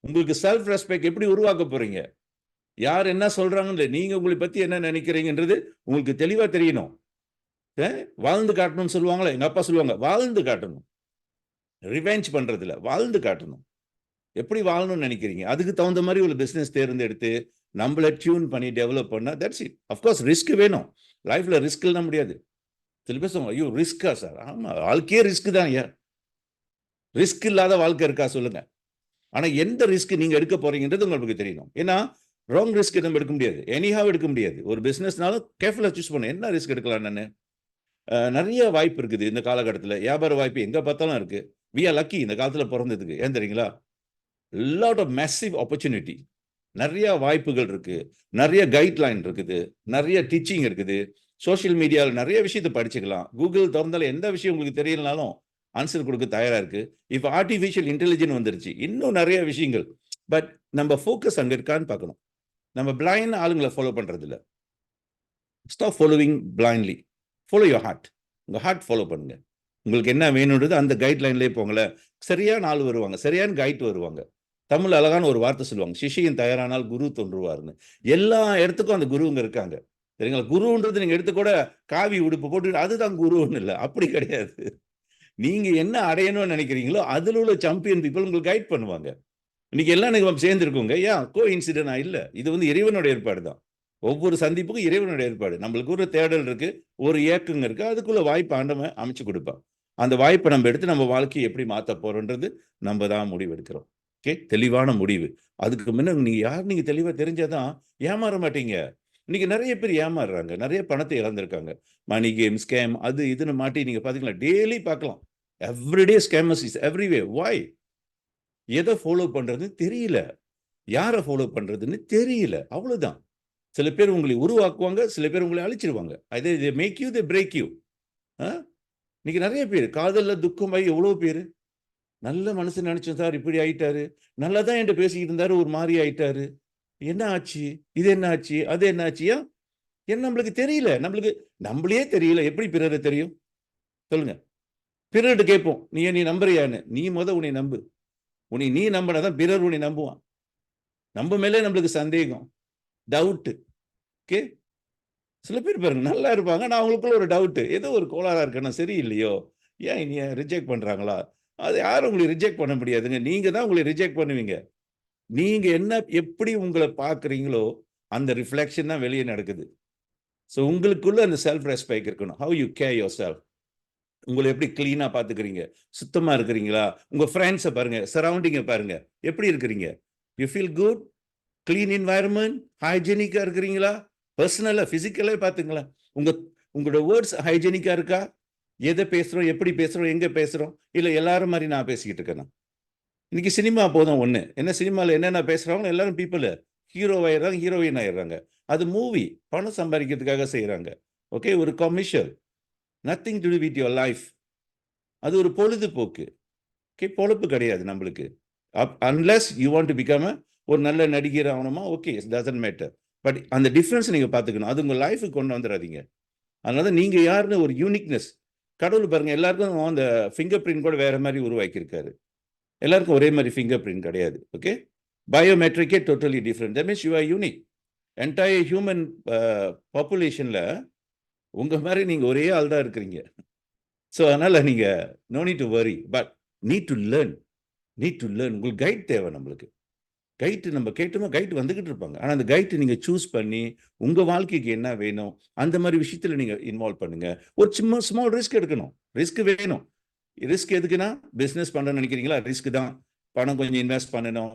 உங்களுக்கு செல்ஃப் ரெஸ்பெக்ட் எப்படி உருவாக்க போறீங்க? யார் என்ன சொல்றாங்கன்னு, நீங்க உங்களை பத்தி என்ன நினைக்கிறீங்கன்றது உங்களுக்கு தெளிவா தெரியணும். வாழ்ந்து காட்டணும்னு சொல்லுவாங்களே, எங்க அப்பா சொல்லுவாங்க, வாழ்ந்து காட்டணும், ரிவெஞ்ச் பண்றதுல வாழ்ந்து காட்டணும். எப்படி வாழணும்னு நினைக்கிறீங்க? அதுக்கு தகுந்த மாதிரி ஒரு பிசினஸ் தேர்ந்தெடுத்து நம்மள டியூன் பண்ணி டெவலப் பண்ணா தட்ஸ் இட். அஃப்கோர்ஸ் ரிஸ்க் வேணும். லைஃப்ல ரிஸ்க் இல்லாம முடியாது. சில பேர் சொல்லுவாங்க, ஐயோ ரிஸ்கா சார்? ஆமா, வாழ்க்கையே ரிஸ்க் தான். ஐயா, ரிஸ்க் இல்லாத வாழ்க்கை இருக்கா சொல்லுங்க? ஆனா எந்த ரிஸ்க் நீங்க எடுக்க போறீங்கன்றது உங்களுக்கு தெரியணும். ஏன்னா ராங் ரிஸ்க் நம்ம எடுக்க முடியாது, எனிஹாவ் எடுக்க முடியாது. ஒரு பிசினஸ்னாலும் கேர்ஃபுல்லா சூஸ் பண்ணணும். என்ன ரிஸ்க் எடுக்கலாம்? நான் நிறைய வாய்ப்பு இருக்குது இந்த காலகட்டத்தில். வியாபார வாய்ப்பு எங்க பார்த்தாலும் இருக்கு. வி ஆர் லக்கி இந்த காலத்துல பிறந்ததுக்கு. ஏன் தெரியுங்களா? Lot of massive opportunity. நிறைய வாய்ப்புகள் இருக்கு, நிறைய கைட்லைன் இருக்குது, நிறைய டீச்சிங் இருக்குது. சோஷியல் மீடியாவில் நிறைய விஷயத்தை படிச்சுக்கலாம். கூகுள் திறந்தாலும் எந்த விஷயம் உங்களுக்கு தெரியலனாலும் ஆன்சர் கொடுக்க தயாரா இருக்கு. இப்போ ஆர்டிஃபிஷியல் இன்டெலிஜென்ஸ் வந்துருச்சு, இன்னும் நிறைய விஷயங்கள். பட் நம்ம ஃபோக்கஸ் அங்க இருக்கான்னு பார்க்கணும். நம்ம பிளைண்ட் ஆளுங்களை ஃபாலோ பண்றது இல்லை. Stop following blindly. Follow your heart. உங்க ஹார்ட் ஃபாலோ பண்ணுங்க. உங்களுக்கு என்ன வேணுன்றது அந்த கைட்லைன்லேயே போங்களேன். சரியான ஆள் வருவாங்க, சரியான கைட் வருவாங்க. தமிழ் அழகான ஒரு வார்த்தை சொல்லுவாங்க, சிஷ்யன் தயாரானால் குரு தோன்றுவார்னு. எல்லா இடத்துக்கும் அந்த குருவுங்க இருக்காங்க, சரிங்களா? குருன்றது நீங்க எடுத்து கூட காவி உடுப்பு போட்டு அதுதான் குருன்னு இல்லை, அப்படி கிடையாது. நீங்க என்ன அடையணும்னு நினைக்கிறீங்களோ அதுல உள்ள சாம்பியன் பீப்புள் உங்களுக்கு கைட் பண்ணுவாங்க. இன்னைக்கு எல்லாம் நீங்க சேர்ந்துருக்கோங்க. ஏன் கோ இன்சிடென்டா இல்லை, இது வந்து இறைவனோட ஏற்பாடு தான். ஒவ்வொரு சந்திப்புக்கும் இறைவனோட ஏற்பாடு. நம்மளுக்கு ஒரு தேடல் இருக்கு, ஒரு இயக்கங்க இருக்கு, அதுக்குள்ள வாய்ப்பு ஆண்டவன் அமைச்சு கொடுப்பான். அந்த வாய்ப்பை நம்ம எடுத்து நம்ம வாழ்க்கையை எப்படி மாற்ற போறோன்றது நம்ம தான் முடிவெடுக்கிறோம். ஓகே, தெளிவான முடிவு. அதுக்கு முன்ன நீங்க யார் நீங்க தெளிவா தெரிஞ்சாதான் ஏமாற மாட்டீங்க. இன்னைக்கு நிறைய பேர் ஏமாறுறாங்க, நிறைய பணத்தை இழந்திருக்காங்க. மணி கேம், ஸ்கேம், அது இதுன்னு மாட்டி நீங்க பாத்தீங்களா, டெய்லி பார்க்கலாம். Everyday scammers is everyway. Why? எதை ஃபாலோ பண்றதுன்னு தெரியல, யாரை ஃபாலோ பண்றதுன்னு தெரியல, அவ்வளவுதான். சில பேர் உங்களை உருவாக்குவாங்க, சில பேர் உங்களை அழிச்சிருவாங்க. they make you, they break you. இன்னைக்கு நிறைய பேர் காதல்ல துக்கமாயி எவ்வளவு பேரு நல்ல மனுஷன் நினைச்சோம் சார், இப்படி ஆயிட்டாரு, நல்லா தான் என்கிட்ட பேசிக்கிட்டு இருந்தாரு, ஒரு மாதிரி ஆயிட்டாரு, என்ன ஆச்சு, இது என்ன ஆச்சு, அது என்ன ஆச்சியா, என்ன நம்மளுக்கு தெரியல, நம்மளே தெரியல, எப்படி பிறரை தெரியும் சொல்லுங்க? பிறர்கிட்ட கேட்போம், நீ நம்புறியான்னு. நீ உன்னை நம்பு. நீ நம்பினாதான் பிறர் உன்னை நம்புவான். நம்ம மேலே நம்மளுக்கு சந்தேகம், டவுட். ஓகே, சில பேர் பாருங்க நல்லா இருப்பாங்க, நான் அவங்களுக்குள்ள ஒரு டவுட், ஏதோ ஒரு கோளாறா இருக்கேன்னா சரியில்லையோ, ஏன் இனி ரிஜெக்ட் பண்றாங்களா? அது யாரும் உங்களை ரிஜெக்ட் பண்ண முடியாதுங்க, நீங்க தான் உங்களை ரிஜெக்ட் பண்ணுவீங்க. நீங்க எப்படி உங்களை பார்க்குறீங்களோ அந்த ரிஃப்ளெக்ஷன் தான் வெளியே நடக்குது. ஸோ உங்களுக்குள்ள அந்த செல்ஃப் ரெஸ்பெக்ட் இருக்கணும். How you care your self. உங்களை எப்படி கிளீனா பார்த்துக்கிறீங்க, சுத்தமா இருக்கிறீங்களா? உங்க ஃப்ரெண்ட்ஸை பாருங்க, சரௌண்டிங்கை பாருங்க, எப்படி இருக்கிறீங்க? You feel good, clean environment, ஹைஜீனிக்கா இருக்கிறீங்களா? பர்சனலா பிசிக்கலே பார்த்துங்களா, உங்களோட வேர்ட்ஸ் ஹைஜீனிக்கா இருக்கா? எதை பேசுறோம், எப்படி பேசுறோம், எங்க பேசுறோம்? இல்லை எல்லாரும் மாதிரி நான் பேசிக்கிட்டு இருக்கேன். இன்னைக்கு சினிமா போதும் ஒன்று, என்ன சினிமாவில் என்னென்ன பேசுகிறாங்களோ எல்லாரும் பீப்புள் ஹீரோ ஆயிடுறாங்க, ஹீரோயின் ஆயிடுறாங்க. அது மூவி, பணம் சம்பாதிக்கிறதுக்காக செய்கிறாங்க. ஓகே, ஒரு commercial, nothing to to with your life. அது ஒரு பொழுதுபோக்கு. ஓகே, பொழப்பு கிடையாது நம்மளுக்கு. Unless you want to become ஒரு நல்ல நடிகர் ஆகணுமா, ஓகே, டசன்ட் மேட்டர். பட் அந்த டிஃப்ரென்ஸ் நீங்கள் பார்த்துக்கணும், அது உங்கள் லைஃபுக்கு கொண்டு வந்துடாதீங்க. அதனால தான் நீங்கள் யாருன்னு ஒரு யூனிக்னஸ் கடவுள் பாருங்க, எல்லாருக்கும் அந்த ஃபிங்கர் பிரிண்ட் கூட வேற மாதிரி உருவாக்கியிருக்காரு. எல்லாருக்கும் ஒரே மாதிரி ஃபிங்கர் பிரிண்ட் கிடையாது. ஓகே, பயோமெட்ரிக்கே totally different. That means you are unique. Entire human பாப்புலேஷனில் உங்கள் மாதிரி நீங்கள் ஒரே ஆள் தான் இருக்கிறீங்க. ஸோ அதனால் நீங்கள் no need to worry, but need to learn. உங்களுக்கு கைட் தேவை. நம்மளுக்கு கைட்டு நம்ம கேட்டோமா, கைட் வந்துக்கிட்டு இருப்பாங்க. ஆனால் அந்த கைட்டு நீங்கள் சூஸ் பண்ணி உங்கள் வாழ்க்கைக்கு என்ன வேணும் அந்த மாதிரி விஷயத்தில் நீங்கள் இன்வால்வ் பண்ணுங்கள். ஒரு ஸ்மால் ரிஸ்க் எடுக்கணும், ரிஸ்க் வேணும். ரிஸ்க் எதுக்குன்னா, பிஸ்னஸ் பண்ணுறேன்னு நினைக்கிறீங்களா, ரிஸ்க் தான். பணம் கொஞ்சம் இன்வெஸ்ட் பண்ணணும்,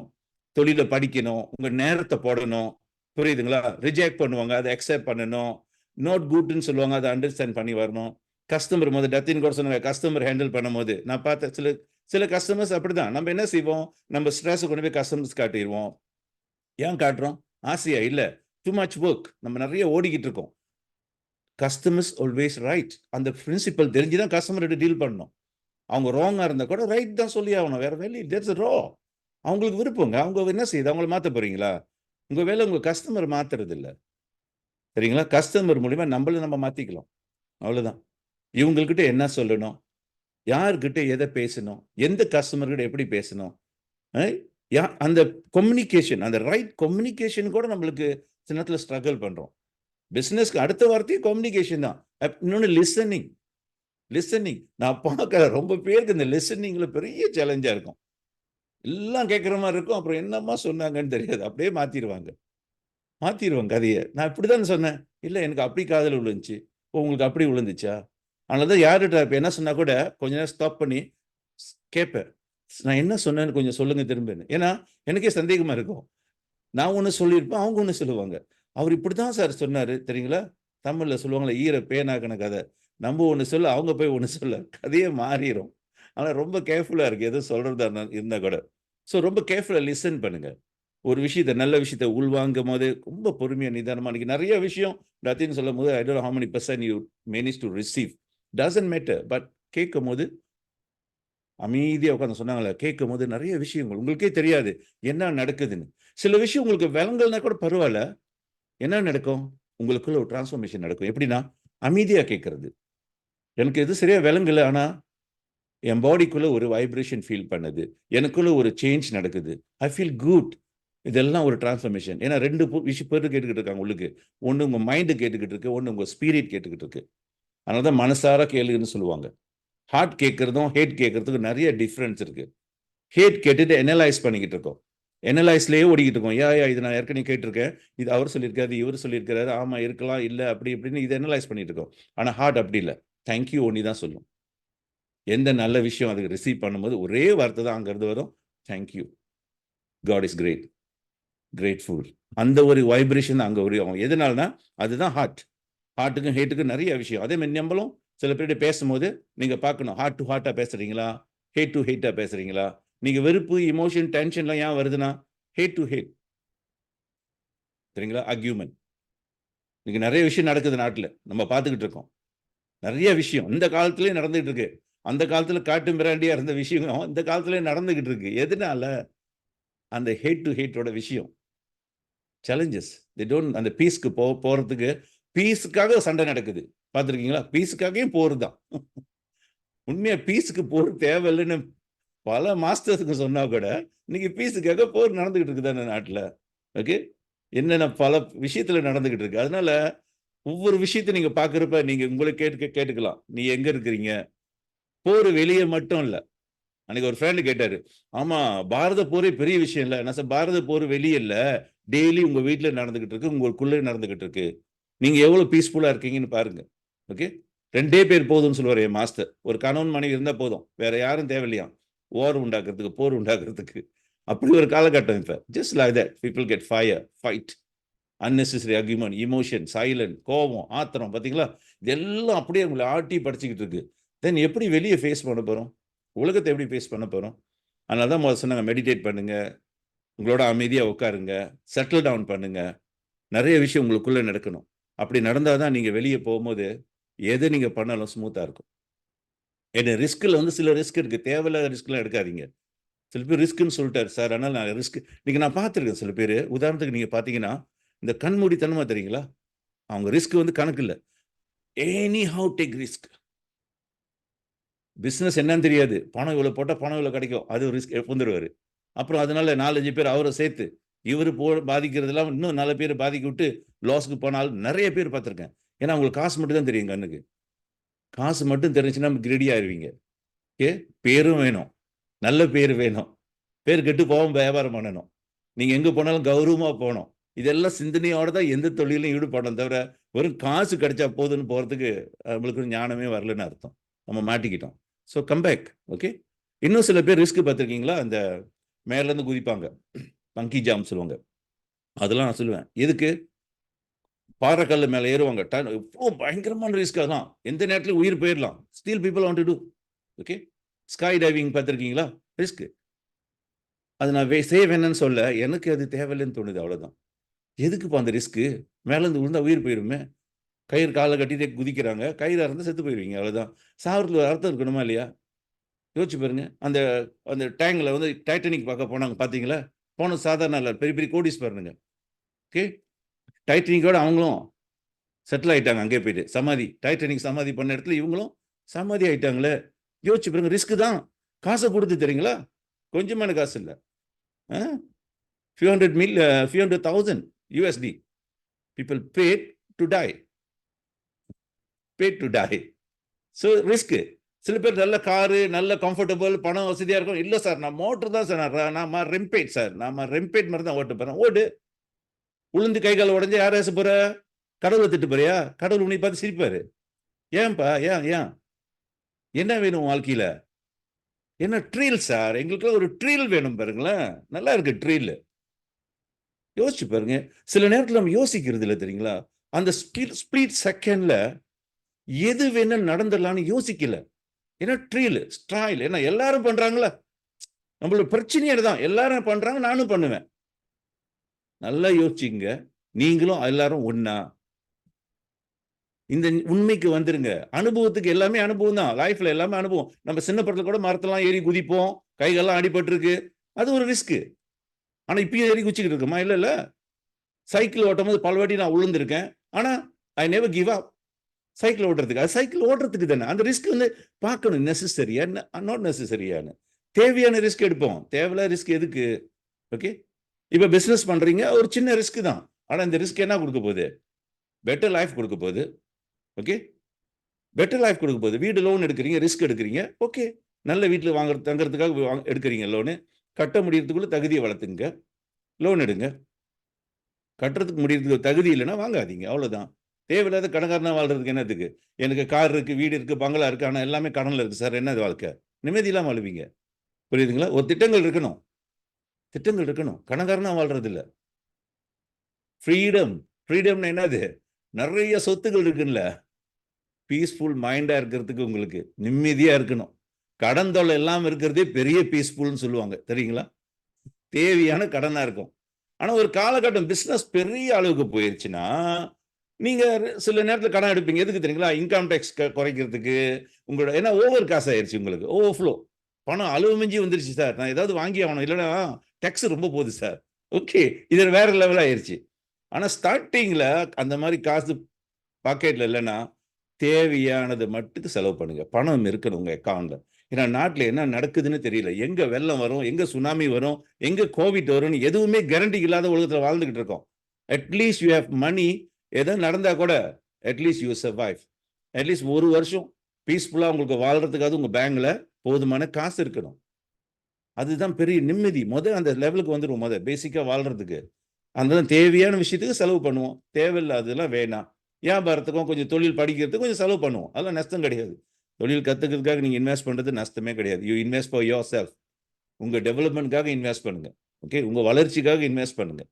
தொழிலை படிக்கணும், உங்கள் நேரத்தை போடணும், புரியுதுங்களா? ரிஜெக்ட் பண்ணுவாங்க, அதை அக்செப்ட் பண்ணணும். நோட் குட்னு சொல்லுவாங்க, அதை அண்டர்ஸ்டாண்ட் பண்ணி வரணும். கஸ்டமர் போது டத்தின் கூட சொன்னாங்க, கஸ்டமர் ஹேண்டில் பண்ணும் போது நான் பார்த்த சில கஸ்டமர்ஸ் அப்படிதான். நம்ம என்ன செய்வோம், நம்ம ஸ்ட்ரெஸ் கொண்டு போய் கஸ்டமர்ஸ் காட்டிடுவோம். ஏன் காட்டுறோம்? ஆசையா இல்லை, டூ மச் ஒர்க், நம்ம நிறைய ஓடிக்கிட்டு இருக்கோம். Customers always right. அந்த பிரின்சிபல் தெரிஞ்சுதான் கஸ்டமர்கிட்ட டீல் பண்ணணும். அவங்க ராங்காக இருந்தால் கூட ரைட் தான் சொல்லி ஆகணும், வேற வேலை தேட்ஸ் ரா. அவங்களுக்கு விருப்பங்க, அவங்க என்ன செய்யுது, அவங்கள மாற்ற போறீங்களா? உங்கள் வேலை உங்கள் கஸ்டமர் மாற்றுறது இல்லை, சரிங்களா? கஸ்டமர் மூலிமா நம்ம மாற்றிக்கலாம், அவ்வளோதான். இவங்கக்கிட்ட என்ன சொல்லணும், யார்கிட்ட எதை பேசணும், எந்த கஸ்டமர்கிட்ட எப்படி பேசணும், அந்த கம்யூனிகேஷன், அந்த ரைட் கம்யூனிகேஷன் கூட நம்மளுக்கு சில நேரத்தில் ஸ்ட்ரகிள் பண்ணுறோம். பிஸ்னஸ்க்கு அடுத்த வார்த்தையும் கம்யூனிகேஷன் தான். இன்னொன்று லிசனிங். நான் பார்க்குற ரொம்ப பேருக்கு இந்த லிசனிங்கில் பெரிய சேலஞ்சாக இருக்கும். எல்லாம் கேட்குற மாதிரி இருக்கும், அப்புறம் என்னம்மா சொன்னாங்கன்னு தெரியாது, அப்படியே மாற்றிடுவாங்க கதையை. நான் இப்படி தான் சொன்னேன், இல்லை எனக்கு அப்படி காதல் விழுந்துச்சு, உங்களுக்கு அப்படி விழுந்துச்சா? அதனால தான் யார்கிட்ட இப்போ என்ன சொன்னால் கூட கொஞ்ச நேரம் ஸ்டாப் பண்ணி கேட்பேன், நான் என்ன சொன்னேன்னு கொஞ்சம் சொல்லுங்கள் திரும்பன்னு. ஏன்னா எனக்கே சந்தேகமாக இருக்கும். நான் ஒன்று சொல்லியிருப்பேன், அவங்க ஒன்று சொல்லுவாங்க. அவர் இப்படி தான் சார் சொன்னார் தெரியுங்களா? தமிழில் சொல்லுவாங்களே, ஈர பேனாக்கின கதை. நம்ம ஒன்று சொல்ல, அவங்க போய் ஒன்று சொல்ல, கதையே மாறிடும். ஆனால் ரொம்ப கேர்ஃபுல்லாக இருக்குது எதுவும் சொல்கிறதா இருந்தால் கூட. ஸோ ரொம்ப கேர்ஃபுல்லாக லிசன் பண்ணுங்கள். ஒரு விஷயத்தை, நல்ல விஷயத்தை உள்வாங்கும் போது ரொம்ப பொறுமையாக நிதானமாக. இன்றைக்கி நிறைய விஷயம் டத்தின்னு சொல்லும் போது, ஐ don't know how many percent you manage to receive, doesn't matter. But கேட்கும் போது அமைதியாக உட்காந்து சொன்னாங்களே, கேட்கும் போது நிறைய விஷயங்கள் உங்களுக்கே தெரியாது என்ன நடக்குதுன்னு. சில விஷயம் உங்களுக்கு விளங்கல்னா கூட பரவாயில்ல, என்ன நடக்கும், உங்களுக்குள்ள ஒரு டிரான்ஸ்ஃபர்மேஷன் நடக்கும். எப்படின்னா, அமைதியாக கேட்கறது. எனக்கு எது சரியா விளங்கல, ஆனால் என் பாடிக்குள்ள ஒரு வைப்ரேஷன் ஃபீல் பண்ணுது, எனக்குள்ள ஒரு சேஞ்ச் நடக்குது, ஐ ஃபீல் குட். இதெல்லாம் ஒரு டிரான்ஸ்ஃபர்மேஷன். ஏன்னா ரெண்டு பேர் கேட்டுக்கிட்டு இருக்காங்க உள்ளுக்கு. ஒன்று உங்கள் மைண்டு கேட்டுக்கிட்டு இருக்கு, ஒன்று உங்கள் ஸ்பிரிட் கேட்டுக்கிட்டு இருக்கு. அதனால தான் மனசார கேளுன்னு சொல்லுவாங்க. ஹார்ட் கேட்கறதும் ஹேட் கேட்கறதுக்கும் நிறைய டிஃப்ரென்ஸ் இருக்கு. ஹேட் கேட்டுட்டு எனலைஸ் பண்ணிக்கிட்டு இருக்கோம், எனலைஸ்லேயே ஓடிக்கிட்டு இருக்கோம். இது நான் ஏற்கனவே கேட்டிருக்கேன், இது அவர் சொல்லியிருக்காரு, இவர் சொல்லியிருக்காரு, ஆமாம் இருக்கலாம், இல்லை அப்படி இப்படின்னு இதை எனலைஸ் பண்ணிட்டு இருக்கோம். ஆனால் ஹார்ட் அப்படி இல்லை, தேங்க்யூ ஒன்னி தான் சொல்லும். எந்த நல்ல விஷயம் அதுக்கு ரிசீவ் பண்ணும்போது ஒரே வார்த்தை தான் அங்கேருந்து வரும், thank you. God is great, grateful. அந்த ஒரு வைப்ரேஷன் அங்கே ஒரு எதனால்னா அதுதான் ஹார்ட்டுக்கும் ஹேட்டுக்கும் நிறைய விஷயம். அதே மாதிரி நம்மளும் சில பேர்கிட்ட பேசும்போது நீங்கள் பார்க்கணும், ஹார்ட் டு ஹார்ட்டாக பேசுகிறீங்களா, ஹேட் டு ஹேட்டாக பேசுகிறீங்களா. நீங்கள் வெறுப்பு, இமோஷன், டென்ஷன்லாம் ஏன் வருதுன்னா ஹேட் டு ஹேட், சரிங்களா, அக்யூமெண்ட். இன்னைக்கு நிறைய விஷயம் நடக்குது நாட்டில், நம்ம பார்த்துக்கிட்டு இருக்கோம். நிறைய விஷயம் இந்த காலத்துலேயே நடந்துகிட்டு இருக்கு. அந்த காலத்தில் காட்டு மிராண்டியாக இருந்த விஷயம் இந்த காலத்துலேயே நடந்துகிட்டு இருக்கு. எதனால? அந்த ஹேட் டு ஹேட்டோட விஷயம். சேலஞ்சஸ் தி டோன்ட் அந்த பீஸ்க்கு போகிறதுக்கு, பீஸுக்காக சண்டை நடக்குது பார்த்துருக்கீங்களா? பீஸுக்காகவும் போர் தான். உண்மையாக பீஸுக்கு போர் தேவையில்லைன்னு பல மாஸ்டர்ஸுக்கு சொன்னா கூட இன்னைக்கு பீஸுக்காக போர் நடந்துகிட்டு இருக்குது அந்த நாட்டில். ஓகே, என்னென்ன பல விஷயத்துல நடந்துகிட்டு இருக்கு. அதனால ஒவ்வொரு விஷயத்தை நீங்க பாக்குறப்ப நீங்க உங்களை கேட்டுக்கலாம், நீ எங்க இருக்கிறீங்க. போர் வெளியே மட்டும் இல்ல. அன்னைக்கு ஒரு ஃப்ரெண்டு கேட்டாரு, ஆமா பாரத போரே பெரிய விஷயம் இல்ல. நான் சார் பாரத போர் வெளியே இல்ல, டெய்லி உங்க வீட்டுல நடந்துகிட்டு இருக்கு, உங்களுக்குள்ளே நடந்துகிட்டு இருக்கு. நீங்க எவ்வளவு பீஸ்ஃபுல்லா இருக்கீங்கன்னு பாருங்க. ஓகே, 2 பேர் போதும்னு சொல்லுவார் என் மாஸ்டர். ஒரு கணவன் மனைவி இருந்தா போதும், வேற யாரும் தேவையில்லையா ஓர் உண்டாக்குறதுக்கு, போர் உண்டாக்குறதுக்கு. அப்படி ஒரு காலகட்டம் இப்ப. Just like that people get fire, fight, unnecessary argument, emotion, silent, கோபம், ஆத்திரம், பார்த்தீங்களா? இதெல்லாம் அப்படியே உங்களை ஆட்டி படிச்சுக்கிட்டு இருக்கு. தென் எப்படி வெளியே ஃபேஸ் பண்ண போகிறோம்? உலகத்தை எப்படி ஃபேஸ் பண்ண போகிறோம்? அதனால தான் முதல்ல சொன்னாங்க, மெடிடேட் பண்ணுங்க, உங்களோட அமைதியாக உட்காருங்க, செட்டில் டவுன் பண்ணுங்க. நிறைய விஷயம் உங்களுக்குள்ளே நடக்கணும். அப்படி நடந்தால் தான் நீங்கள் வெளியே போகும்போது எதை நீங்கள் பண்ணாலும் ஸ்மூத்தாக இருக்கும். ஏன்னா ரிஸ்கில் சில ரிஸ்க் இருக்குது, தேவையில்லாத ரிஸ்க்லாம் எடுக்காதீங்க. சில பேர் ரிஸ்க்குன்னு சொல்லிட்டாரு சார், அதனால் நான் ரிஸ்க் இன்னைக்கு நான் பார்த்துருக்கேன். சில பேர் உதாரணத்துக்கு நீங்கள் பார்த்தீங்கன்னா இந்த கண்மூடித்தனமா தெரியுங்களா, அவங்க ரிஸ்க் கணக்கு இல்லை, any how take risk. Business என்னன்னு தெரியாது, பணம் இவ்வளோ போட்டால் பணம் இவ்வளோ கிடைக்கும், அது ரிஸ்க் வந்துடுவார். அப்புறம் அதனால 4-5 பேர் அவரை சேர்த்து இவர் பாதிக்கிறதுலாம் இன்னும் 4 பேர் பாதிக்க விட்டு லாஸ்க்கு போனாலும் நிறைய பேர் பார்த்துருக்கேன். ஏன்னா அவங்களுக்கு காசு மட்டும் தான் தெரியும். கண்ணுக்கு காசு மட்டும் தெரிஞ்சுன்னா கிரெடி ஆயிடுவீங்க. ஓகே, பேரும் வேணும், நல்ல பேர் வேணும், பேர் கெட்டு போகாம வியாபாரம் பண்ணணும், நீங்கள் எங்கே போனாலும் கௌரவமாக போகணும். இதெல்லாம் சிந்தனையோட தான் எந்த தொழிலும் ஈடுபடணும். தவிர வெறும் காசு கிடைச்சா போதுன்னு போகிறதுக்கு நம்மளுக்கு ஞானமே வரலன்னு அர்த்தம். நம்ம மாட்டிக்கிட்டோம். So comeback. ஓகே, இன்னும் சில பேர் ரிஸ்க் பார்த்துருக்கீங்களா, அந்த மேலேருந்து குதிப்பாங்க, பங்கி ஜாம் சொல்லுவாங்க. அதெல்லாம் நான் சொல்லுவேன், எதுக்கு? பாறைக்கல்ல மேலே ஏறுவாங்க, எவ்வளோ பயங்கரமான ரிஸ்க். அதெல்லாம் எந்த நேரத்தில் உயிர் போயிடலாம். Still people want to do. Okay, sky diving பார்த்துருக்கீங்களா? ரிஸ்க். அது நான் சேவ் என்னன்னு சொல்ல, எனக்கு அது தேவையில்லைன்னு தோணுது, அவ்வளோதான். எதுக்குப்பா அந்த ரிஸ்க்கு? மேலேருந்து விழுந்தா உயிர் போயிருமே. கயிறு காலில் கட்டிட்டே குதிக்கிறாங்க, கயிறாக இருந்தால் செத்து போயிடுவீங்க, அவ்வளோதான். சாவறதுல ஒரு அர்த்தம் இருக்கணுமா இல்லையா? யோசிச்சு பாருங்க. அந்த அந்த டேங்கில் டைட்டானிக் பார்க்க போனாங்க, பார்த்தீங்களா? போனது சாதாரண இல்லை, பெரிய பெரிய கோடீஸ்வரனுங்க. ஓகே, டைட்டானிக்கோட அவங்களும் செட்டில் ஆகிட்டாங்க. அங்கே போயிட்டு சமாதி, டைட்டானிக் சமாதி பண்ண இடத்துல இவங்களும் சமாதி ஆகிட்டாங்களே. யோசிச்சு பாருங்க, ரிஸ்க்கு தான். காசை கொடுத்து தெரியுங்களா? கொஞ்சமான காசு இல்லை, few hundred thousand USD people paid to die. So risk. சில பேர் நல்ல காரு, நல்ல கம்ஃபர்டபுள், பணம் வசதியாக இருக்கும். இல்லை சார், நான் மோட்டர் தான் சார், நான் ரெம்பேட் சார், நான் ரெம்பேட் மாதிரி தான் ஓட்டு போகிறேன். ஓடு, உளுந்து கை கால் உடஞ்சி யார் பேச போகிற? கடவுளை திட்டு போறியா? கடவுள் உன்னை பார்த்து சிரிப்பாரு. ஏன்பா? ஏன் என்ன வேணும் வாழ்க்கையில்? என்ன ட்ரீல் சார், எங்களுக்கு ஒரு ட்ரீல் வேணும் பாருங்களேன். நல்லா இருக்கு ட்ரீல். யோசிச்சு பாருங்க. சில நேரத்தில் நம்ம யோசிக்கிறது இல்லை தெரியுங்களா? அந்த ஸ்பிளிட் செகண்ட்ல எது வேணும் நடந்துடலான்னு யோசிக்கல. ஏன்னா ட்ரீல் ஸ்டைல், ஏன்னா எல்லாரும் பண்றாங்களா? நம்மளோட பிரச்சனையே தான், எல்லாரும் பண்றாங்க, நானும் பண்ணுவேன். நல்லா யோசிச்சுங்க, நீங்களும் எல்லாரும் ஒண்ணா. இந்த உண்மைக்கு வந்துருங்க. அனுபவத்துக்கு எல்லாமே அனுபவம் தான். லைஃப்ல எல்லாமே அனுபவம். நம்ம சின்ன படத்துல கூட மரத்தெல்லாம் ஏறி குதிப்போம், கைகள்லாம் அடிபட்டு இருக்கு, அது ஒரு ரிஸ்க். ஆனா இப்பயும் ஏறி குச்சிக்கிட்டு இருக்குமா? இல்ல. சைக்கிள் ஓட்டும் போது பல வாட்டி நான் விழுந்திருக்கேன். ஆனா I never give up. Cycle ஓட்டுறதுக்கு, அது சைக்கிள் ஓட்டுறதுக்கு தானே. அந்த ரிஸ்க் பார்க்கணும், நெசசரியா நாட் நெசசரியான்னு. தேவையான ரிஸ்க் எடுப்போம், தேவையில்லாத ரிஸ்க் எதுக்கு? ஓகே, இப்போ பிஸ்னஸ் பண்றீங்க, ஒரு சின்ன ரிஸ்க் தான். ஆனா இந்த ரிஸ்க் என்ன கொடுக்க போகுது? பெட்டர் லைஃப் கொடுக்க போகுது. ஓகே, பெட்டர் லைஃப் கொடுக்க போகுது. வீடு லோன் எடுக்கிறீங்க, ரிஸ்க் எடுக்கிறீங்க. ஓகே, நல்ல வீட்டில் தங்குறதுக்காக எடுக்கிறீங்க லோனு. கட்ட முடியறதுக்குள்ள தகுதியை வளர்த்துங்க, லோன் எடுங்க. கட்டுறதுக்கு முடியறதுக்கு தகுதி இல்லைன்னா வாங்காதீங்க, அவ்வளோதான். தேவையில்லாத கடன்காரனா வாழ்றதுக்கு என்னத்துக்கு? எனக்கு கார் இருக்கு, வீடு இருக்கு, பங்களா இருக்கு, ஆனால் எல்லாமே கடனில் இருக்கு சார், என்ன வாழ்க்கை? நிம்மதி இல்லாமல் வாழ்வீங்க. புரியுதுங்களா? ஒரு திட்டங்கள் இருக்கணும். திட்டங்கள் இருக்கணும். கணக்காரனா வாழ்றது இல்ல. ஃப்ரீடம்னா என்னது? நிறைய சொத்துக்கள் இருக்குல்ல. பீஸ்ஃபுல் மைண்டா இருக்கிறதுக்கு உங்களுக்கு நிம்மதியா இருக்கணும். கடன் தொல்லை இல்லாம இருக்கிறதே பெரிய பீஸ்ஃபுல்னு சொல்லுவாங்க தெரியுங்களா? தேவையான கடனா இருக்கும். ஆனா ஒரு காலகட்டம் பிசினஸ் பெரிய அளவுக்கு போயிருச்சுன்னா, நீங்க சில நேரத்துல கடன் எடுப்பீங்க. எதுக்கு தெரியுங்களா? இன்கம் டேக்ஸ் குறைக்கிறதுக்கு, உங்களோட ஏன்னா ஓவர் காசு ஆயிருச்சு உங்களுக்கு. ஓவர்ஃப்ளோ. பணம் அளவு மிஞ்சி வந்துருச்சு சார். நான் ஏதாவது வாங்கி ஆகணும். இல்லைன்னா டேக்ஸ் ரொம்ப போகுது சார். ஓகே. இது வேற லெவல் ஆயிருச்சு. ஆனா ஸ்டார்டிங்ல அந்த மாதிரி காசு பாக்கெட்ல இல்லைன்னா, தேவையானது மட்டுக்கு செலவு பண்ணுங்க. பணம் இருக்கணும் உங்க அக்கவுண்ட்ல. ஏன்னா நாட்டுல என்ன நடக்குதுன்னு தெரியல. எங்க வெள்ளம் வரும், எங்க சுனாமி வரும், எங்க கோவிட் வரும்னு எதுவுமே கேரண்டி இல்லாத உலகத்துல வாழ்ந்துகிட்டு இருக்கோம். At least you have money. எதோ நடந்தா கூட அட்லீஸ்ட் யூ சர்வைவ். அட்லீஸ்ட் ஒரு வருஷம் பீஸ்ஃபுல்லா உங்களுக்கு வாழ்றதுக்காவது உங்க பேங்க்ல போதுமான காசு இருக்கணும். அதுதான் பெரிய நிம்மதி. அந்த லெவலுக்கு வந்துருவோம். பேசிக்கா வாழ்றதுக்கு. அந்த தேவையான விஷயத்துக்கு செலவு பண்ணுவோம். தேவையில்லாததெல்லாம் வேணாம். வியாபாரத்துக்கும் கொஞ்சம் தொழில் படிக்கிறதுக்கு கொஞ்சம் செலவு பண்ணுவோம். அதெல்லாம் நஷ்டம் கிடையாது. தொழில் கத்துக்கிறதுக்காக நீங்க இன்வெஸ்ட் பண்றது நஷ்டமே கிடையாது. You invest for your self. உங்க டெவலப்மெண்ட்காக இன்வெஸ்ட் பண்ணுங்க. ஓகே. உங்க வளர்ச்சிக்காக இன்வெஸ்ட் பண்ணுங்க.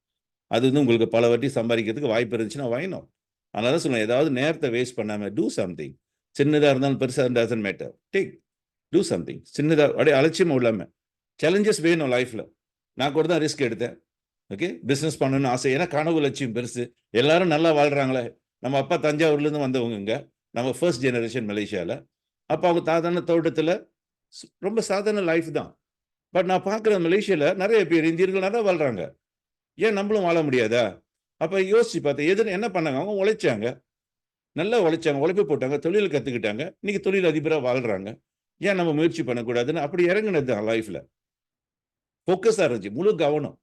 அது வந்து உங்களுக்கு பல வாட்டி சம்பாதிக்கிறதுக்கு வாய்ப்பு இருந்துச்சுன்னா why not? அதனால தான் சொல்லுவேன். ஏதாவது நேரத்தை வேஸ்ட் பண்ணாம டூ சம்திங். சின்னதா இருந்தாலும் பெருசா டசன்ட் மேட்டர். Do something. சின்னதா அப்படியே அலட்சியமா இல்லாம. சேலஞ்சஸ் வேணும் லைஃப்ல. நான் கூட தான் ரிஸ்க் எடுத்தேன். ஓகே. பிசினஸ் பண்ணணும்னு ஆசை. ஏன்னா கனவு லட்சியம் பெருசு. எல்லாரும் நல்லா வாழ்றாங்களே. நம்ம அப்பா தஞ்சாவூர்லேருந்து வந்தவங்க. நம்ம ஃபர்ஸ்ட் ஜெனரேஷன் மலேசியாவில். அப்போ அவங்க சாதாரண தோட்டத்தில் ரொம்ப சாதாரண லைஃப் தான். பட் நான் பார்க்குற மலேசியாவில் நிறைய பேர் இந்தியர்கள் நல்லா வாழ்றாங்க. ஏன் நம்மளும் வாழ முடியாதா? அப்போ யோசிச்சு பார்த்தேன். என்ன பண்ணாங்க? அவங்க உழைச்சாங்க. நல்லா உழைச்சாங்க. உழைப்பு போட்டாங்க. தொழில் கற்றுக்கிட்டாங்க. இன்னைக்கு தொழில் அதிபராக வாழ்றாங்க. ஏன் நம்ம முயற்சி பண்ணக்கூடாதுன்னு அப்படி இறங்குனது தான் லைஃப்பில். ஃபோக்கஸாக இருந்துச்சு. முழு கவனம்.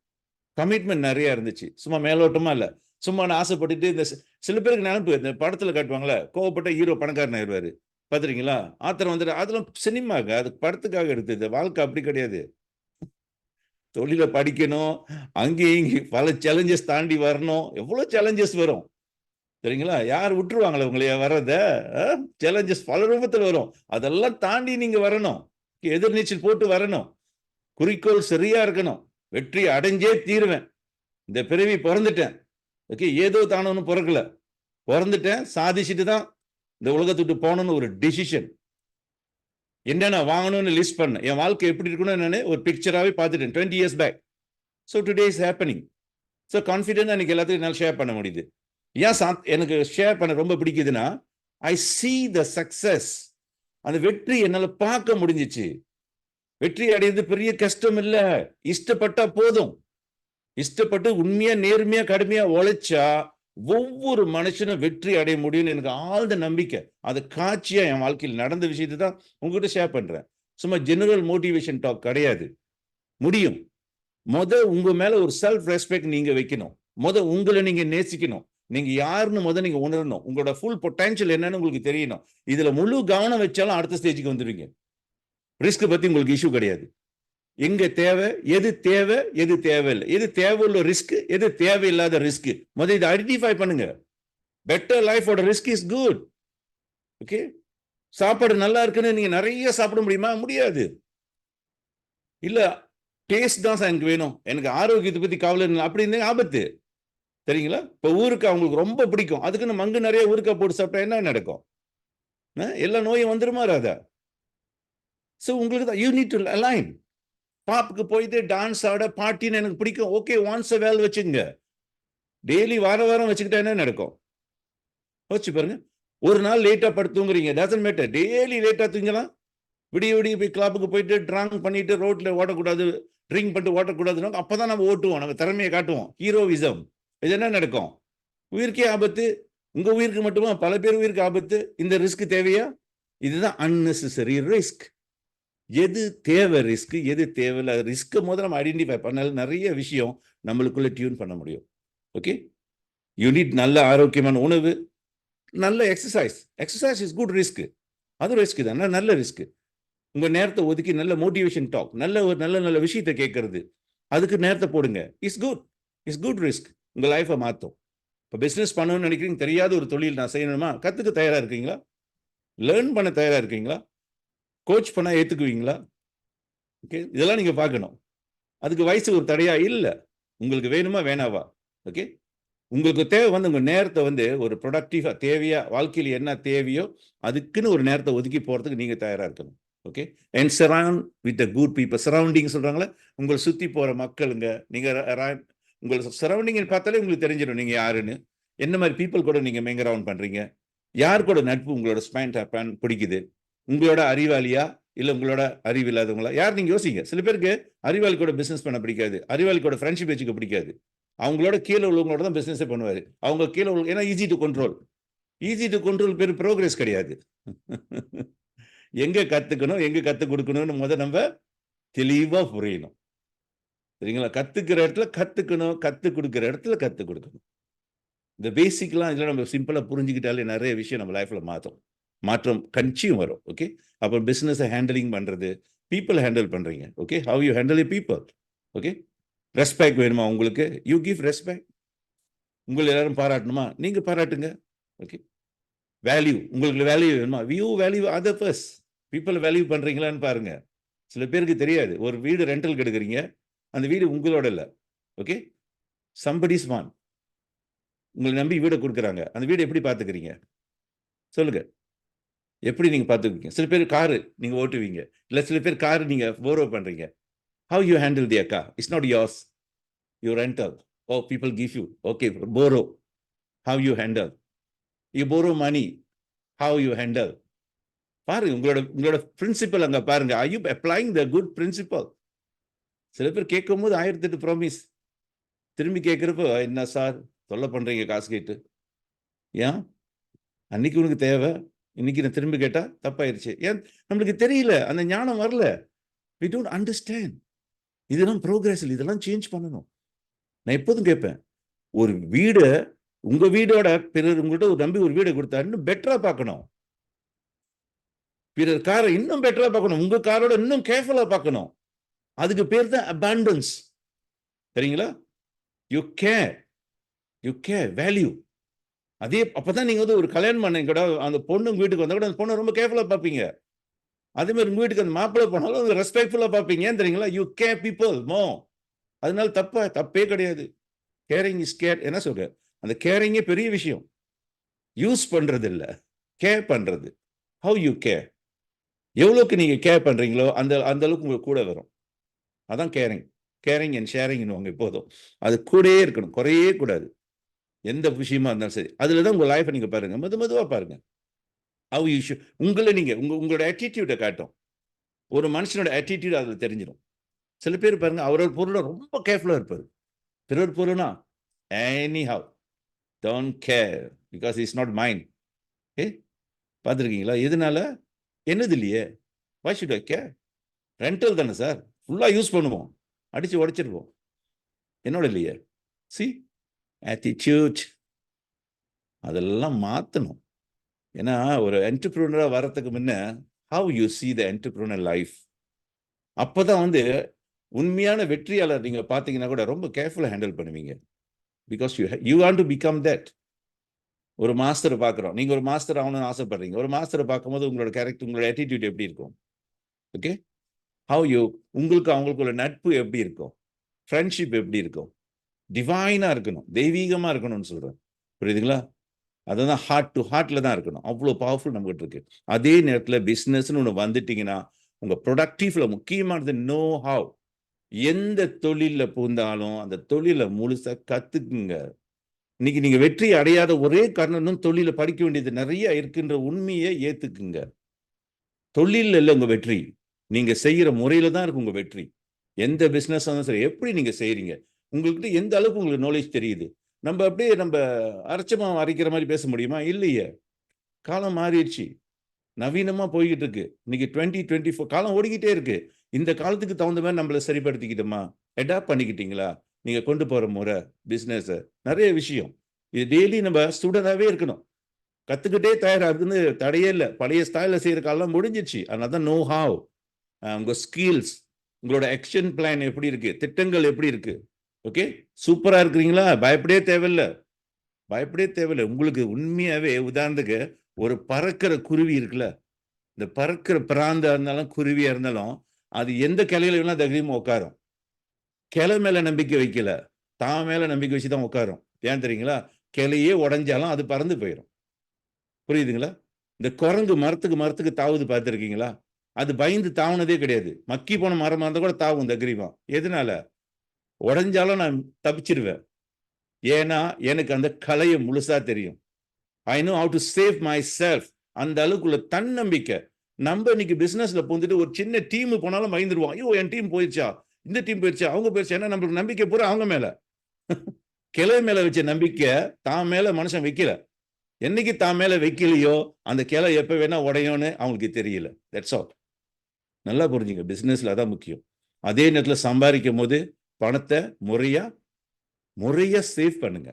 கமிட்மெண்ட் நிறைய இருந்துச்சு. சும்மா மேலோட்டமா இல்ல. சும்மா நான் ஆசைப்பட்டுட்டு இந்த சில பேருக்கு நினைப்பு இந்த படத்துல காட்டுவாங்களே, கோவப்பட்ட ஹீரோ பணக்காரன் ஆயிடுவாரு. பாத்துறீங்களா? ஆத்திரம் வந்துட்டு அதெல்லாம் சினிமாங்க. அது படத்துக்காக எடுத்தது. வாழ்க்கை அப்படி கிடையாது. தொழிலை படிக்கணும். அங்கேயும் இங்கேயும் பல சேலஞ்சஸ் தாண்டி வரணும். எவ்வளவு சேலஞ்சஸ் வரும் சரிங்களா? யார் விட்டுருவாங்களே உங்களைய வர்றத? சேலஞ்சஸ் பல ரூபத்தில் வரும். அதெல்லாம் தாண்டி நீங்க வரணும். எதிர்நீச்சல் போட்டு வரணும். குறிக்கோள் சரியா இருக்கணும். வெற்றி அடைஞ்சே தீருவேன். இந்த பிறவி பிறந்துட்டேன். ஓகே. ஏதோ தானோன்னு பிறக்கல. பிறந்துட்டேன். சாதிச்சுட்டு தான் இந்த உலகத்துக்கு போகணும்னு ஒரு டிசிஷன். என்னென்ன வாங்கணும்னு லிஸ்ட் பண்ண. என் வாழ்க்கை எப்படி இருக்கணும்னு நான் ஒரு பிக்சராகவே பார்த்துட்டேன் 20 years back. So today is happening. So confident எனக்கு எல்லாத்தையும் என்னால் ஷேர் பண்ண முடியுது. ஏன் எனக்கு ஷேர் பண்ண ரொம்ப பிடிக்குதுன்னா, ஐ see the சக்சஸ். அந்த வெற்றி என்னால் பார்க்க முடிஞ்சிச்சு. வெற்றி அடையிறது பெரிய கஷ்டம் இல்ல. இஷ்டப்பட்டா போதும். இஷ்டப்பட்டு உண்மையா நேர்மையா கடுமையா உழைச்சா ஒவ்வொரு மனுஷனும் வெற்றி அடைய முடியும்னு எனக்கு ஆழ்ந்த நம்பிக்கை. அது காட்சியா என் வாழ்க்கையில் நடந்த விஷயத்தை தான் உங்ககிட்ட ஷேர் பண்றேன். சும்மா ஜெனரல் மோட்டிவேஷன் டாக் கிடையாது. முடியும். உங்க மேல ஒரு செல்ஃப் ரெஸ்பெக்ட் நீங்க வைக்கணும். உங்களை நீங்க நேசிக்கணும். நீங்க யாருன்னு நீங்க உணரணும். உங்களோட ஃபுல் பொட்டன்ஷியல் என்னன்னு உங்களுக்கு தெரியணும். இதுல முழு கவனம் வச்சாலும் அடுத்த ஸ்டேஜுக்கு வந்துருவீங்க. ரிஸ்க் பத்தி உங்களுக்கு இஷ்யூ கிடையாது. எங்க தேவை, எது தேவையில்லை, எது தேவையுள்ள ரிஸ்க், எது தேவையில்லாத ரிஸ்க், இதை ஐடென்டிஃபை பண்ணுங்க. பெட்டர் லைஃபோட ரிஸ்க் இஸ் குட். ஓகே. சாப்பாடு நல்லா இருக்குன்னு நீங்க நிறைய சாப்பிட முடியுமா? முடியாது. இல்ல டேஸ்ட் தான் சார் எனக்கு வேணும், எனக்கு ஆரோக்கியத்தை பத்தி கவலை அப்படின்னு ஆபத்து. சரிங்களா? இப்ப ஊருக்கா அவங்களுக்கு ரொம்ப பிடிக்கும். அதுக்குன்னு மங்கு நிறைய ஊருக்கா போட்டு சாப்பிட்டா என்ன நடக்கும்? எல்லா நோயும் வந்துருமா ராதா? ஸோ உங்களுக்கு தான் யூ நீட் டு அலைன். பாப்புக்கு போயிட்டு டான்ஸ் ஆட பார்ட்டின்னு எனக்கு பிடிக்கும். ஓகே. ஒன்ஸ் அ வேல் வச்சுங்க. டெய்லி வாரம் வச்சுக்கிட்டா என்ன நடக்கும்? யோசிச்சு பாருங்க. ஒரு நாள் லேட்டா படுத்து தூங்குறீங்க. Doesn't matter. டெய்லி லேட்டா தூங்கலாம். விடிய போய் கிளப்புக்கு போயிட்டு ட்ராங்க் பண்ணிட்டு ரோட்ல ஓட்டக்கூடாது, ட்ரிங்க் பண்ணிட்டு ஓட்டக்கூடாதுன்னு அப்பதான் நம்ம ஓட்டுவோம். நம்ம திறமையை காட்டுவோம். ஹீரோவிசம். இது என்ன நடக்கும்? உயிருக்கே ஆபத்து. உங்க உயிருக்கு மட்டுமா? பல பேர் உயிருக்கு ஆபத்து. இந்த ரிஸ்க் தேவையா? இதுதான் அன்னெசரி ரிஸ்க். எது தேவை ரிஸ்க், எது தேவையில்ல ரிஸ்க் நம்ம ஐடென்டிஃபை பண்ணால நிறைய விஷயம் நம்மளுக்குள்ள டியூன் பண்ண முடியும். ஓகே. யூனிட் நல்ல ஆரோக்கியமான உணவு, நல்ல exercise. Exercise is good risk. அது ரிஸ்க் தான். நல்ல ரிஸ்க். உங்க நேரத்தை ஒதுக்கி நல்ல மோட்டிவேஷன் டாக், நல்ல விஷயத்தை கேட்கறது, அதுக்கு நேரத்தை போடுங்க. Is good risk. உங்க லைஃபை மாற்றும். இப்போ பிஸ்னஸ் பண்ணணும்னு நினைக்கிறீங்க, தெரியாத ஒரு தொழில் நான் செய்யணுமா? கத்துக்க தயாரா இருக்கீங்களா? லேர்ன் பண்ண தயாரா இருக்கீங்களா? கோச் பண்ணா ஏத்துக்குவீங்களா? ஓகே. இதெல்லாம் நீங்க பார்க்கணும். அதுக்கு வயசு ஒரு தடையா இல்ல. உங்களுக்கு வேணுமா வேணாவா? ஓகே. உங்களுக்கு தேவை வந்து உங்க நேரத்தை வந்து ஒரு ப்ரொடக்டிவா தேவையா வாழ்க்கையில் என்ன தேவையோ அதுக்குன்னு ஒரு நேரத்தை ஒதுக்கி போறதுக்கு நீங்க தயாரா இருக்கணும். Okay. And surround with the good people. Surrounding சொல்றாங்களே, உங்களை சுத்தி போற மக்களுங்க. நீங்க உங்களை சரௌண்டிங் பார்த்தாலே உங்களுக்கு தெரிஞ்சிடும் நீங்க யாருன்னு. என்ன மாதிரி பீப்புள் கூட நீங்க மெங்க அரவுண்ட் பண்றீங்க, யார் கூட நட்பு உங்களோட ஸ்பேன் பிடிக்குது, உங்களோட அறிவாளியா இல்ல உங்களோட அறிவு இல்லாதவங்களா, யார் நீங்க யோசிங்க. சில பேருக்கு அறிவாளி கூட பிசினஸ் பண்ண பிடிக்காது, அறிவாளி கூட ஃப்ரெண்ட்ஷிப் வச்சுக்க பிடிக்காது. அவங்களோட கீழே உள்ளவங்களோட தான் பிசினஸே பண்ணுவாரு. அவங்க கீழே உள்ள ஏன்னா easy to control. Easy to control பேர் ப்ரோக்ரஸ் கிடையாது. எங்க கத்துக்கணும் எங்க கத்து கொடுக்கணும்னு நம்ம தெளிவா புரியணும். சரிங்களா? கத்துக்கிற இடத்துல கத்துக்கணும், கத்து கொடுக்கிற இடத்துல கத்து கொடுக்கணும். இந்த பேசிக்லாம் இதெல்லாம் நம்ம சிம்பிளா புரிஞ்சுக்கிட்டாலே நிறைய விஷயம் நம்ம லைஃப்ல மாற்றம் கண்டியும் வரும். ஓகே. அப்புறம் பிசினஸ் ஹேண்டலிங் பண்றது, பீப்புள் ஹேண்டில் பண்றீங்க. Okay. How you handle you people. Okay. Respect வேணுமா உங்களுக்கு, யூ கிவ் ரெஸ்பெக்ட். உங்களை எல்லாரும் பாராட்டணுமா, நீங்க பாராட்டுங்க. ஓகே. வேல்யூ, உங்களுக்கு வேல்யூ வேணுமா, you value other first. People value பண்றீங்களான்னு பாருங்க. சில பேருக்கு தெரியாது. ஒரு வீடு ரெண்டல் எடுக்கிறீங்க, அந்த வீடு உங்களோட இல்லை. ஓகே. சம்படிஸ் வான். உங்களை நம்பி வீடை கொடுக்குறாங்க, அந்த வீடு எப்படி பார்த்துக்கிறீங்க சொல்லுங்க. எப்படி நீங்க பார்த்துக்குவீங்க? சில பேர் காரு நீங்க ஓட்டுவீங்க, இல்லை சில பேர் காரு நீங்க போரோ பண்றீங்க. How you handle their car? It's not yours. You rental. Oh, people give you. Okay, borrow. How you handle? You borrow money. How you handle? பாருங்க, உங்களோட பிரின்சிபல் அங்க பாருங்க. Are you applying the good principle? சில பேர் கேட்கும் போது 1008 promise, திரும்பி கேட்கிறப்போ என்ன சார் தொல்லை பண்றீங்க காசு கேட்டு. ஏன் அன்னைக்கு உனக்கு தேவை, இன்னைக்கு நான் திரும்பி கேட்டா தப்பாயிருச்சு. ஏன் நம்மளுக்கு தெரியல, அந்த ஞானம் வரல. We don't understand. இதெல்லாம் ப்ரோக்ரஸ் இல்லை, இதெல்லாம் சேஞ்ச் பண்ணணும். நான் எப்போதும் கேட்பேன், ஒரு வீடை உங்க வீடோட பிறர் உங்கள்கிட்ட ஒரு நம்பி ஒரு வீடை கொடுத்தா இன்னும் பெட்டரா பார்க்கணும். பிறர் காரை இன்னும் பெட்டரா பார்க்கணும், உங்க காரோட இன்னும் கேர்ஃபுல்லா பார்க்கணும். அதுக்கு பேர் தான் அபாண்டன்ஸ். சரிங்களா? You care value. அதே அப்பதான் நீங்க வந்து ஒரு கல்யாணம் பண்ண கூட அந்த பொண்ணு உங்க வீட்டுக்கு வந்தா கூட அந்த பொண்ணை ரொம்ப கேர்ஃபுல்லா பார்ப்பீங்க. அதே மாதிரி உங்க வீட்டுக்கு அந்த மாப்பிள்ளை போனாலும் ரெஸ்பெக்ட்ஃபுல்லா பார்ப்பீங்க. ஏன் தெரியுங்களா? யூ கேர் பீப்புள் மோ. அதனால தப்பே கிடையாது. Caring is care. என்ன சொல்ற, அந்த கேரிங்கே பெரிய விஷயம். யூஸ் பண்றது இல்ல, கேர் பண்றது. How you care. எவ்வளவுக்கு நீங்க கேர் பண்றீங்களோ அந்த அளவுக்கு உங்களுக்கு கூட வரும். அதான் கேரிங் அண்ட் ஷேரிங் எப்போதும் அது கூடயே இருக்கணும், குறையே கூடாது. எந்த விஷயமா இருந்தாலும் சரி, அதுலதான் உங்க லைஃப் நீங்க பாருங்க, மெதுவா பாருங்க. ஹவ் யூ உங்களை நீங்க உங்களோட ஆட்டிடியூட்டை காட்டும். ஒரு மனுஷனோட ஆட்டிடியூட் அதுல தெரிஞ்சிடும். சில பேர் பாருங்க, அவரோட பொருளை ரொம்ப கேர்ஃபுல்லா இருப்பாரு. பிறர் பொருள்னா anyhow don't care because it's not mine. பார்த்துருக்கீங்களா? எதனால? என்னது இல்லையே, why should I care? Rental தானே சார், ஃபுல்லா யூஸ் பண்ணுவோம், அடிச்சு உடைச்சிருவோம், என்னோட இல்லையே. see attitude அதெல்லாம் மாற்றணும். ஏன்னா ஒரு என்டர்பிரினரா வரத்துக்கு முன்ன how you see the entrepreneur life, அப்பதான் வந்து உண்மையான வெற்றியாளர் நீங்க பாத்தீங்கன்னா கூட ரொம்ப கேர்ஃபுல்லா ஹேண்டில் பண்ணுவீங்க. Because you want to become that. ஒரு மாஸ்டர் பார்க்குறோம், நீங்க ஒரு மாஸ்டர் ஆகணும்னு ஆசைப்படுறீங்க. ஒரு மாஸ்டரை பார்க்கும்போது உங்களோட கேரக்டர், உங்களோட ஆட்டிடியூட் எப்படி இருக்கும்? ஓகே. ஹவ் யூ உங்களுக்கு அவங்களுக்குள்ள நட்பு எப்படி இருக்கும், ஃப்ரெண்ட்ஷிப் எப்படி இருக்கும்? டிவைனா இருக்கணும், தெய்வீகமா இருக்கணும்னு சொல்றேன். புரியுதுங்களா? அதுதான் ஹார்ட் டு ஹார்ட்ல தான் இருக்கணும். அவ்வளோ பவர்ஃபுல் நம்மகிட்ட இருக்கு. அதே நேரத்தில் பிஸ்னஸ்ன்னு ஒன்று வந்துட்டீங்கன்னா உங்க ப்ரொடக்டிவ்ல முக்கியமானது நோ ஹவ். எந்த தொழில பூந்தாலும் அந்த தொழிலை முழுசா கத்துக்குங்க. இன்னைக்கு நீங்க வெற்றி அடையாத ஒரே காரணம் தொழில படிக்க வேண்டியது நிறைய இருக்குன்ற உண்மையை ஏத்துக்குங்க. தொழில் இல்லை உங்க வெற்றி, நீங்க செய்யற முறையில தான் இருக்கு உங்க வெற்றி. எந்த பிசினஸ் சரி, எப்படி நீங்க செய்யறீங்க, உங்ககிட்ட எந்த அளவுக்கு உங்களுக்கு நாலேஜ் தெரியுது. நம்ம அப்படியே நம்ம அரைச்சமா அரைக்கிற மாதிரி பேச முடியுமா? இல்லையே. காலம் மாறிடுச்சு, நவீனமா போய்கிட்டு இருக்கு. இன்னைக்கு 2024 காலம் ஓடிக்கிட்டே இருக்கு. இந்த காலத்துக்கு தகுந்த மாதிரி நம்மள சரிப்படுத்திக்கிட்டோமா, அடாப்ட் பண்ணிக்கிட்டீங்களா? நீங்க கொண்டு போற முறை, பிசினஸ், நிறைய விஷயம் இது டெய்லி நம்ம ஸ்டூடெண்டாவே இருக்கணும். கத்துக்கிட்டே தயாராகுதுன்னு தடையே இல்லை. பழைய ஸ்டைல செய்யற காலம் முடிஞ்சிச்சு. அதனால தான் நோ ஹவ். உங்க ஸ்கில்ஸ், உங்களோட ஆக்ஷன் பிளான் எப்படி இருக்கு, திட்டங்கள் எப்படி இருக்கு? ஓகே, சூப்பரா இருக்கிறீங்களா? பயப்படவே தேவையில்லை. உங்களுக்கு உண்மையாவே உதாரணத்துக்கு ஒரு பறக்கிற குருவி இருக்குல்ல, இந்த பறக்கிற பிராந்தா இருந்தாலும் குருவியா இருந்தாலும் அது எந்த கிளையில வேணா தைரியமா உட்காரும். கிளை மேல நம்பிக்கை வைக்கல, தான் மேல நம்பிக்கை வச்சு தான் உட்காரும். ஏன் தெரியுங்களா? கிளையே உடைஞ்சாலும் அது பறந்து போயிடும். புரியுதுங்களா? இந்த குரங்கு மரத்துக்கு தாவுது பார்த்துருக்கீங்களா? அது பயந்து தாவுனதே கிடையாது. மக்கி போன மரமா இருந்தா கூட தாவும் தக்ரீவம். எதனால? உடைஞ்சாலும் நான் தப்பிச்சிருவேன். ஏன்னா எனக்கு அந்த கலையை முழுசா தெரியும். I know how to save my self. அந்த அளவுக்குள்ள தன்னம்பிக்கை. நம்ம இன்னைக்கு பிசினஸ்ல பூந்துட்டு ஒரு சின்ன டீம் போனாலும் பயந்துருவோம். ஐயோ என் டீம் போயிடுச்சா, இந்த டீம் போயிடுச்சா, அவங்க போயிடுச்சா. ஏன்னா நம்மளுக்கு நம்பிக்கை பூரா அவங்க மேல. கிளை மேல வச்ச நம்பிக்கை தான் மேல மனுஷன் வைக்கல. என்னைக்கு தான் மேல வைக்கலையோ அந்த கிளை எப்ப வேணா உடையும்னு அவங்களுக்கு தெரியல. That's all. நல்லா புரிஞ்சுங்க, பிசினஸ்ல அதான் முக்கியம். அதே நேரத்துல சம்பாதிக்கும் போது பணத்தை முறையா சேவ் பண்ணுங்க,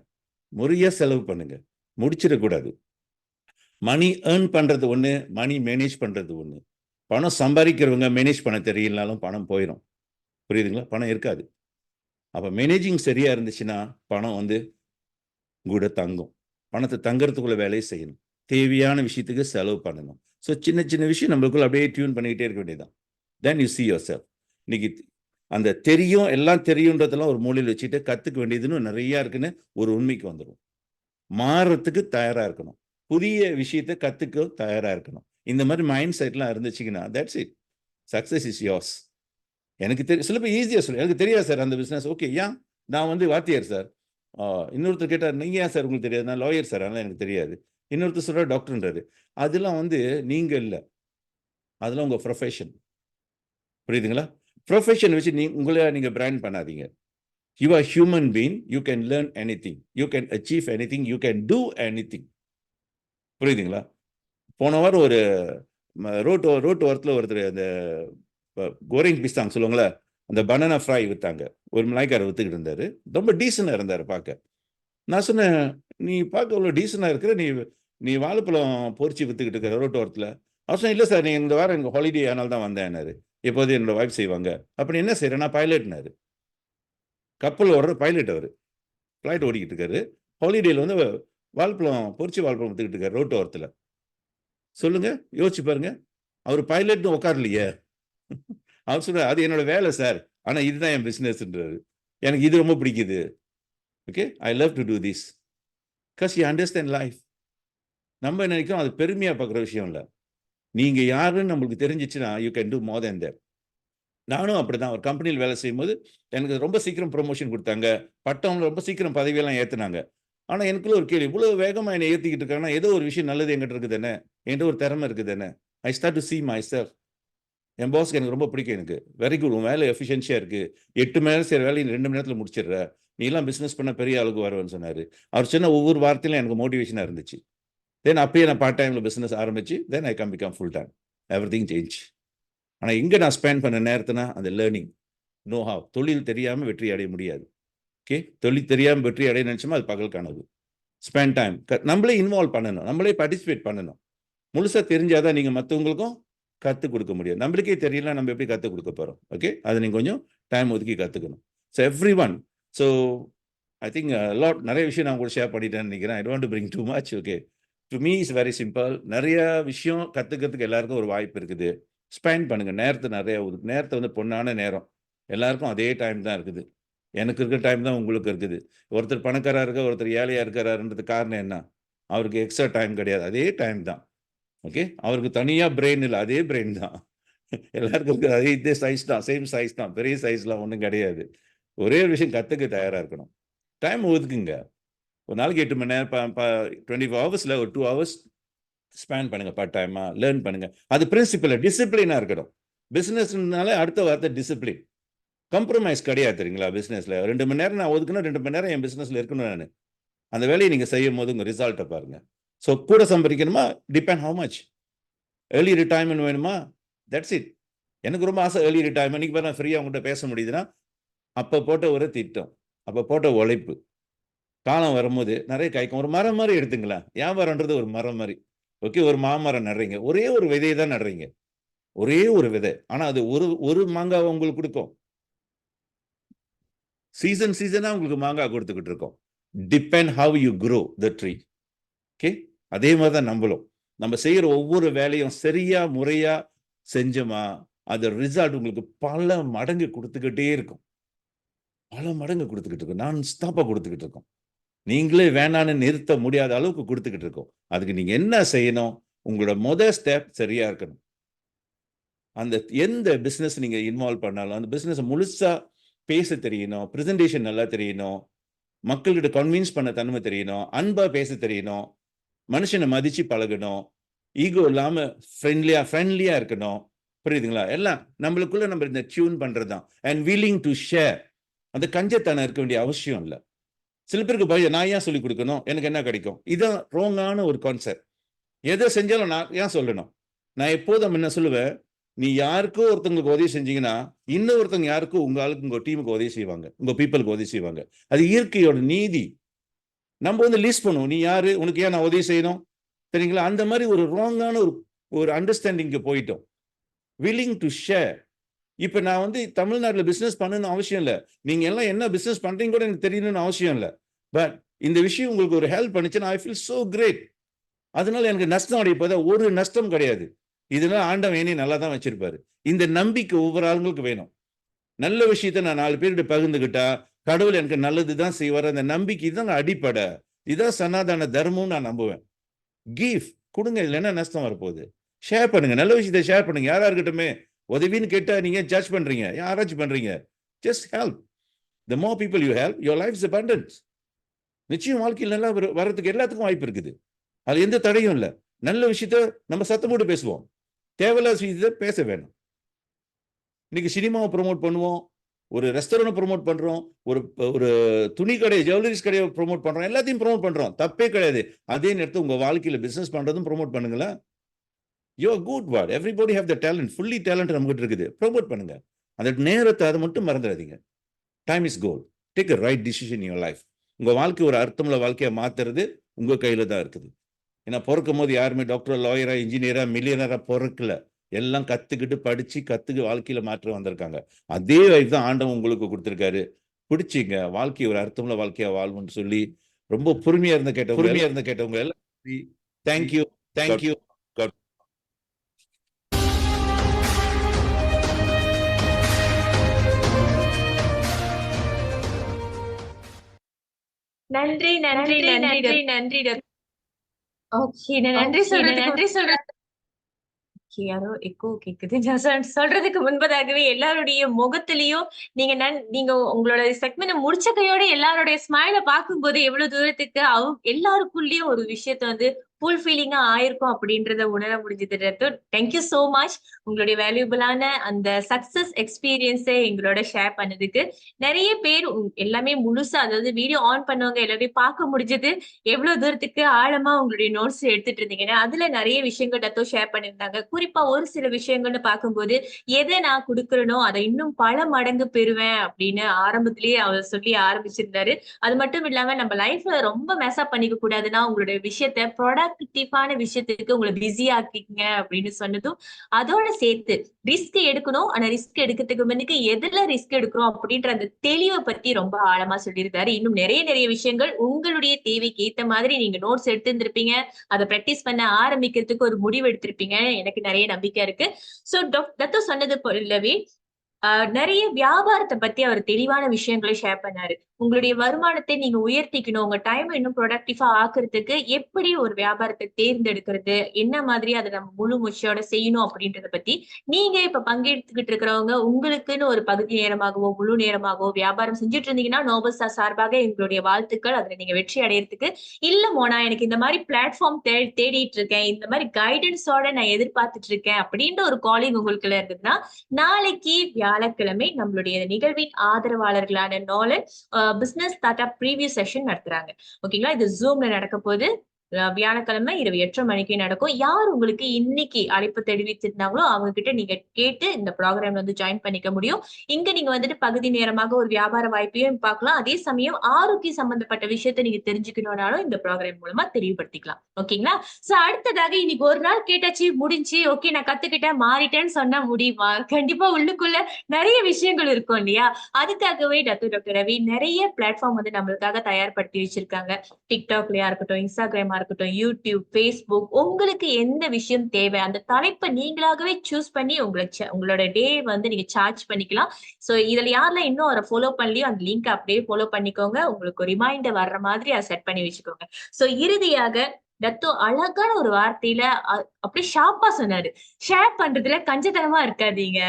முறையா செலவு பண்ணுங்க, முடிச்சிடக்கூடாது. மணி ஏர்ன் பண்றது ஒண்ணு, மணி மேனேஜ் பண்றது ஒண்ணு. பணம் சம்பாதிக்கிறவங்க மேனேஜ் பண்ண தெரியலனாலும் பணம் போயிடும். புரியுதுங்களா? பணம் இருக்காது. அப்ப மேனேஜிங் சரியா இருந்துச்சுன்னா பணம் கூட தங்கும். பணத்தை தங்கறதுக்குள்ள வேலையை செய்யணும். தேவையான விஷயத்துக்கு செலவு பண்ணணும். ஸோ சின்ன சின்ன விஷயம் நம்மளுக்குள்ள அப்படியே டியூன் பண்ணிக்கிட்டே இருக்க வேண்டியதுதான். Then you see yourself. இன்னைக்கு அந்த தெரியும், எல்லாம் தெரியுன்றதெல்லாம் ஒரு மூலையில் வச்சுட்டு கத்துக்க வேண்டியதுன்னு நிறைய இருக்குன்னு ஒரு உண்மைக்கு வந்துடும். மாறுறதுக்கு தயாரா இருக்கணும். புதிய விஷயத்தை கத்துக்க தயாரா இருக்கணும். இந்த மாதிரி மைண்ட் செட்லாம் இருந்துச்சுங்கன்னா that's it. Success is yours. எனக்கு தெரியும், சில பேர் ஈஸியாக சொல்லு, எனக்கு தெரியாது சார் அந்த பிஸ்னஸ். ஓகே, ஏன்? நான் வாத்தியார் சார். இன்னொருத்தர் கேட்டார், நீங்கள் ஏன் சார் உங்களுக்கு தெரியாது? நான் லாயர் சார், அதெல்லாம் எனக்கு தெரியாது. இன்னொருத்தர் சொல்கிறார் டாக்டர்ன்றாரு. அதெல்லாம் நீங்கள் இல்லை, அதெல்லாம் உங்கள் ப்ரொஃபஷன். புரியுதுங்களா? ப்ரொஃபஷன் வச்சு உங்களை நீங்கள் பிராண்ட் பண்ணாதீங்க. You are human being. You can learn any thing, you can achieve any thing, you can do any thing. புரியுதுங்களா? போன வாரம் ஒரு ரோட்டு ஓரத்தில் ஒருத்தர் அந்த கோரிங் பிஸ்தாங்க சொல்லுவாங்களே, அந்த பனானா ஃப்ரை விற்றாங்க. ஒரு மலாய்க்காரர் வித்துக்கிட்டு இருந்தாரு. ரொம்ப டீசனாக இருந்தார் பார்க்க. நான் சொன்னேன், நீ பார்க்க அவ்வளோ டீசனாக இருக்கிற, நீ வாழைப்பழம் பொறிச்சு வித்துக்கிட்டு இருக்கிற ரோட்டு ஓரத்தில். அவர் சொன்னேன், இல்லை சார், நீ இந்த வாரம் எங்கள் ஹாலிடே ஆனால் தான் வந்தேன்னாரு. எப்போது என்னோட வைஃப் செய்வாங்க. அப்படி என்ன செய்கிறேன்? நான் பைலட்னாரு. கப்பல் ஓடுற பைலட் அவர். ஃப்ளைட் ஓடிக்கிட்டு இருக்காரு. ஹாலிடேயில் பொறிச்சு வாழைப்பழம் வித்துக்கிட்டு இருக்காரு ரோட்டு ஓரத்தில். சொல்லுங்க, யோசிச்சு பாருங்க. அவர் பைலட்னு உட்காரலையே. அவர் சொல்ற, அது என்னோட வேலை சார், ஆனால் இதுதான் என் பிஸ்னஸ்ன்றாரு. எனக்கு இது ரொம்ப பிடிக்குது. Okay, I love to do this because you understand life. நம்ம நினைக்கிறோம் அது பெருமையாக பார்க்குற விஷயம் இல்லை. நீங்கள் யாருன்னு நம்மளுக்கு தெரிஞ்சிச்சுன்னா you can do more than that. நானும் அப்படிதான் ஒரு கம்பெனியில் வேலை செய்யும்போது எனக்கு ரொம்ப சீக்கிரம் ப்ரொமோஷன் கொடுத்தாங்க, பட்டம் ரொம்ப சீக்கிரம் பதவியெல்லாம் ஏற்றுனாங்க. ஆனால் எனக்குள்ள ஒரு கேள்வி, இவ்வளோ வேகமாக என்னை ஏற்றிக்கிட்டு இருக்காங்கன்னா ஏதோ ஒரு விஷயம் நல்லது என்கிட்ட இருக்குது தானே, என்கிட்ட ஒரு திறமை இருக்குது தானே. I start to see myself. என் பாஸ்க்கு எனக்கு ரொம்ப பிடிக்கும். எனக்கு வெரி குட், உன் வேலை எஃபிஷியன்சியாக இருக்குது, 8 மணி நேரம் செய்கிற வேலையை 2 மணி நேரத்தில் முடிச்சிடுற, நீ எல்லாம் பிஸ்னஸ் பண்ண பெரிய அளவுக்கு வருவேன்னு சொன்னார். அவர் சொன்ன ஒவ்வொரு வார்த்தையிலும் எனக்கு மோட்டிவேஷனாக இருந்துச்சு. தென் அப்பயே நான் பார்ட் டைமில் பிஸ்னஸ் ஆரம்பிச்சு, then I come become full time. Everything change. ஆனால் எங்கே நான் ஸ்பெண்ட் பண்ண நேரத்தினா அந்த லேர்னிங், நோ ஹவ். தொழில் தெரியாமல் வெற்றி அடைய முடியாது. ஓகே, தொழில் தெரியாமல் வெற்றி அடைய நினச்சோமா அது பகல் கனவு. ஸ்பெண்ட் டைம், நம்மளே இன்வால்வ் பண்ணணும், நம்மளே பார்ட்டிசிபேட் பண்ணணும். முழுசாக தெரிஞ்சாதான் நீங்கள் மற்றவங்களுக்கும் கற்றுக் கொடுக்க முடியும். நம்மளுக்கே தெரியல, நம்ம எப்படி கற்றுக் கொடுக்க போகிறோம்? ஓகே, அதை நீங்கள் கொஞ்சம் டைம் ஒதுக்கி கற்றுக்கணும். So every one. So I think lot நிறைய விஷயம் நான் கூட ஷேர் பண்ணிட்டேன்னு நினைக்கிறேன். I don't bring too much. Okay, to me is very simple. நிறைய விஷயம் கற்றுக்கிறதுக்கு எல்லாருக்கும் ஒரு வாய்ப்பு இருக்குது. ஸ்பெண்ட் பண்ணுங்கள் நேரத்தை, நிறைய நேரத்தை பொண்ணான நேரம். எல்லாருக்கும் அதே டைம் தான் இருக்குது. எனக்கு இருக்கிற டைம் தான் உங்களுக்கு இருக்குது. ஒருத்தர் பணக்காரா இருக்க, ஒருத்தர் ஏழையாக இருக்கிறாருன்றது காரணம் என்ன? அவருக்கு எக்ஸ்ட்ரா டைம் கிடையாது, அதே டைம் தான். ஓகே, அவருக்கு தனியாக பிரெயின் இல்லை, அதே பிரெயின் தான். எல்லாருக்கும் இருக்குது அதே, இதே சைஸ் தான், சேம் சைஸ் தான், பெரிய சைஸ்லாம் ஒன்றும் கிடையாது. ஒரே ஒரு விஷயம், கற்றுக்க தயாராக இருக்கணும். டைம் ஒதுக்குங்க. ஒரு நாளைக்கு 8 மணி நேரம் 24 ஹவர்ஸில் ஒரு 2 ஹவர்ஸ் ஸ்பெண்ட் பண்ணுங்கள். பார்ட் டைமாக லேர்ன் பண்ணுங்கள். அது பிரின்சிபல், டிசிப்ளினாக இருக்கணும். பிஸ்னஸ்னாலே அடுத்த வார்த்தை டிசிப்ளின். கம்ப்ரமைஸ் கிடையாது, தெரியுங்களா? பிஸ்னஸில் 2 மணி நேரம் நான் ஒதுக்கணும், 2 மணி நேரம் என் பிஸ்னஸில் இருக்கணும். நான் அந்த வேலையை நீங்கள் செய்யும் போது உங்கள் ரிசல்ட்டை பாருங்கள். ஸோ கூட சம்பாதிக்கணுமா? Depend how much. Early retirement வேணுமா? That's it. எனக்கு ரொம்ப ஆசை ஏர்லி ரிட்டைர்மெண்ட். இன்றைக்கி பாரு நான் ஃப்ரீயாக உங்கள்கிட்ட பேச முடியுதுன்னா அப்போ போட்ட ஒரு திட்டம், அப்போ போட்ட உழைப்பு. காலம் வரும்போது நிறைய காய்க்கும். ஒரு மரம் மாதிரி எடுத்துங்களேன். வியாபாரம்ன்றது ஒரு மரம் மாதிரி. ஓகே, ஒரு மாமரம் நடுறீங்க, ஒரே ஒரு விதையை தான் நடுறீங்க, ஒரே ஒரு விதை. ஆனால் அது ஒரு மாங்காவை உங்களுக்கு கொடுக்கும். சீசனாக உங்களுக்கு மாங்காய் கொடுத்துக்கிட்டு இருக்கோம். Depend how you grow the tree. Okay, அதே மாதிரி தான் நம்மளும். நம்ம செய்கிற ஒவ்வொரு வேலையும் சரியா முறையா செஞ்சோமா, அது ரிசல்ட் உங்களுக்கு பல மடங்கு கொடுத்துக்கிட்டே இருக்கும். பல மடங்கு கொடுத்துக்கிட்டு இருக்கோம். நான் ஸ்டாப்பா கொடுத்துக்கிட்டு இருக்கோம். நீங்களே வேணான்னு நிறுத்த முடியாத அளவுக்கு கொடுத்துக்கிட்டு இருக்கோம். அதுக்கு நீங்க என்ன செய்யணும்? உங்களோட முதல் ஸ்டெப் சரியா இருக்கணும். அந்த எந்த பிசினஸ் நீங்க இன்வால்வ் பண்ணாலும் அந்த பிசினஸ் முழுசா பேச தெரியணும், பிரசன்டேஷன் நல்லா தெரியணும், மக்கள்கிட்ட கன்வின்ஸ் பண்ண தன்மை தெரியணும், அன்பா பேச தெரியணும், மனுஷனை மதிச்சு பழகணும், ஈகோ இல்லாம ஃப்ரெண்ட்லியா இருக்கணும். புரியுதுங்களா? எல்லாம் நம்மளுக்குள்ள நம்ம இந்த டியூன் பண்றதுதான். And willing to share. அந்த கஞ்சத்தனம் இருக்க வேண்டிய அவசியம் இல்லை. சில பேருக்கு பயம், நான் ஏன் சொல்லிக் கொடுக்கணும், எனக்கு என்ன கிடைக்கும்? இதான் ரோங்கான ஒரு கான்செப்ட். எதை செஞ்சாலும் நான் ஏன் சொல்லணும்? நான் எப்போதும் என்ன சொல்லுவேன், நீ யாருக்கோ ஒருத்தவங்களுக்கு உதவி செஞ்சீங்கன்னா இன்னொருத்தவங்க யாருக்கும் உங்க ஆளுக்கு உங்க டீமுக்கு உதவி செய்வாங்க, உங்க பீப்புளுக்கு உதவி செய்வாங்க. அது இயற்கையோட நீதி. நம்ம லிஸ்ட் பண்ணுவோம், நீ யாரு, உனக்கு ஏன் நான் உதவி செய்யணும், சரிங்களா? அந்த மாதிரி ஒரு ராங்கான ஒரு அண்டர்ஸ்டாண்டிங்க்கு போயிட்டோம். willing to share. இப்ப நான் தமிழ்நாட்டில் பிசினஸ் பண்ணணும்னு அவசியம் இல்லை. நீங்க எல்லாம் என்ன பிசினஸ் பண்றீங்க கூட எனக்கு தெரியணும்னு அவசியம் இல்லை. பட் இந்த விஷயம் உங்களுக்கு ஒரு ஹெல்ப் பண்ணுச்சுன்னா ஐ ஃபீல் சோ கிரேட். அதனால எனக்கு நஷ்டம் அடைப்பதா ஒரு நஷ்டம் கிடையாது. இதனால ஆண்டவன் என்னையும் நல்லா தான் வச்சிருப்பாரு. இந்த நம்பிக்கை ஒவ்வொரு ஆளுங்களுக்கு வேணும். நல்ல விஷயத்த நான் 4 பேர்கிட்ட பகிர்ந்துகிட்டா கடவுள் எனக்கு நல்லதுதான் செய்வார். அந்த நம்பிக்கை தான் அடிப்படை. இதான் சனாதன தர்மம் நான் நம்புவேன். கிவ் கொடுங்க, இதுல என்ன நஷ்டம் வரப்போகுது? ஷேர் பண்ணுங்க, நல்ல விஷயத்தை ஷேர் பண்ணுங்க. யாரா இருக்கட்டுமே. உதவின்னு கேட்டா நீங்க ஜட்ஜ் பண்றீங்க, யாராச்சும் பண்றீங்க. Just help. the more people you help, your life is abundant. நிச்சயம் வாழ்க்கையில் நல்லா வர்றதுக்கு எல்லாத்துக்கும் வாய்ப்பு இருக்குது. அது எந்த தடையும் இல்லை. நல்ல விஷயத்த நம்ம சத்தம் போட்டு பேசுவோம், தேவையில்லாத விஷயத்தை பேச வேணும். இன்னைக்கு சினிமாவை ப்ரொமோட் பண்ணுவோம், ஒரு ரெஸ்டாரண்ட் ப்ரொமோட் பண்றோம், ஒரு துணி கடை, ஜுவல்லரிஸ் கடையை ப்ரொமோட் பண்றோம், எல்லாத்தையும் ப்ரொமோட் பண்றோம், தப்பே கிடையாது. அதே நேரத்தில் உங்க வாழ்க்கையில பிசினஸ் பண்றதும் ப்ரொமோட் பண்ணுங்களேன். You're good what, everybody have the talent, fully talent நம்மகிட்ட இருக்குது. ப்ரொமோட் பண்ணுங்க. அந்த நேரத்தை அதை மட்டும் மறந்துடாதீங்க. Time is gold. Take a right decision in your life. உங்க வாழ்க்கை ஒரு அர்த்தமுள்ள வாழ்க்கையை மாத்துறது உங்க கையில தான் இருக்குது. ஏன்னா பிறக்கும் போது யாருமே டாக்டரா, லாயரா, இன்ஜினியரா, மில்லியனரா பிறக்கல. எல்லாம் கத்துக்கிட்டு படிச்சு வாழ்க்கையில மாற்றம் வந்திருக்காங்க. அதே லைஃப் தான் ஆண்டவன் உங்களுக்கு கொடுத்திருக்காரு. பிடிச்சிங்க, வாழ்க்கை ஒரு அர்த்தமுள்ள வாழ்க்கையா வாழ்வுன்னு சொல்லி ரொம்ப பொறுமையா இருந்த கேட்டவங்க எல்லாம் தேங்க்யூ. நன்றி நன்றி நன்றி நன்றி. ஓகே, நன்றி சொல்றது. யாரோ எக்கோ கேக்குது. நான் சொல்றதுக்கு முன்பதாகவே எல்லாருடைய முகத்திலையும் நீங்க உங்களோட செக்மெண்ட் முடிச்ச கையோட எல்லாருடைய ஸ்மைல பார்க்கும்போது எவ்வளவு தூரத்துக்கு எல்லாருக்குள்ளயும் ஒரு விஷயத்த ஃபுல்ஃபில்லிங்கா ஆயிருக்கும் அப்படின்றத உணர முடிஞ்சது. Thank you so much. உங்களுடைய வேல்யூபிளான அந்த சக்சஸ் எக்ஸ்பீரியன்ஸை எங்களோட ஷேர் பண்ணதுக்கு. நிறைய பேர் எல்லாமே முழுசா, அதாவது வீடியோ ஆன் பண்ணவங்க எல்லாரையும் பார்க்க முடிஞ்சது. எவ்வளவு தூரத்துக்கு ஆழமா உங்களுடைய நோட்ஸ் எடுத்துட்டு இருந்தீங்கன்னா அதுல நிறைய விஷயங்கள் டத்தோ ஷேர் பண்ணியிருந்தாங்க. குறிப்பா ஒரு சில விஷயங்கள்னு பார்க்கும்போது எதை நான் கொடுக்கறனோ அதை இன்னும் பல மடங்கு பெறுவேன் அப்படின்னு ஆரம்பத்திலேயே அவர் சொல்லி ஆரம்பிச்சிருந்தாரு. அது மட்டும் இல்லாம நம்ம லைஃப்ல ரொம்ப மெஸ்அப் பண்ணிக்க கூடாதுன்னா உங்களுடைய விஷயத்த ப்ரொடக்டிவான விஷயத்துக்கு உங்களை பிஸி ஆக்கிங்க அப்படின்னு சொன்னதும், அதோட சேர்த்து ரிஸ்க் எடுக்கணும். ஆனா ரிஸ்க் எடுக்கிறதுக்கு முன்னுக்கு எதுல ரிஸ்க் எடுக்கிறோம் அப்படின்ற அந்த தெளிவை பத்தி ரொம்ப ஆழமா சொல்லியிருக்காரு. இன்னும் நிறைய விஷயங்கள் உங்களுடைய தேவைக்கு ஏத்த மாதிரி நீங்க நோட்ஸ் எடுத்திருந்திருப்பீங்க. அதை பிராக்டிஸ் பண்ண ஆரம்பிக்கிறதுக்கு ஒரு முடிவு எடுத்திருப்பீங்க. எனக்கு நிறைய நம்பிக்கை இருக்கு. சோ தத்து சொன்னது போலவே நிறைய வியாபாரத்தை பத்தி அவர் தெளிவான விஷயங்களை ஷேர் பண்ணாரு. உங்களுடைய வருமானத்தை நீங்க உயர்த்திக்கணும், உங்க டைம் இன்னும் ப்ரொடக்டிவா ஆக்குறதுக்கு எப்படி ஒரு வியாபாரத்தை தேர்ந்தெடுக்கிறது, என்ன மாதிரி அதை நம்ம முழு மூச்சோட செய்யணும் அப்படின்றத பத்தி நீங்க இப்ப பங்கெடுத்துக்கிட்டு இருக்கிறவங்க உங்களுக்குன்னு ஒரு பகுதி நேரமாகவோ முழு நேரமாகவோ வியாபாரம் செஞ்சுட்டு இருந்தீங்கன்னா நோபல்ஸா சார்பாக எங்களுடைய வாழ்த்துக்கள். அதுல நீங்க வெற்றி அடையறதுக்கு. இல்ல மோனா, எனக்கு இந்த மாதிரி பிளாட்ஃபார்ம் தேடிட்டு இருக்கேன், இந்த மாதிரி கைடன்ஸோட நான் எதிர்பார்த்துட்டு இருக்கேன் அப்படின்ற ஒரு காலிங் உங்களுக்குள்ள இருக்குதுன்னா நாளைக்கு வியாழக்கிழமை நம்மளுடைய நிகழ்வின் ஆதரவாளர்களான Nolan business start up preview session நடத்துறாங்க. ஓகேங்களா? இது ஜூம்ல நடக்க போகுது. வியாழக்கிழமை இரவு 8:30 மணிக்கு நடக்கும். யார் உங்களுக்கு இன்னைக்கு அழைப்பு தெரிவிச்சிருந்தாங்களோ அவங்க கிட்ட நீங்க கேட்டு இந்த ப்ரோக்ராம் ஜாயின் பண்ணிக்க முடியும். இங்க நீங்க பகுதி நேரமாக ஒரு வியாபார வாய்ப்பையும் பார்க்கலாம். அதே சமயம் ஆரோக்கிய சம்பந்தப்பட்ட விஷயத்தை நீங்க தெரிஞ்சுக்கணும்னாலும் இந்த ப்ரோக்ராம் மூலமா தெளிவுபடுத்திக்கலாம். ஓகேங்களா? சோ அடுத்ததாக இன்னைக்கு ஒரு நாள் கேட்டாச்சு, முடிஞ்சு, ஓகே நான் கத்துக்கிட்டேன், மாறிட்டேன்னு சொன்னா முடியுமா? கண்டிப்பா உள்ளுக்குள்ள நிறைய விஷயங்கள் இருக்கும் இல்லையா? அதுக்காகவே டாக்டர் ரவி நிறைய பிளாட்ஃபார்ம் நம்மளுக்காக தயார்படுத்தி வச்சிருக்காங்க. டிக்டாக்லயா இருக்கட்டும், இன்ஸ்டாகிராமா இருக்கட்டும், யூடியூப், ஃபேஸ்புக் உங்களுக்கு எந்த விஷயம் தேவை, அந்த தலைப்ப நீங்களாகவே சூஸ் பண்ணி உங்களோட டே வந்து நீங்க சார்ஜ் பண்ணிக்கலாம். சோ இதுல யாரெல்லாம் இன்னும் அவர ஃபாலோ பண்ணலையோ அந்த லிங்க் அப்படியே ஃபாலோ பண்ணிக்கோங்க. உங்களுக்கு ஒரு ரிமைண்டர் வர்ற மாதிரி அத செட் பண்ணி வச்சுக்கோங்க. சோ இறுதியாக தத்து அழகான ஒரு வார்த்தையில அப்படியே ஷார்ப்பா சொன்னாரு. ஷேர் பண்றதுல கஞ்சத்தனமா இருக்காதீங்க.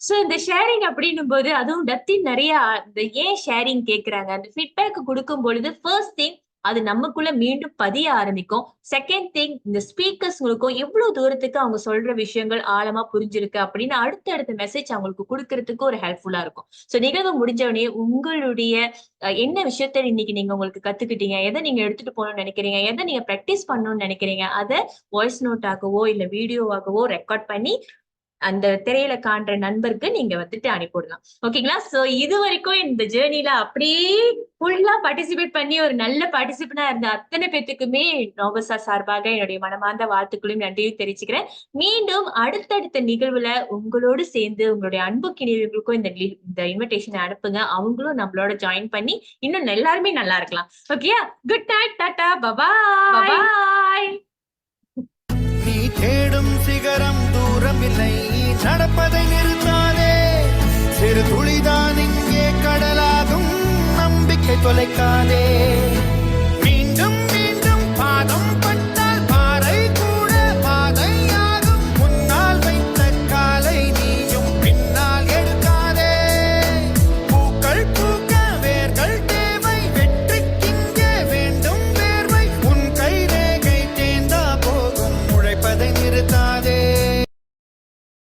சோ இந்த ஷேரிங் அப்படின்னும்போது அதுவும் டத்தின் நெறைய இந்த ஏன் ஷேரிங் கேட்கறாங்க, அந்த ஃபீட்பேக் குடுக்கும் பொழுது ஃபர்ஸ்ட் திங் அது நமக்குள்ள மீண்டும் பதிய ஆரம்பிக்கும். செகண்ட் திங் இந்த ஸ்பீக்கர்ஸ்களுக்கும் எவ்வளவு தூரத்துக்கு அவங்க சொல்ற விஷயங்கள் ஆழமா புரிஞ்சிருக்கு அப்படின்னு அடுத்தடுத்த மெசேஜ் அவங்களுக்கு குடுக்கறதுக்கு ஒரு ஹெல்ப்ஃபுல்லா இருக்கும். சோ நிகழ்வு முடிஞ்ச உடனே உங்களுடைய என்ன விஷயத்த இன்னைக்கு நீங்க உங்களுக்கு கத்துக்கிட்டீங்க, எத நீங்க எடுத்துட்டு போகணும்னு நினைக்கிறீங்க, எத நீங்க பிராக்டிஸ் பண்ணணும்னு நினைக்கிறீங்க, அத வாய்ஸ் நோட் ஆகவோ இல்ல வீடியோவாகவோ ரெக்கார்ட் பண்ணி அந்த திரையில காண்ற நண்பருக்கு நீங்க வந்துட்டு அனுப்பிவிடலாம். ஓகேங்களா? சோ இதுவரைக்கும் இந்த ஜர்னில அப்படியே ஃபுல்லா பார்ட்டிசிபேட் பண்ணி ஒரு நல்ல பார்ட்டிசிபென்ட்டா இருந்த அத்தனை பேத்துக்குமே நோபசா சார்பாக என்னுடைய மனமார்ந்த வாழ்த்துக்களையும் நன்றியும் தெரிவிச்சுக்கிறேன். மீண்டும் அடுத்தடுத்த நிகழ்வுல உங்களோடு சேர்ந்து உங்களுடைய அன்புக்கினியர்களுக்கும் இந்த இன்விடேஷன் அனுப்புங்க. அவங்களும் நம்மளோட ஜாயின் பண்ணி இன்னும் எல்லாருமே நல்லா இருக்கலாம். ஓகேயா? Good night. டாடா. பபாய். நீ தேடும் சிகரம் தூரமில்லை, நடப்பதை நிறுத்தாதே. சிறு துளிதான் இங்கே கடலாகும், நம்பிக்கை தொலைக்காதே.